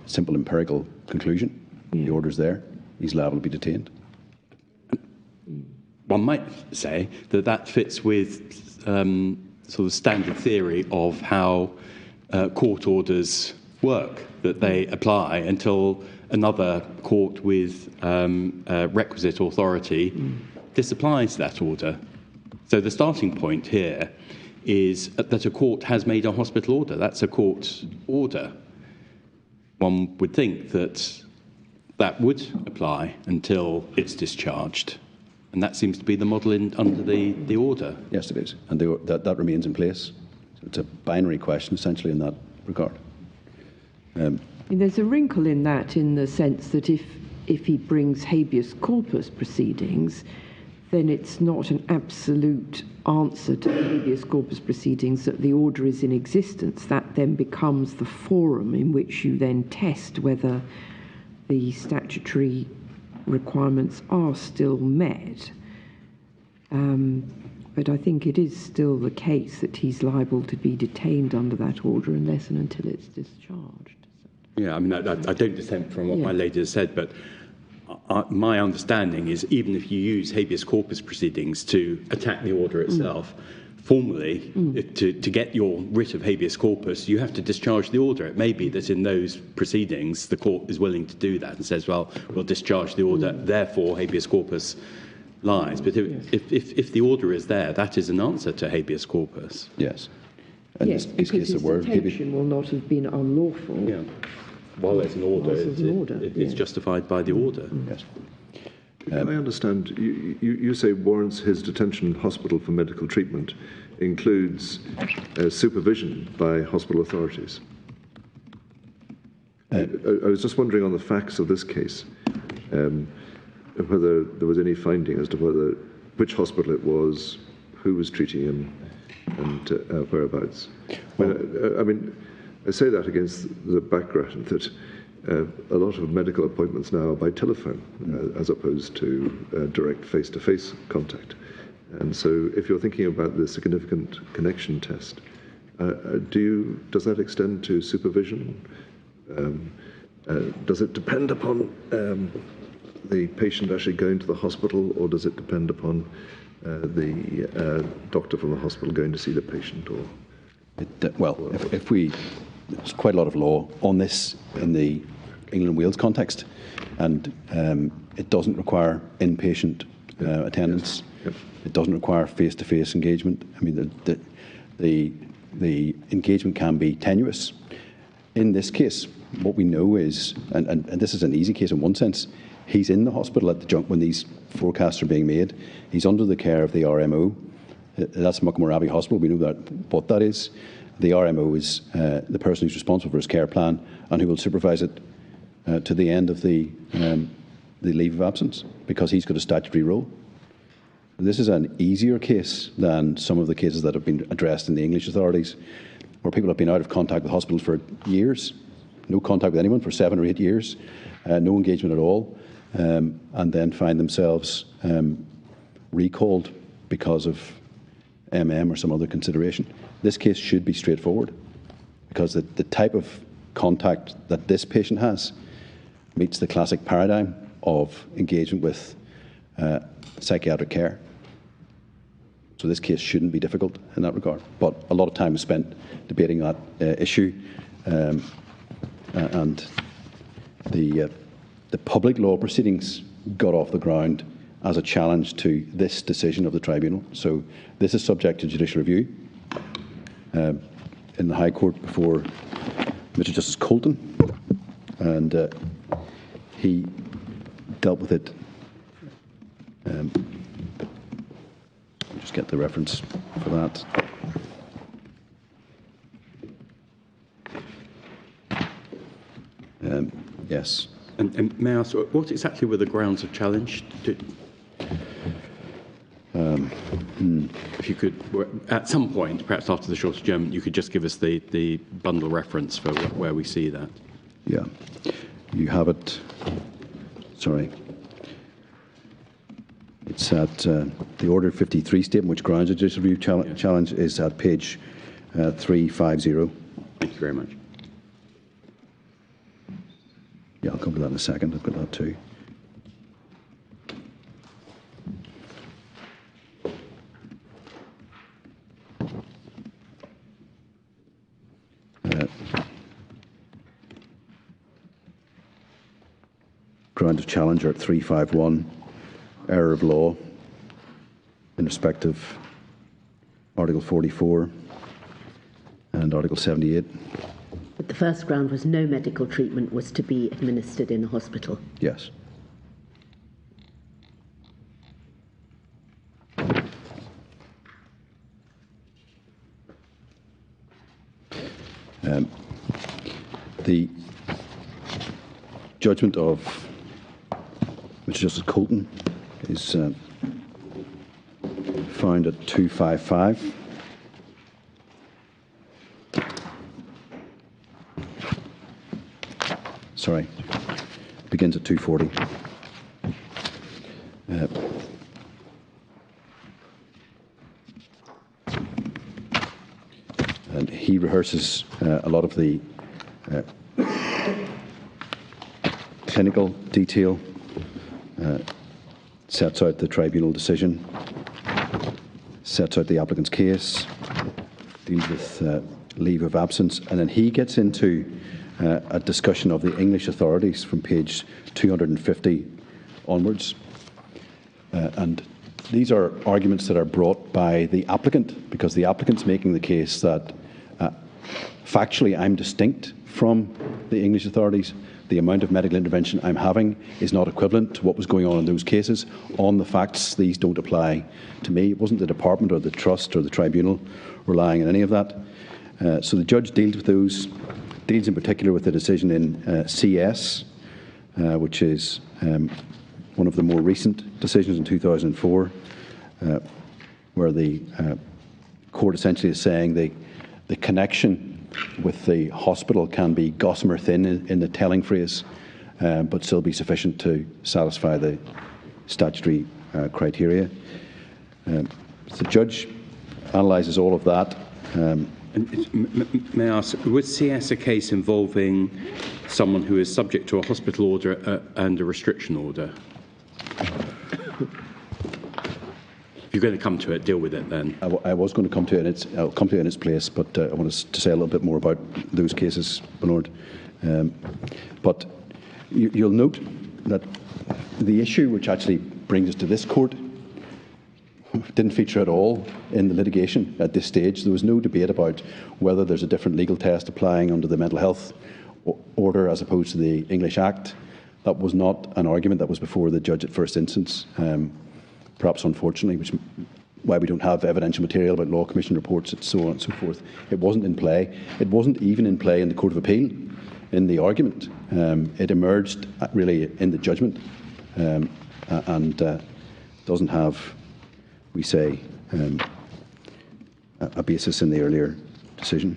simple empirical conclusion. Yeah. The order's there. He's liable to be detained. One might say that that fits with sort of standard theory of how court orders work, that they apply until another court with requisite authority disapplies that order. So the starting point here is that a court has made a hospital order. That's a court order. One would think that that would apply until it's discharged. And that seems to be the model under the order. Yes, it is. And that remains in place. So it's a binary question, essentially, in that regard. There's a wrinkle in that, in the sense that if he brings habeas corpus proceedings, then it's not an absolute answer to the habeas corpus proceedings that the order is in existence. That then becomes the forum in which you then test whether the statutory requirements are still met. But I think it is still the case that he's liable to be detained under that order unless and until it's discharged. Yeah, I mean, I don't dissent from what my lady has said, but my understanding is even if you use habeas corpus proceedings to attack the order itself, formally, to get your writ of habeas corpus, you have to discharge the order. It may be that in those proceedings, the court is willing to do that and says, well, we'll discharge the order, therefore habeas corpus lies. But if the order is there, that is an answer to habeas corpus. Yes. And Yes, because his detention will not have been unlawful. Yeah. While there's an order, it's justified by the order. Yes. I understand you say warrants his detention in hospital for medical treatment includes supervision by hospital authorities. I was just wondering on the facts of this case, whether there was any finding as to which hospital it was, who was treating him, and whereabouts. I mean, I say that against the background that a lot of medical appointments now are by telephone as opposed to direct face-to-face contact. And so if you're thinking about the significant connection test, does that extend to supervision? Does it depend upon the patient actually going to the hospital, or does it depend upon the doctor from the hospital going to see the patient? Or there's quite a lot of law on this in the England and Wales context, and it doesn't require inpatient attendance. Yep. It doesn't require face-to-face engagement. I mean, the engagement can be tenuous. In this case, what we know is, and this is an easy case in one sense, he's in the hospital at the jump when these forecasts are being made. He's under the care of the RMO. That's Muckamore Abbey Hospital. We know what that is. The RMO is the person who's responsible for his care plan and who will supervise it to the end of the leave of absence, because he's got a statutory role. This is an easier case than some of the cases that have been addressed in the English authorities, where people have been out of contact with hospitals for years, no contact with anyone for 7 or 8 years, no engagement at all, and then find themselves recalled because of MM or some other consideration. This case should be straightforward, because the type of contact that this patient has meets the classic paradigm of engagement with psychiatric care. So this case shouldn't be difficult in that regard. But a lot of time is spent debating that issue, and the public law proceedings got off the ground as a challenge to this decision of the tribunal. So this is subject to judicial review in the High Court before Mr. Justice Colton, and he dealt with it. Just get the reference for that. Yes. And may I ask, what exactly were the grounds of challenge? If you could, at some point, perhaps after the short adjournment, you could just give us the bundle reference for where we see that. Yeah. You have it. Sorry. It's at the Order 53 statement, which grounds a judicial review challenge, is at page 350. Thank you very much. Yeah, I'll come to that in a second. I've got that too. Ground of challenge are at 351. Error of law in respect of Article 44 and Article 78. But the first ground was no medical treatment was to be administered in a hospital. Yes. The judgment of Mr. Justice Colton is found at 255. Sorry, begins at 240. And he rehearses a lot of the clinical detail, sets out the tribunal decision, sets out the applicant's case, deals with leave of absence, and then he gets into a discussion of the English authorities from page 250 onwards. And these are arguments that are brought by the applicant, because the applicant's making the case that factually I'm distinct from the English authorities. The amount of medical intervention I'm having is not equivalent to what was going on in those cases. On the facts, these don't apply to me. It wasn't the department or the trust or the tribunal relying on any of that. So the judge deals with those, deals in particular with the decision in CS, which is one of the more recent decisions in 2004, where the court essentially is saying the connection with the hospital can be gossamer thin in the telling phrase, but still be sufficient to satisfy the statutory criteria. The judge analyses all of that. May I ask, was CS a case involving someone who is subject to a hospital order and a restriction order? If you're going to come to it, deal with it then. I was going to come to it, and I'll come to it in its place, but I want to say a little bit more about those cases, Bernard. But you'll note that the issue which actually brings us to this court didn't feature at all in the litigation at this stage. There was no debate about whether there's a different legal test applying under the mental health order as opposed to the English Act. That was not an argument that was before the judge at first instance. Perhaps unfortunately, which why we don't have evidential material about Law Commission reports and so on and so forth. It wasn't in play. It wasn't even in play in the Court of Appeal in the argument. It emerged really in the judgment and doesn't have, we say, a basis in the earlier decision.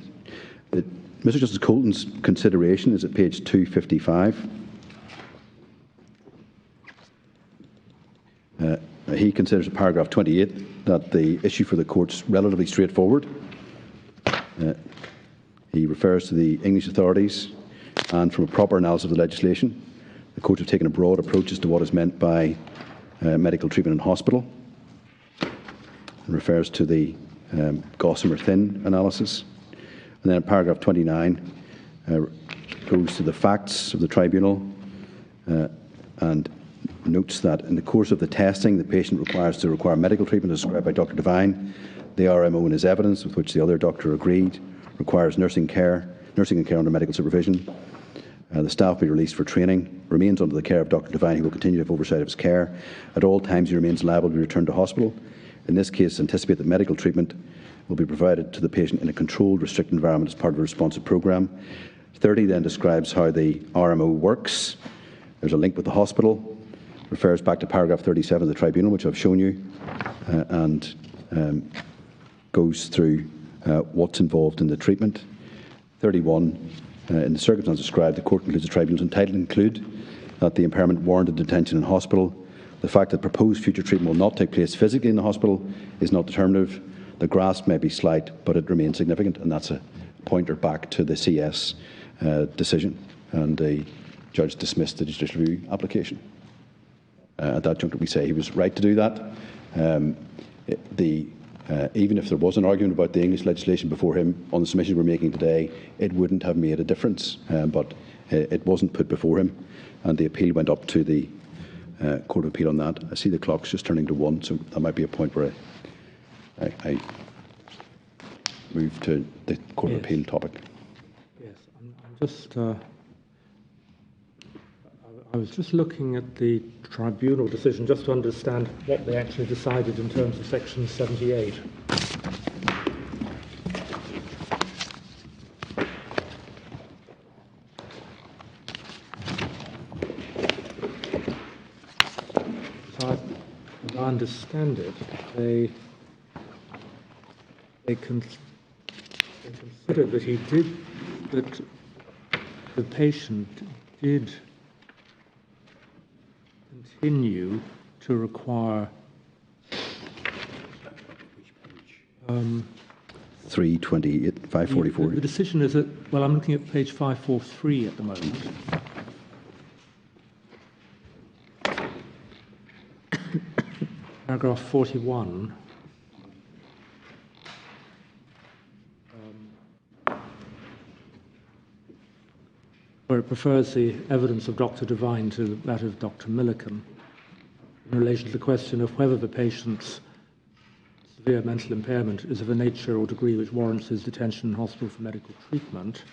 Mr. Justice Colton's consideration is at page 255. He considers in paragraph 28 that the issue for the court's relatively straightforward. He refers to the English authorities and from a proper analysis of the legislation, The courts have taken a broad approach as to what is meant by medical treatment in hospital, and refers to the Gossamer-Thin analysis. And then in paragraph 29 goes to the facts of the tribunal and notes that in the course of the testing, the patient require medical treatment as described by Dr. Devine. The RMO in his evidence, with which the other doctor agreed, requires nursing and care under medical supervision. The staff will be released for training, remains under the care of Dr. Devine, who will continue to have oversight of his care. At all times, he remains liable to be returned to hospital. In this case, anticipate that medical treatment will be provided to the patient in a controlled, restricted environment as part of a responsive programme. 30 then describes how the RMO works. There's a link with the hospital, refers back to paragraph 37 of the tribunal, which I've shown you, and goes through what's involved in the treatment. 31, in the circumstances described, the court concludes the tribunal is entitled to conclude that the impairment warranted detention in hospital. The fact that proposed future treatment will not take place physically in the hospital is not determinative. The grasp may be slight, but it remains significant, and that's a pointer back to the CS decision, and the judge dismissed the judicial review application. At that juncture, we say he was right to do that. Even if there was an argument about the English legislation before him on the submission we're making today, it wouldn't have made a difference, but it wasn't put before him, and the appeal went up to the Court of Appeal on that. I see the clock's just turning to 1, so that might be a point where I move to the Court of Appeal topic. Yes, I'm just... I was just looking at the tribunal decision just to understand what they actually decided in terms of section 78. So as I understand it, they considered that the patient did continue to require 328, 544. The decision is that, well, I'm looking at page 543 at the moment. Paragraph 41. Where it prefers the evidence of Dr. Devine to that of Dr. Milliken in relation to the question of whether the patient's severe mental impairment is of a nature or degree which warrants his detention in hospital for medical treatment,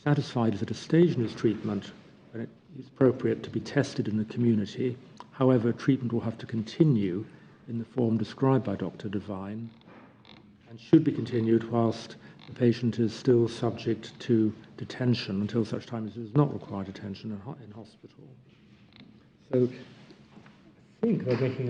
satisfied that at a stage in his treatment when it is appropriate to be tested in the community. However, treatment will have to continue in the form described by Dr. Devine and should be continued whilst the patient is still subject to detention until such time as it does not require detention in hospital. So I think they're making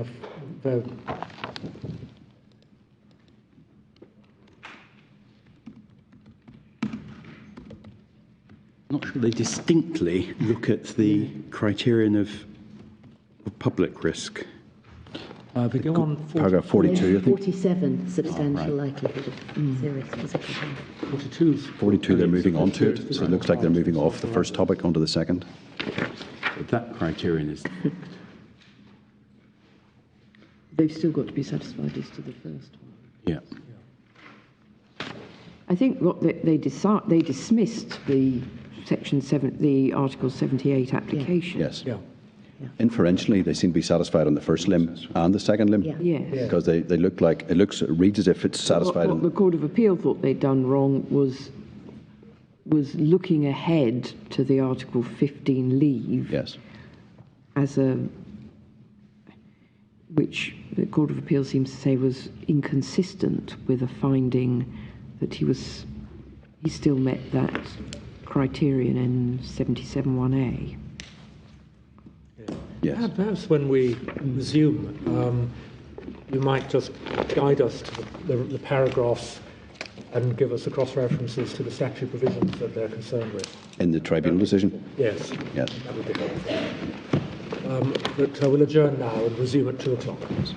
not sure they distinctly look at the criterion of public risk. We go on paragraph 42, I think. 47, substantial likelihood of serious physical harm. 42, they're moving on to it, so it looks like they're moving off the first topic onto the second. But that criterion is ticked. They've still got to be satisfied as to the first one. Yeah. I think what they dismissed the section 7, the Article 78 application. Yes. Yeah. Inferentially, they seem to be satisfied on the first limb and the second limb. Yeah. Yes. Because they look like, it reads as if it's satisfied. What the Court of Appeal thought they'd done wrong was looking ahead to the Article 15 leave. Yes. Which the Court of Appeal seems to say was inconsistent with a finding that he still met that criterion in 77(1)(a). Yes. Perhaps when we resume, you might just guide us to the paragraphs and give us the cross-references to the statutory provisions that they're concerned with. In the tribunal decision? Yes. Yes. That would be helpful. But we'll adjourn now and resume at 2:00.